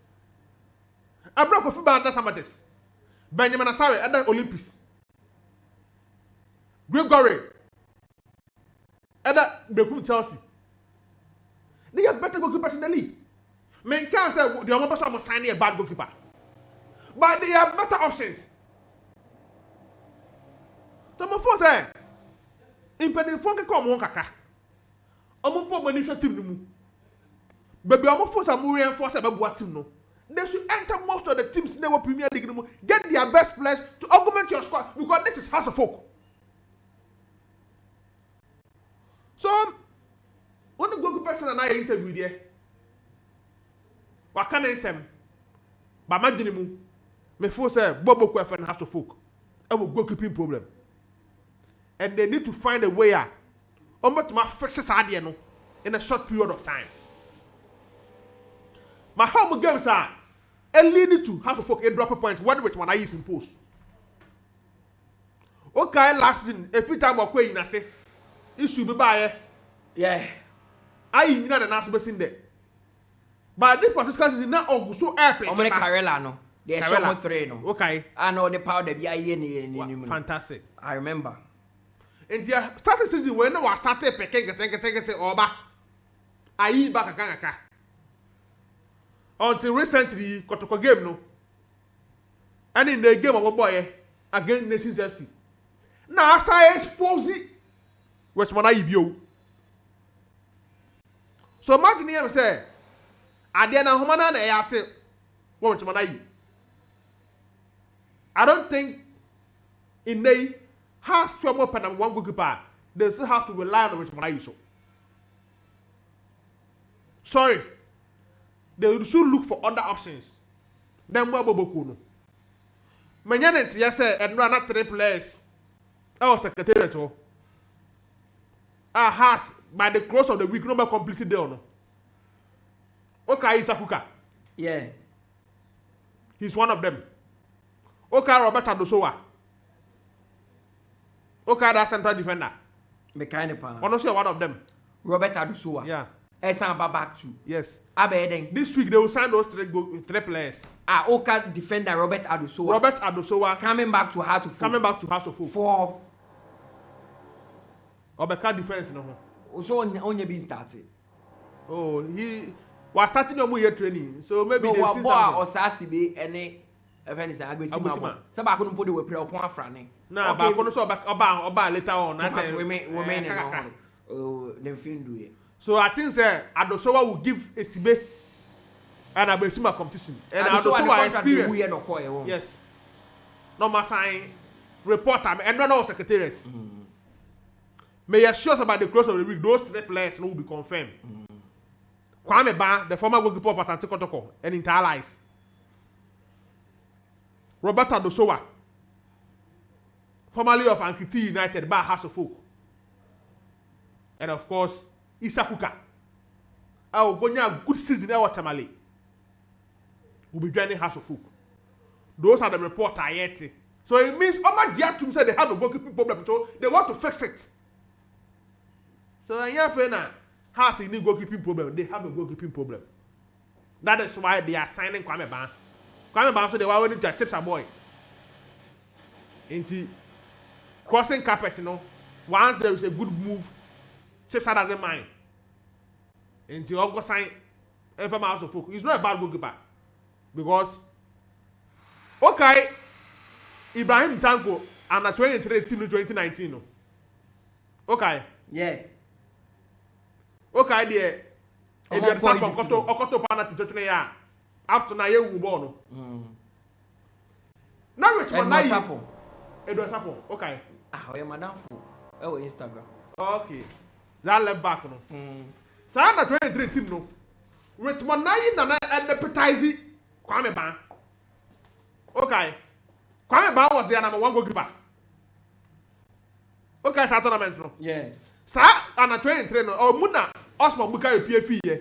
I broke a few bad Samates. Benjamin Asare and then Olympics. Gregory. And that Beckham Chelsea. They have better goalkeepers in the league. Men can't say the other person must sign a bad goalkeeper. But they have better options. So my first say, impending funky come on kaka. Omo po money for team no. Baby omo force am reinforce about team no. They should enter most of the teams in the Premier League no. Get their best players to augment your squad because this is House of Folk. So when the goalkeeper person and I interview there, what can I say? But my dream, me force say Bobo Quaye House of Folk. Have a goalkeeping problem. And they need to find a way out. To fix it in a short period of time. My home games are leading to House of Folk a drop a point. What with one I use in post. Okay, last season, every time I Quaye Nana say, it should be by yeah. I mean that announcement in there. But this particular season now so epic. How many Carella no? There's so three no. Okay. I know the power that be fantastic. I remember. And the starting season when I started picking get over. I back a until recently Kotoko game no. And in the game of a boy against Nations FC. Now after exposing which man I you. So Mark Niam say, I didn't know Humana and what man I don't think in they has to open and one goalkeeper. They still have to rely on which man so. Sorry. They should look for other options. Then what Bobokuno? Manyanet, yes, sir, and run up 3 players. I was secretary to. Has by the close of the week, number completed the honor. Okay, Isakuka. Yeah. He's one of them. Okay, Roberto Dosowa. Okay, that central defender. Mekanipa. Honestly, one of them. Robert Adusowa. Yeah. Esamba back to. Yes. Abedeng. This week they will sign those 3 players. Oka defender Robert Adusowa. Robert Adusowa coming back to Heart of Folk. Coming back to House of Folk. For Obeka defense no. So only been started. Oh, he was starting a year training. So maybe they see something. Or Sasibe any event is Agusima. Sabah couldn't put the way upon Franny. Nah, but I couldn't saw about later on. I said women in the film do it. So I think that Adosowa will give Estibe and Abesima competition. And Adosowa experience. Yes. No more sign reporter and not all secretariat. May you assure about the close of the week, those 3 players will be confirmed. Kwame Ba, the former goalkeeper of Asante Kotoko, and entire lies. Roberto Adosowa, formerly of Ankiti United, by House of Folk. And of course, Isakuka. Our Gonya good season our Tamale will be joining House of Folk. Those are the reports I yet. So it means Omar Diatum said they have a goalkeeping problem, so they want to fix it. So yeah, Fena has a new goalkeeping problem. They have a goalkeeping problem. That is why they are signing Kwame Ban. Kwame Ban so they were willing to accept a boy. Into crossing carpet, you know. Once there is a good move, Chipsa doesn't mind. And you also sign FM House of Folk. He's not a bad goalkeeper. Because, okay, Ibrahim Tanko and a 23 team in 2019. No? Okay. Yeah. Okay, dear. If you are from Okoto Pana to Totonia, up to now you will born. Now, which one are you? Edward Sapo. Okay. I am Madame Fu. Oh, Instagram. Okay. That left back no. So I'm not 23 team no. Richmond Nana and appetizing Kwame Ban. Okay. Kwame Ban was the number 1 goalkeeper. Okay, so tournament no. Yeah. So I'm not 23 no. Oh Muna Osman Bukari PFE ye.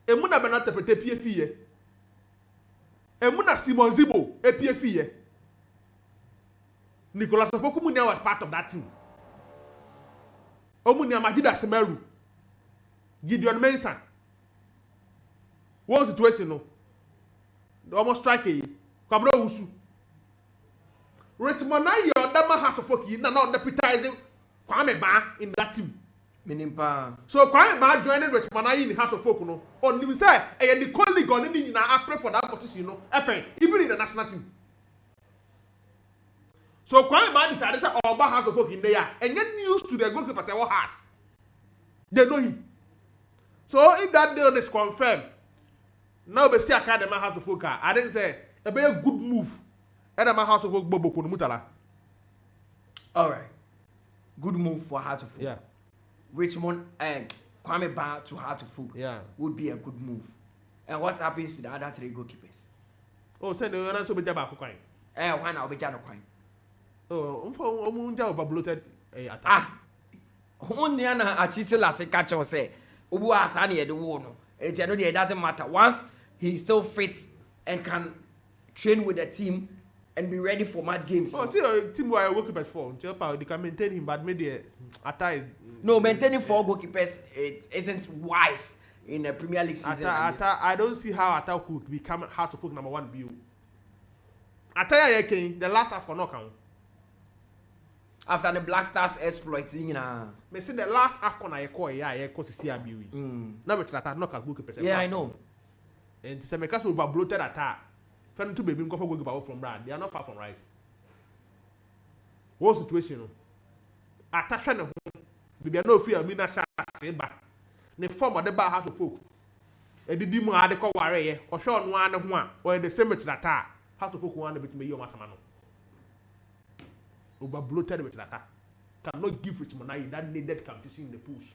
E Muna Benata Pete PFE ye. E Muna Simon Zibo e PFE ye. Nicolas Opoku Munia was part of that team. Omunia Majida Semeru, Gideon Mason. One situation, no. Almost strike a Kabro Usu. Richmond, your Dama House of Folk, not deputizing Kwame Ba in that team. Minimpa. So Kwame Ba joining Richmond in the House of Folk, no. On the side, and the colleague on the I pray for that position, no. Even in the national team. So Kwame Ba decided to say Oba House of Folk in there and get used to the goalkeeper say what has. They know him. So if that deal is confirmed, now we see Academy House of Folk. I didn't say a very good move. Academy House of Folk Bobo Mutala. All right. Good move for Heart of Folk. Yeah. Richmond and Kwame Ba to Heart of Folk. Yeah. Would be a good move. And what happens to the other 3 goalkeepers? Oh, send the answer to Jabba Coin. Why not be Jano Coin? Oh, overbloated attack. Ah, only an Achisila say catch or say, Ubu Asani the one. It doesn't matter. Once he's still fit and can train with the team and be ready for mad games. Oh, see, a team where I work at 4. They can maintain him, but maybe attack is. No, maintaining 4 goalkeepers it isn't wise in the Premier League season. I don't see how attack could become Heart of Folk number 1 view. Attack the last half for knockout. After the Black Stars exploiting, me see the last AFCON I call to see Abiwi. Mm. Now which that knock as goalkeeper. Yeah, I know. And some because we bloated attack. Friend to baby go for goalkeeper from Brad. They are not far from right. What situation? Attack no. Baby no fear me na sha say back. The form of the bar has to folk. E didi mu ade ko ware ye. O hwe onu ane ho a or the same with that has to folk one bit me yo masama no. Over bloated with that. Cannot give Richmond that needed competition in the pools.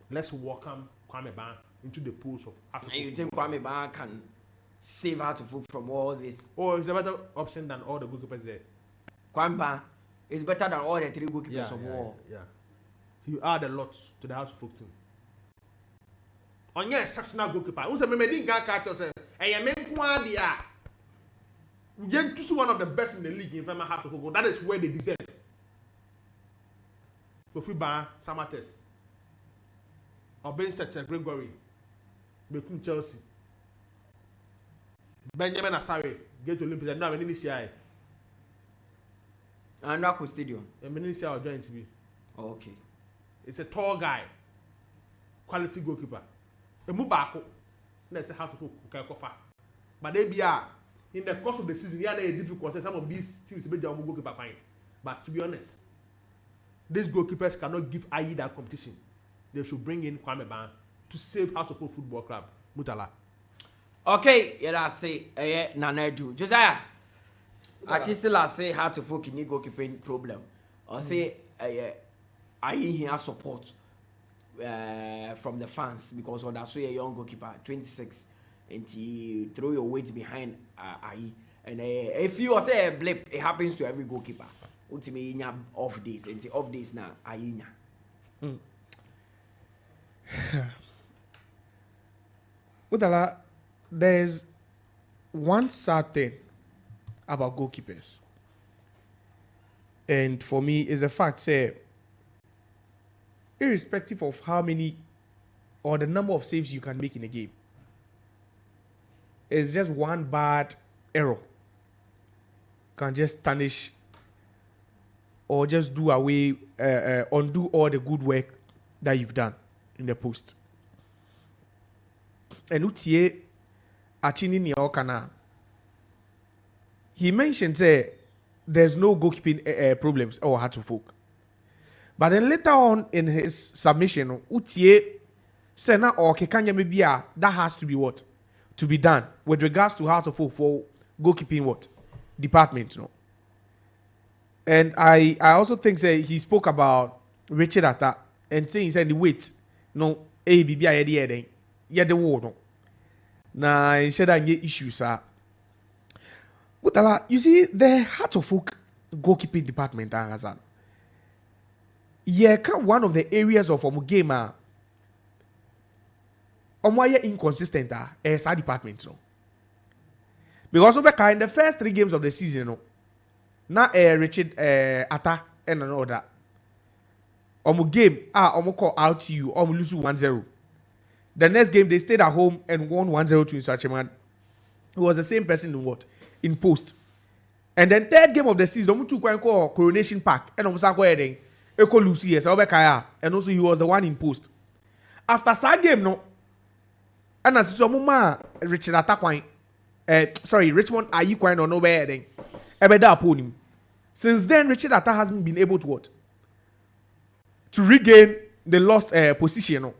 Let's welcome Kwame Ban into the pools of Africa. And you think Kwame Ban can save her to food from all this? Oh, it's a better option than all the goalkeepers there. Kwame Ban is better than all the 3 goalkeepers of war. Yeah. He add a lot to the House of Folk team. On your exceptional goalkeeper, who's a member catch us, and you make one dia. We get to see one of the best in the league in Fema House of Folk. That is where they deserve. Kofi Ban, Samates, Obenstetter, Gregory, Bekum Chelsea, Benjamin Asare, get to Olympics. I don't have any CI. And Nako Stadium. A minister or joint TV. Okay. It's a tall guy, quality goalkeeper. A Mubako, let's say how to cook. But they be in the course of the season, yeah, they difficult. Some of these teams be their goalkeeper fine. But to be honest, these goalkeepers cannot give IE that competition. They should bring in Kwame Ban to save House of Folk Football Club. Mutala. Okay, yeah, I say, Nana Adu. Josiah, actually, still I say how to folk in goalkeeping problem. I say, I hear support from the fans because of that's a young goalkeeper, 26, and he throw your weight behind IE. And if you say a blip, it happens to every goalkeeper. Ultimately, off days, and off days now, IE. Mutala, there's one sad thing about goalkeepers, and for me is the fact say, irrespective of how many or the number of saves you can make in a game, it's just one bad error can just tarnish or just do away, undo all the good work that you've done in the post. And Utie Achini Niaokana, he mentioned there's no goalkeeping problems or hard to folk. But then later on in his submission, Utie said na or kekanya maybe that has to be what to be done with regards to House of Folk for goalkeeping what department, no. And I also think he spoke about Richard Atta and saying he said the weight no ABB idea yeah the war no. Now he said that issues are. But you see the Heart of Folk goalkeeping department Hazard. Yeah, one of the areas of game inconsistent is our department no. Because in the first 3 games of the season no. Na Richard Atta and another. Game call out to you lose 1-0. The next game they stayed at home and won 1-0 to Sacheman. It was the same person in post. And then 3rd game of the season, took Coronation Park and heading Echo Lucy yes, and also he was the one in post. After that game no, and as Richard Atta Richmond Ayi Quaye no heading. Upon him. Since then, Richard Atta hasn't been able to what? To regain the lost position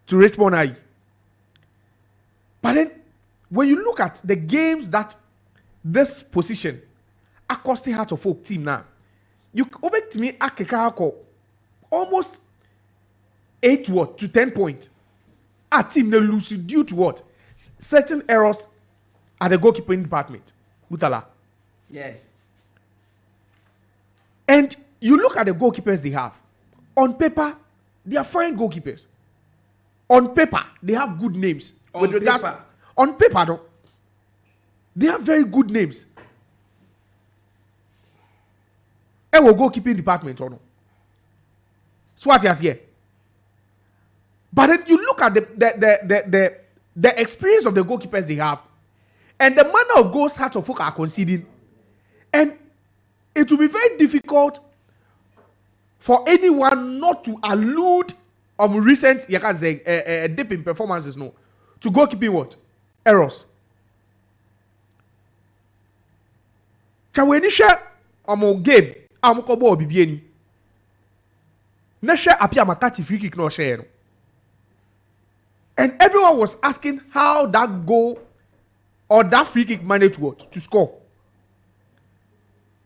to Richmond Ayi. But then, when you look at the games that this position Acosti Heart of Folk team now, you expect me Akekako almost 8 to 10 points. A team they lose due to what? Certain errors at the goalkeeping department. Mutala. Yeah. And you look at the goalkeepers they have. On paper, they are fine goalkeepers. On paper, they have good names. On paper, no. They have very good names. And we'll goalkeeping department or no. So what is here? But then you look at the experience of the goalkeepers they have. And the manner of goals Heart of Folk are conceding. And it will be very difficult for anyone not to allude on recent dip in performances no, to goalkeeping what? Errors. When share among game, amukobo bibieni. Na share apia makati free kick no share. And everyone was asking how that goal or that free kick managed what to score.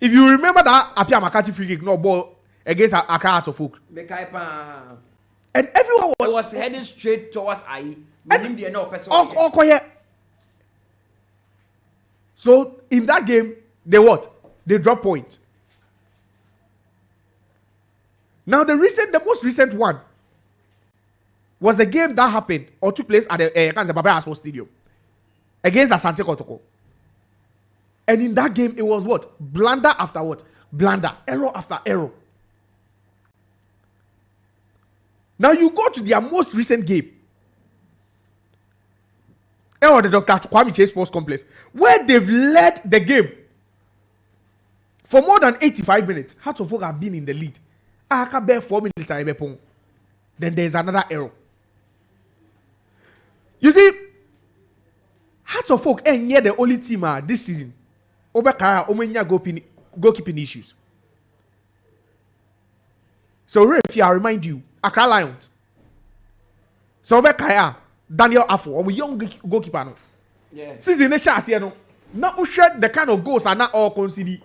If you remember that apia makati free kick no ball against Accra Hearts of Oak. And everyone was heading straight towards I. So in that game, they what? They drop point. Now the most recent one was the game that happened or took place at the Baba Aswa Stadium against Asante Kotoko. And in that game, it was what? Blunder after what? Blunder. Error after error. Now you go to their most recent game. Or the Dr. 𝐒𝐏𝐻𝐒 Sports Complex, where they've led the game for more than 85 minutes. Hearts of Oak have been in the lead. Aka bear 4 minutes and then there's another error. You see, Hearts of Oak ain't yet the only team this season. Obekaya omenya goalkeeping issues. So if I remind you, Accra Lions. So Obekaya Daniel Afo, or young goalkeeper. No. Yeah. Season the chance here, no. Now, the kind of goals are not all conceded.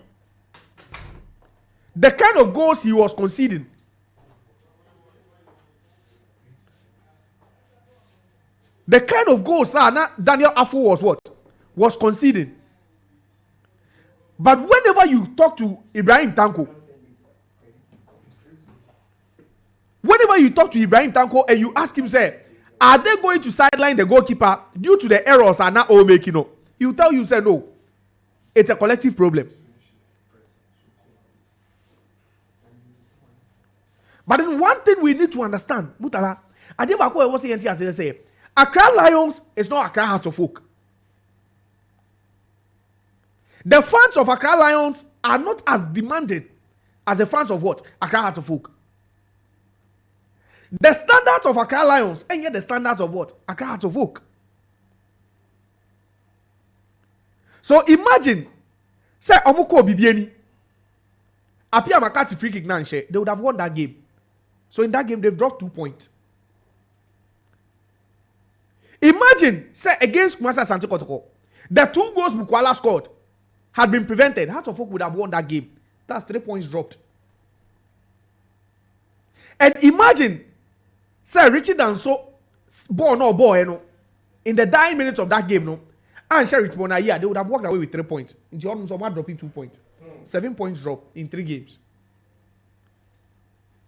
The kind of goals he was conceding. The kind of goals are not Daniel Afo was what? Was conceding. But whenever you talk to Ibrahim Tanko, and you ask him, say, are they going to sideline the goalkeeper due to the errors are not all making up? He'll tell you, say, no. It's a collective problem. But then one thing we need to understand, Mutala, I think I was saying, Accra Lions is not Accra Hearts of Oak. The fans of Accra Lions are not as demanding as the fans of what? Accra Hearts of Oak. The standards of Accra Lions and yet the standards of what? Accra Hearts of Oak. So imagine, say Omuko Bibieni, Apia Makati free kick nanche, they would have won that game. So in that game, they've dropped 2 points. Imagine, say against Kumasi Asante Kotoko, the 2 goals Bukwala scored had been prevented. Hearts of Oak would have won that game. That's 3 points dropped. And imagine, say Richie Danso ball in the dying minutes of that game, no, and Sherry Bonaya, they would have walked away with 3 points. Into almost dropping 2 points. 7 points drop in 3 games.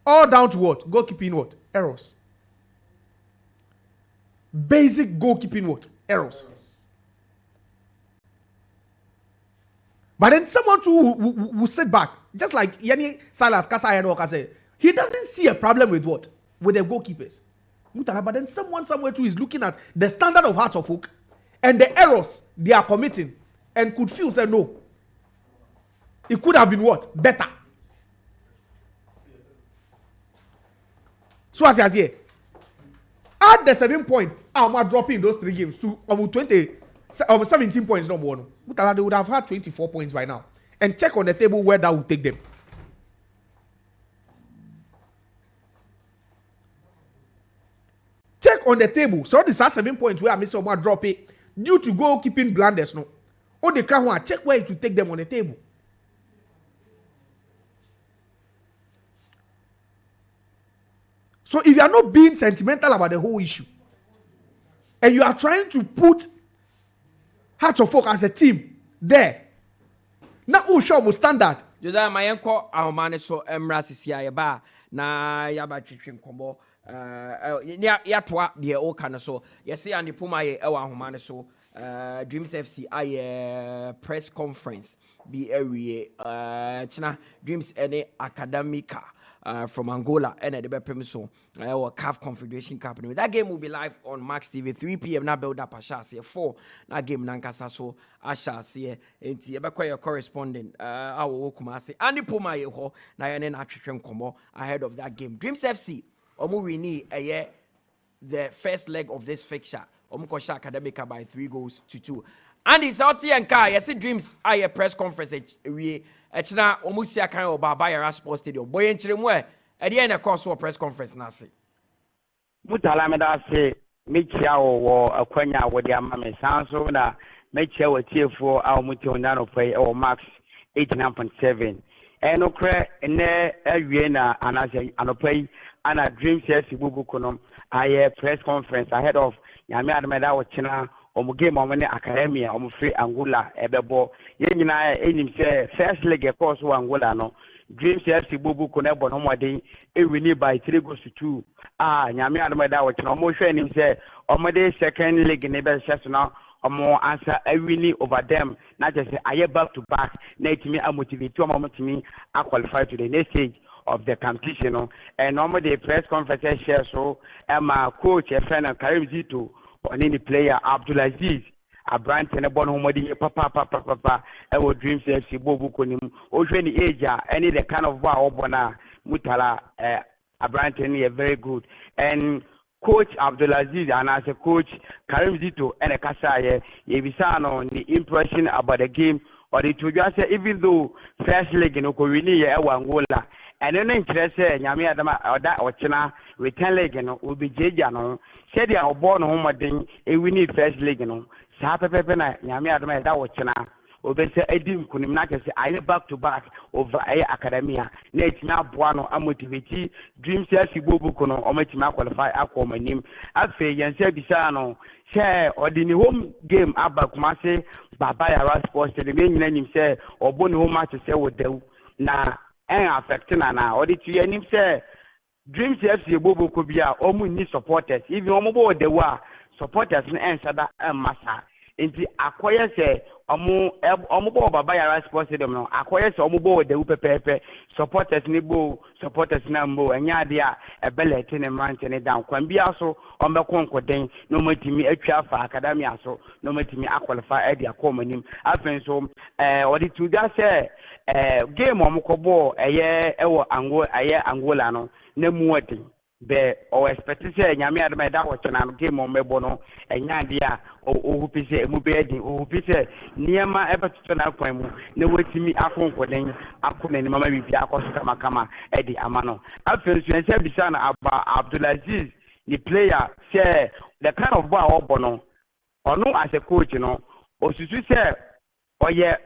All down to what? Goalkeeping what? Errors. Basic goalkeeping what? Errors. But then someone too will sit back, just like Yanni Silas Kasa said, he doesn't see a problem with what? With the goalkeepers. But then someone somewhere too is looking at the standard of Hearts of Oak and the errors they are committing and could feel, say, no. It could have been what? Better. So as I say, add the 7 point, I'm dropping those 3 games to 17 points no more. They would have had 24 points by now. And check on the table where that would take them. Check on the table. So this are 7 points where I miss someone drop it due to goalkeeping blunders. No. Or they can't check where to take them on the table. So if you are not being sentimental about the whole issue, and you are trying to put Hearts of Oak as a team there, now who show more standard? Josiah Mayenko ahomane so emra sisia ye ba na yaba twetwe nkombo ya toa de o kana so yesi ande puma ye ewa ahomane so Dreams FC aye press conference be ewie china Dreams any academica from Angola and at the Bepem so our CAF Confederation Cup. That game will be live on Max TV 3 p.m. Now build up a chassis 4. That game Nankasa so a chassis and your correspondent our Wokumasi and the Puma Yeho na yene na twetwem komo ahead of that game. Dreams FC omu wini the first leg of this fixture Omukosha Academica by 3-2. And it's out here and car. Yes, dreams. I press conference. We Echna Omusia kind of Bayara Sports Stadium. Boy, in Chimwe. At the end of course, press conference. Nasi. Mutala Yakubu Michia or Quenya with the Amame Sanso na Michia with TF4 our Mutionano pay or max 89.7. And okre ne Aviena and as an pay and a dream says Bubu Konum. I press conference ahead of Yami Admeda or China. Game on academia, free Angola, Ebebo. Yenina, say, first leg, of course, Angola, no. Dreams, FC Bubu, Konebo, no more day, we need by 3-2. Yami Adamada, which no more training, say, Omade, second leg in the session now, or more answer every knee over them. Not just I back to back, net me, I motivate 2 moments to me, I qualify to the next stage of the competition. And normally, the press conference share so, and my coach, a friend of 𝐿𝐕𝐄. On any player, Abdulaziz, a brand and a bon homody, papa, our dreams, FC Bobu Konim, or any age, any the kind of wow, bona, Mutala, a brand a very good. And coach Abdulaziz, and as a coach, 𝐿𝐕𝐄, and a Kasaya, Yebisano, the impression about the game, or the two just even though first leg in Okorini, Angola, and then interest, Yami Adama, or that or China, return leg, will be Jejano. Said they are born home we need first leg, Sapa Pepena, Yami Adama, that was China. Obese Edim Kunimaka say I back to back over academia. Net now Buano Amotivity, Dream Chelsea Bobu Kono, Ometima qualify Aqua name. Afe Yanse Bisano, share or the home game Abakumase, Babaya Sports, the main name say, or Boni home match say with them. Na affecting na or the 2 name say. Dreams FC Bobo Kubia, need supporters. Even Omobo de wa supporters and answer that massa. In the acquire say Omobo Babaya Sports Stadium, acquire Omobo de Upepe, supporters Nibo, supporters Nambo, and Yadia, a belletin and mountain down. Quambia so on the Concord Dane, no more to me a for academia, so no more to me I qualify Edia common him. I think so, or the 2 just say, game on Mokobo, a year, Angolano. Nemuati be or expect to say Yami Adamada was an game on Mebono and Yadia or who pise Mubedi or who pise Niama Everton Alquemo, no way to me Akon Kodin, Akon and Mama Biakos Makama, Eddie Amano. I feel to say Bisana about Abdulaziz, the player, say the kind of bar Bono or no as a coach, or to say, or yeah.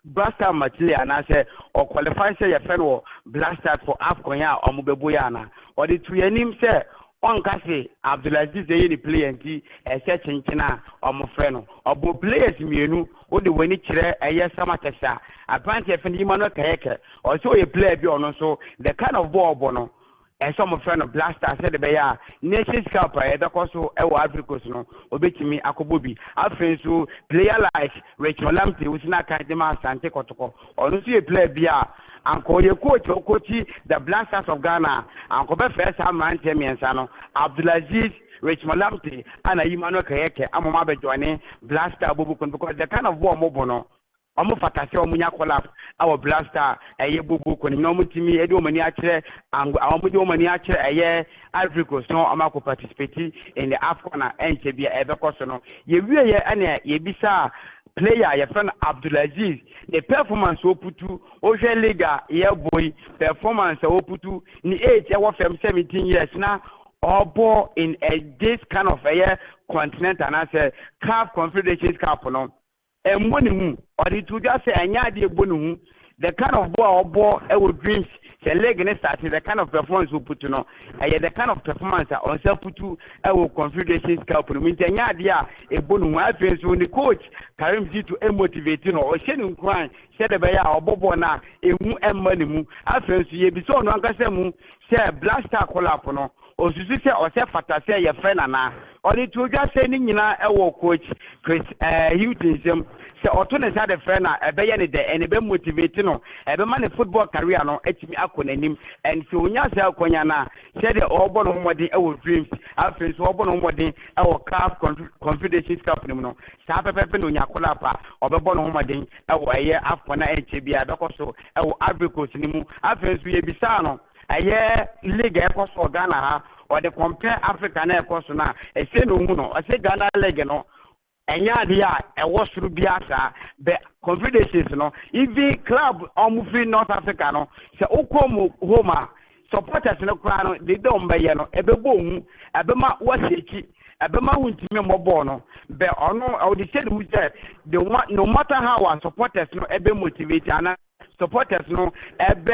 Blaster material and I say or qualify say your friend or blaster for Afconya or Mubeboyana or the 2 name say on Cassie Abdulaziz the play and a searching China or Mofreno or both players Mienu or the winning chair a year summer testa. Apparently, if you want to or so a player be on so the kind of ball bono. And some of friend of Blaster said the Baya Nations Cup, the Coso, Africos, no, Obetimi, Akobubi, our friends who player like Rachel Lamptey, which is not kind of master and take Otoko, or to see a player Bia, and call your coach or coachy, the Blasters of Ghana, and Kobe first time man Temi and Sano, Abdulaziz, Rachel Lamptey, and Imano Kayeke, Amamabe joining Blaster Bubukun, because the kind of war mobono. Omo fatase omunya collapse our blaster eye bubu ko ni no mutimi edi omani akire and omo di omani akire eye Ivory Coast no amako participate in the AFCON and bia ebekoso no ye wie ye ene ye bisa player your friend Abdulaziz the performance oputu ohwe liga ye boy performance oputu ni age e wo fam 17 years na obo in this kind of a year continent and as a CAF Confederations Cup no and one or the 2 just say anyadi bonu the kind of ball our dreams the leg and start the kind of performance we put no the kind of performance on self put to our Confederations Cup no mean anyadi a bonu afenso so the coach 𝐿𝐕𝐄 to motivate no or shedding crying said the baya or bobo na emu emmani mu afenso ye bi so no anka mu say blaster collapse no or to say or say fatase your friend na or the 2 just say ni nyina our coach 𝐿𝐕𝐄 say autonomous had a friend a be any day and be motivate no e be man football career no etimi akonanim and so nya say akonya na say the obo no modern our dreams after so obo no modern our CAF Confederations Cup no sa pepe no nya kolapa obebo no modern our aye afona HBA dokoso our Ivory Coast ni mu after so ye bisa no aye league e koso Ghana ha or the compare Africa na ekoso na e say no hu no, I say Ghana leg no enya de a e wo suru biasa be confederations no even club free North Africa no se okom home supporters no kra no they don be ye no ebebo hu ebema waseki ebema hu ntimi mobo no be ono I would say the no matter how our supporters no ebe motivate ana supporters no ebe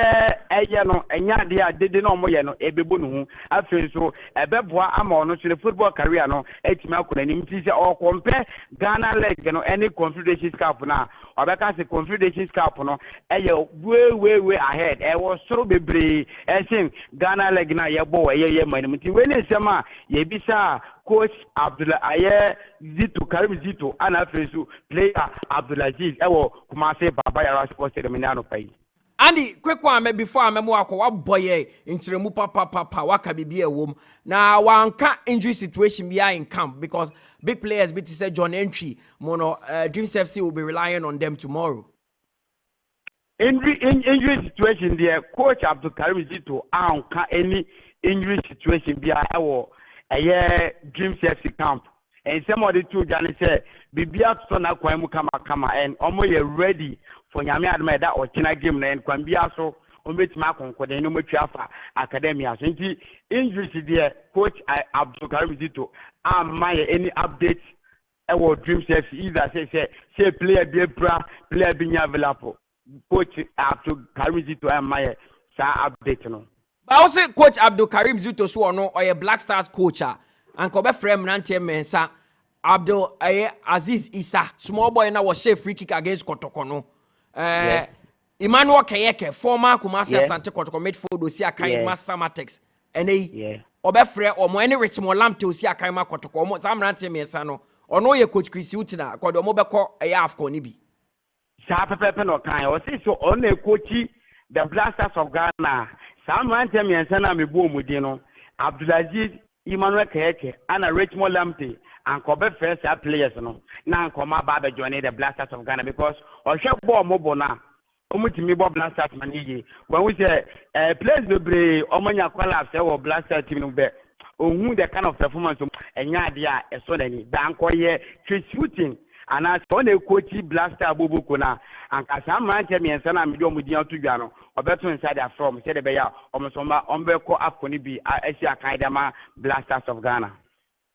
eye no enya de a dede no mo ye no ebebo no hu afi so ebeboa ama ono so the football career no etima akona nim ti se o compare Ghana leg no any Confederations Cup na obeka se Confederations Cup no eye way ahead e was so bebre e Ghana leg na ye bo ye manim ti we ne sema ye bisa coach Abdullah Aye Zito Karim Zito ana fesu player Abdulaziz ewo Kumase Baba Yara Sports Stadium na no pai. Andy, quick one before I memo akwa boye intremu papa waka bibi ewom na wanka injury situation be in camp because big players bit say John Entry mono Dreams FC will be relying on them tomorrow. Injury situation there coach Abdul Karim Zito anka any injury situation be ewo Dreams FC camp and some of the two Johnny say bibia so na kwan mu kama and omo ye ready for nyame admeda or China game na and kwan bia so ometima konkode no matwa fa academy so nti injuries there coach Abdul Karim Zito amaye any updates ewo Dreams FC either say player be player be available coach Abdul Karim Zito amaye sa update no. But also coach Abdul Karim Zito so no or a Black Stars coach and kobe frame nante mensa Abdul Aziz Isa small boy na was share free kick against Kotoko no. Emmanuel Kayeke former Kumasi Asante Kotoko midfield osi akan Masamatex ene obe frame omo any Richmond Lamte osi akan ma Kotoko omo sam nante mensa no ono ye coach Chris Utina kodo omo beko AFCON ni bi. Sa pepe no kan o say so on e coach the Black Stars of Ghana. Sam nante mensa na me bo omudi no Abdulaziz Emmanuel Kayeke and Richmond Lamte and Kobe first players no na nkoma ba join the Black Stars of Ghana because ohwe ball mobo na omutimi ball Black Stars manigi when we say players bebre omanya kwala say wo Black Stars team no be ohun the kind of performance enya ade a eso nani dan koye shooting and as on the coach Black Star Bobo na and Kasam Ranche miensa na me do omudi atudwa no obeto inside their from say the be ya omsomba ombeko afkoni bi Asia Kaidama Black Stars of Ghana.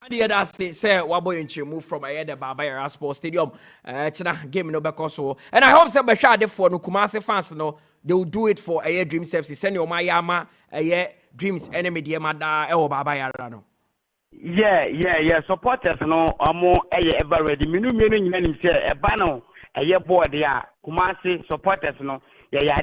And the other say Waboy and move from the Baba Yara Sports Stadium. China game no back also. And I hope some shade for no Kumasi fans no they will do it for a Dreams FC. Send your Mayama a Dreams enemy dear Mada Baba Yara no. Yeah. Supporters no amo ever ready. Minu name say a bano a board there. Kumasi supporters no. Yeah,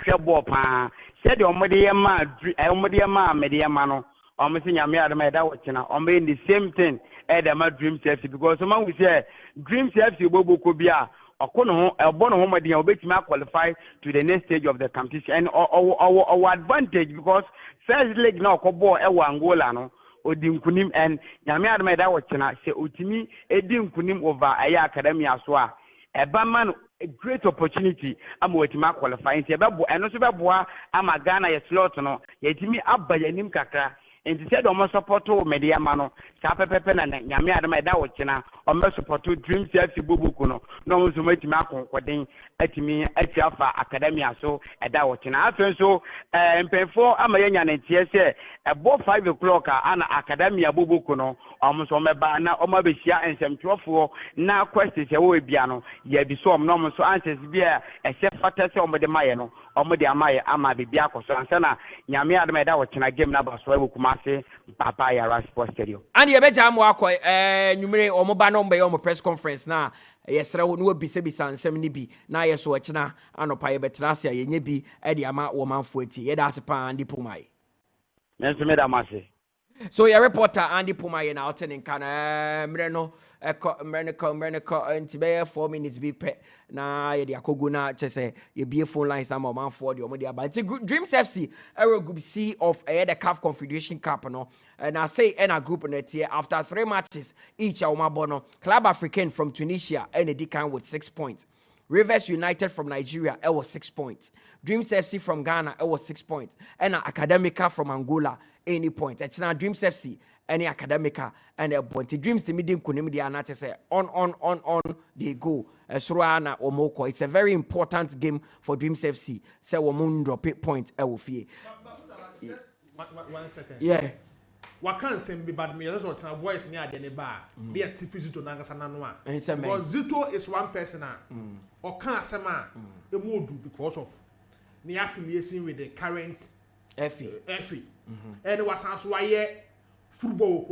share ball pa. Said your Modiama media mano. I'm saying I'm in the same thing at the Dreams FC because someone will say Dreams FC Bobo Kobia or Bono Homa Dia qualify to the next stage of the competition and our advantage because first leg now Kobo Ewa Angola no Odim Kunim and Yamia Meda Wachina say Utimi Edim Kunim over Aya Academy Aswa. A Baman a great opportunity. I'm waiting my qualifying. And also Baboa, I'm a Ghana slot no. Yetimi Abba Yanim Kaka. And said almost support to media mano, Sapa Pepe and Yamia Meda almost support to Dreams FC Bubukuno, no so much Marco, Quading, Etimi, Etiafa, Academia, so at Dawachina. After so, and pay for Amayan and TSA, above 5 o'clock, Anna Academia Bubukuno, almost on my banner, Omabisia, and some 12 now questions away piano. Ye be so normal so answers be a chef fatter on the Mayano, or Modiamaya, Ama Biako, so Ansana, Yamia Meda Wachina game number so Papa Yara Sports Stadium. And you better amwako numere omo ba no mbe omo press conference na yesra wo no bisa and 70b na yeso achina anopa ye betena ase yenye bi e de ama wo manfo ati ye da ase pa andi pumai. Nenso me da mase. So your reporter Andy Puma na out in Kana Mreno Ntibeye 4 minutes be pet na ye dia koguna chese ye be phone line some man for the omodia but Dreams FC group C of the CAF Confederation Cup no and I say in a group net here after 3 matches each bono Club African from Tunisia and a decan with 6 points. Rivers United from Nigeria, it was 6 points. Dreams FC from Ghana, it was 6 points. And Academica from Angola, any point. Echina Dreams FC any academica and a point. Dreams to me didn't kunim the anate say on they go. Surana or Moko. It's a very important game for Dreams FC. Say womun drop it point fie. 1 second. Yeah. Wakan sembi bad me also tell voice near the bar. Be a Zito Nangasananoa. Because Zito is one person or can't sema a modu because of the affiliation with the current FE. And it was why football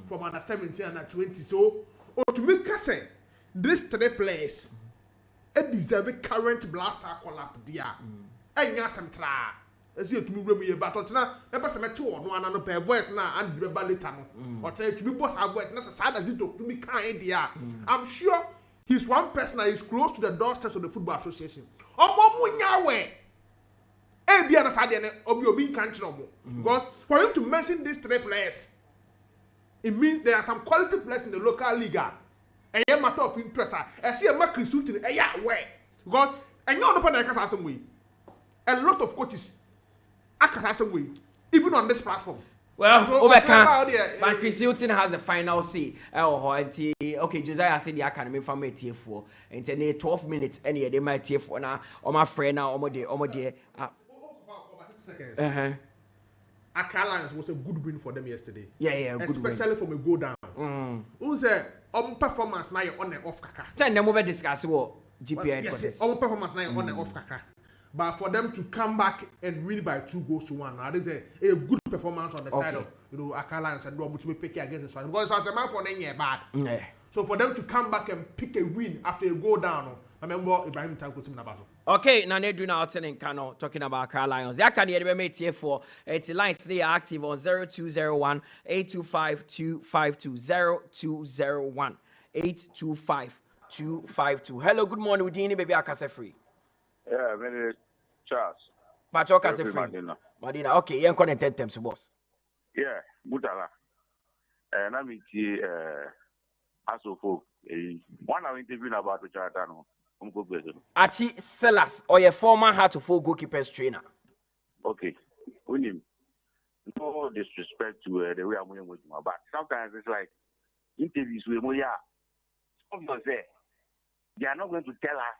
from under 17 and 20. So or to make us say this 3 players a deserve current blaster collab dia. And yasam tra. As you to me bring but now never some 2 or 1 and per voice now and be later no. Or tell to me boss have voice sad as it to me kind idea. I'm sure he's one person that is close to the doorsteps of the football association. Because for him to mention these 3 players, it means there are some quality players in the local league. And a matter of interest. I see a market shooting way. Because I know the panel some way. A lot of coaches ask some way, even on this platform. Well, but Chris Hilton has the final say. Okay, Josiah said the academy from a tier 4. And then 12 minutes, any they might tier 4 now. Or my friend now, or my seconds. Alliance was a good win for them yesterday. Yeah, good especially from a go down. Who's a performance now on and off kaka. Then we will discuss what GPI yes, performance now on and off kaka. But for them to come back and win by 2 goals to 1, now there's a good performance on the side of Alliance and which we pick against the side. Because as a man for 9 years bad. Yeah. So for them to come back and pick a win after a go down, I remember Ibrahim Tanko Tim Nabaso. Okay, now they do now in Kano talking about Car Lions. That can hear me here for it's lines they are active on 0201 825 252 0201 825 252. Hello, good morning, Udini, baby. I can say free. Yeah, very Charles. Pacho can say free. Madina, okay, you're connected them, boss. Yeah, Mutala. And I'm Asofo. One of interview about the Charatano. Achi Sellers or your former Heart-of-Oak goalkeepers trainer. Okay, with him. No disrespect to the way I'm with him, but sometimes it's like interviews with Moya. Some of them, they are not going to tell us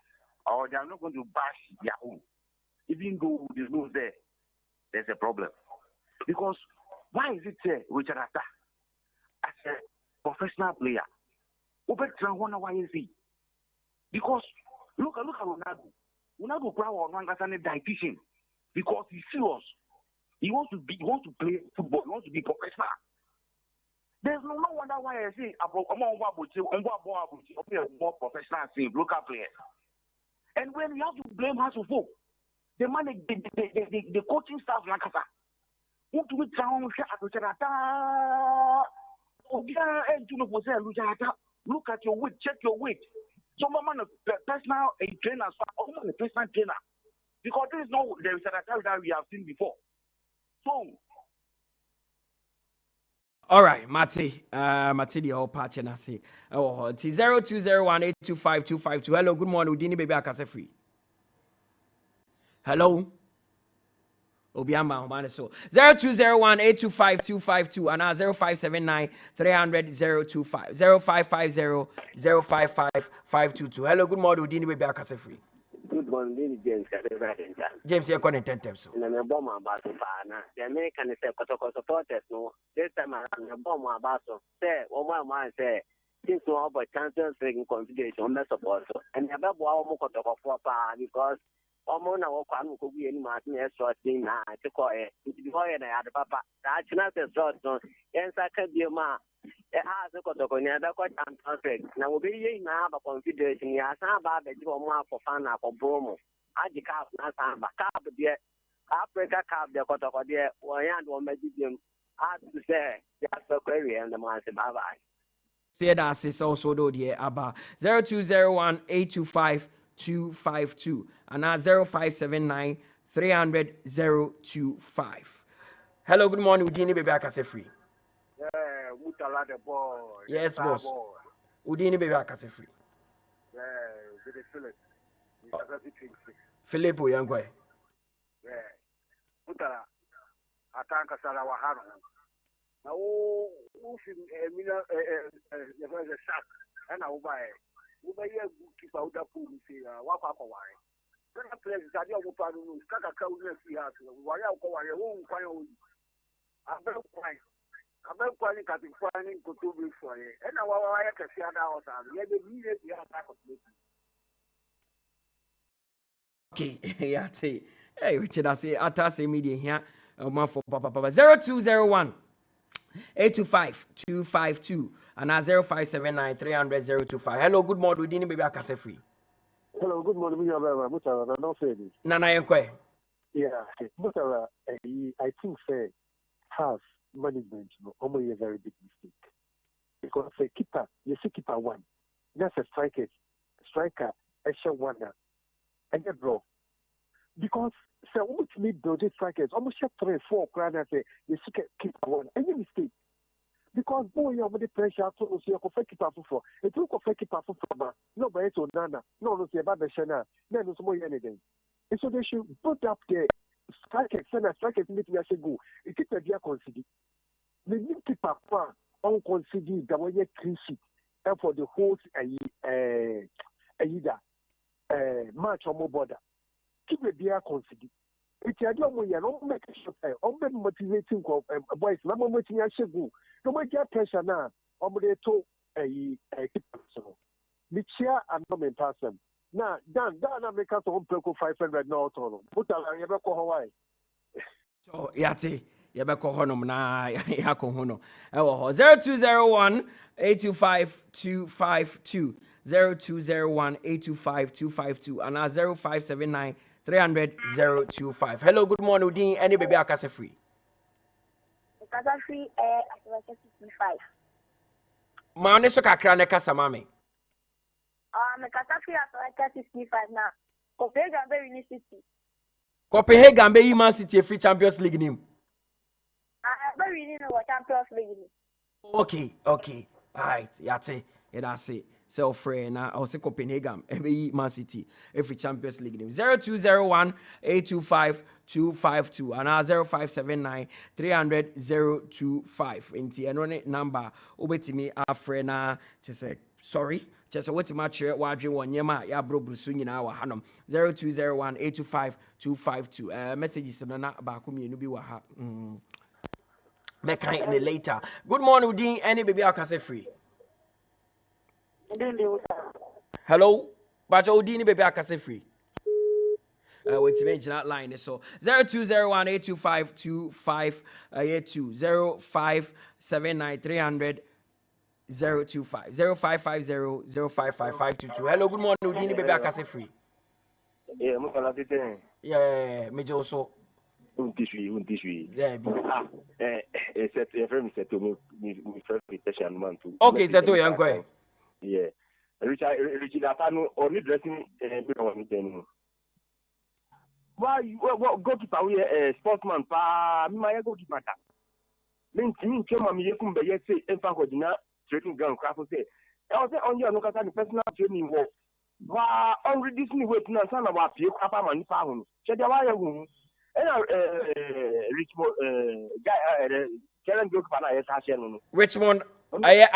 or they are not going to bash their own. Even though there's no there's a problem. Because why is it Richard Atta as a professional player? Why is he? Because look at Ronaldo. Ronaldo proud on one dietitian because he's serious. He wants to play football. He wants to be professional. There's no wonder why I say about more professional team, local players. And when you have to blame Hasselhoff, the man, the coaching staff, want to look at your weight, check your weight. Some man a personal trainer, some a personal trainer, because there is a that we have seen before. So. All right, Mati, the whole patch and I say, 0201 825 252. Hello, good morning, Udini baby, I can say free. Hello. Obiamba, man, so 0201 825 252 and now 0579 300 025 0550 055 522. Hello, good morning, Udini baby, I can say free. Good morning, James. James, you're going to tell them so. And I'm bomb about the American supporters. No, this time I'm a bomb about so. Say, my man say, since no about Champions League configuration, I'm support. And I'm about because Omona Wakam could be any Martin short thing now to call it. It's before I had a papa. That's not a short one. Yes, I can be a man. It has a cotoconia, quite perfect. Now, we be now a configuration. Yes, I'm about the more for fun for Bromo. I the cap, not some cap, dear. Africa cap, the cotoconia, or and one medium. I have to say, that's a query and the man said, bye bye. Say that is also do the Abba 0201 825 252 and now 0579 300 025. Hello, good morning, Udini baby, I can say free. Yeah, Mutala the boy. Yes, boss. Udini baby, I can say free. Yeah, Philip. Philip, young boy. Yeah, Mutala. atanka sala wa hano na wo fi mina the shark and I buy a keep out the pool see wa kwa why then a place that you go to no kaka ka we see ha wa ya ko wa ya wo nkwan o abe kwani ka kwani ko to be for ye and na wa ya ka see ada o sa ye be bi ye ya ta ko okay yeah say hey Richard I say ata say media here man for papa 0201 825-252 and 0579 300-025. Hello, good morning. Udini baby akase free. Hello, good morning. Mutala, don't say this. Nana Yakubu. Yeah, Mutala, I think say half management, almost a very big mistake. Because a keeper, you see keeper one, that's a striker, extra one, and you draw. Because so almost need build strikers, almost 3-4 grand at the keeper one. Any mistake. Because boy, you have the pressure to see a keeper for. It took a keeper for no by to Nana, no, see about the Shana, then no more anything. And so they should put up the strikers, send a strikers meet me as a go. It keep a dear consider. The new keeper on consider the way you clean sheet and for the whole match on more border. Keep a dear consider. It's a job where you don't make a shot. I'm motivating boys. I'm motivating a shagu. No matter pressure now. I'm going to a keeper. The chair and no in person. Now, Dan, America to home Perco 500 now. Mutala Yakubu Hawaii. So, Yati, Yabako Honum na Yako Hono. 0201 825 252 0201 825 252 and 0579 300-025. Hello, good morning. Udin, any baby akase free? Akase free at 65. Maone so kakra ne kasa mame. Akase free at 65 now. Copenhagen be win City. Copenhagen be Man City free Champions League name. Be winning the Champions League. Okay. All right. Yate. That's it. So free na also Copenhagen be Man City every Champions League name 0201 825 252 and 0579 300-025 inti eno number obetimi afre na say sorry just what match wadwe wonyema ya brobrusu nyina wa hanom 0201 825 252 messages na ba ko mienu bi wa ha in the later. Good morning Udin, any baby akase free. Hello, but Odini baby akase free. Wait to mention that line so 0201 825 252 0579 300-025 0550 055522. Hello, good morning Odini baby akase free. Yeah, Mutala today. Yeah, me also. Untishui. Yeah, it's a friend said to me first session man too. Okay, so to Yankwe. Yeah. Richard Atano only dressing why goalkeeper we sportsman pa me my goalkeeper ta. Me came me yekum be say enfa ko dina training ground craft say. I say on you no kasa the personal training work. Wa on this new way na sana wa pie kwapa mani pa ho. Che dia wa ye hu. Richmond guy Kellen goalkeeper na yes ha no. Richmond aye.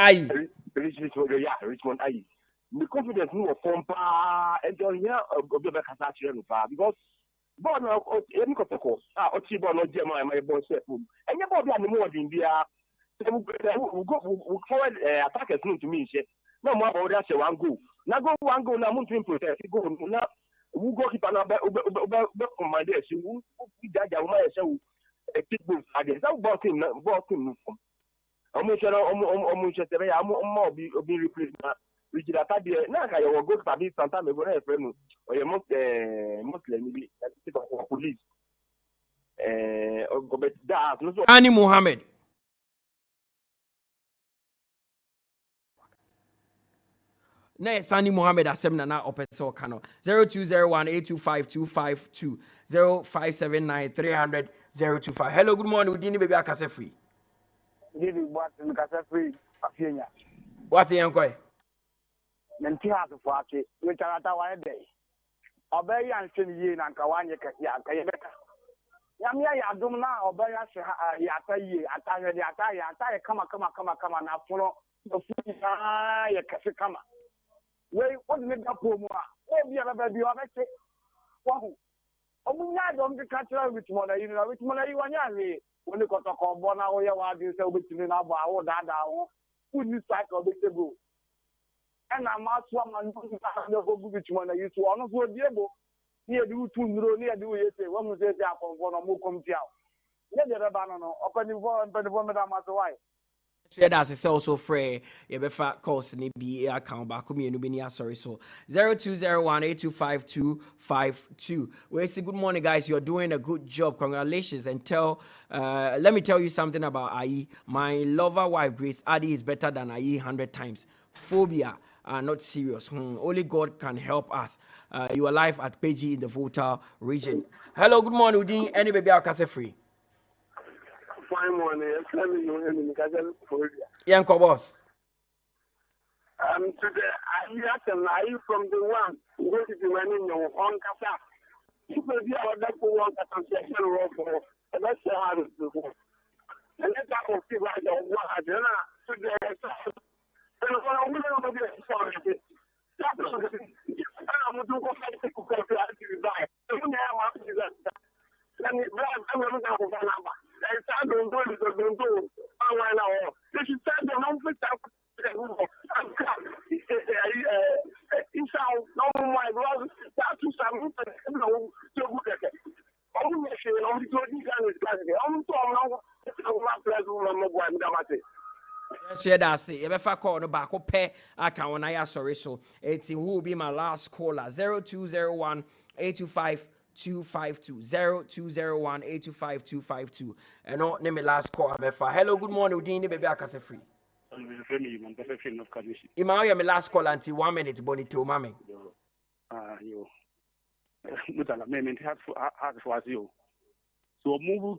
Richmond aye. The confidence no form pa and on here obi be kasa kire no pa because ball na any kotoko o ti ball no je my ball set and your ball be an more than bia we go forward attackers no to me she no more about that one goal na mun to protect go na we go keep na be command there she we jaja we ma she we pick ball again that ball team no form omo se be ya omo obi replace na Richard Atadie na ka your go sabi Santa me go na friend o ye Muslim bi police go bet that no Ani Muhammad na Sani Muhammad asem na opeso kano 0201 825 252 0579 300-025. Hello, good morning Udini baby akase free. Didi what in kase free afienya. What's Yankwe? Nti ha so ate we charata wa dey obey yan hwe ye na nka wanye ka ya ka ye beka Yamia Yadum now, or Bayas Yataye, Ataye, come now, follow the food, Yakama. Wait, what make up for more? Oh, we have a baby on it. Wow. Oh, I don't get cultural with money, you know, with money you want to when you got a carbon, or you want to say, which you know, about that, who this cycle, the go. And I'm asked one which one I used to honor for the able. Near do 2 near do it, one was there for one or more come down. Let the banana open the wall and the woman that matter why. Share that is also free. You be fat cost ni be account back me no be sorry so 0201825252. We say good morning guys, you're doing a good job. Congratulations and let me tell you something about 𝐒𝐕𝐄. My lover wife Grace Adi is better than 𝐒𝐕𝐄 100 times. Phobia are not serious. Only God can help us. You are live at PG in the Volta region. Hello, good morning Udin. Any baby I'll free. Fine morning. Yanko boss. Today I from the one who is the man in your own casa. You may be our doctor one association for and that's how it is. And that's how I feel like the one I did today. And when I'm going to be sorry, I'm going to go fight the cook of the back. Let me I'm going to go for number. I don't do it, don't do it. They should send them home for that. It's out, no, my brother, that's too some so good at it. Only machine, only to these guys, only to know my pleasure. Share that say you better call no back up account na ya sorry so it's who will be my last caller 0201 825 252 0201 252 and no name last call befa. Hello, good morning Udini baby akase free. Ima ya me last call until 1 minute bonito mame. Yo. Mutala me have for you. So move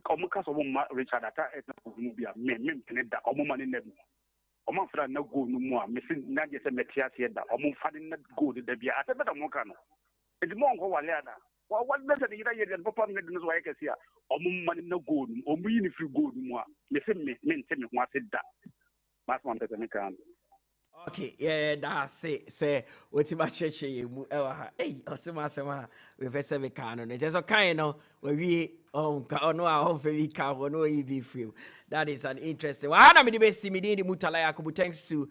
come cause of Richard at me that money never. Omo fra na go no mu a me sin na je se metia se da omo fa na go de bia ate beta mo ka no e di mo nko wale ada what better the year the papa me no so wa kesi a omo mani na go no omo yi ni free go no mu a me se me ntse me ho ase da mas mo mpese me kan. Okay, yeah, that's it. Say, what's my church? Hey, Osima, we first have a canon. There's a kind of where we no, our very car, no, be free. That is an interesting one. I'm the best, Mutala Yakubu. Thanks to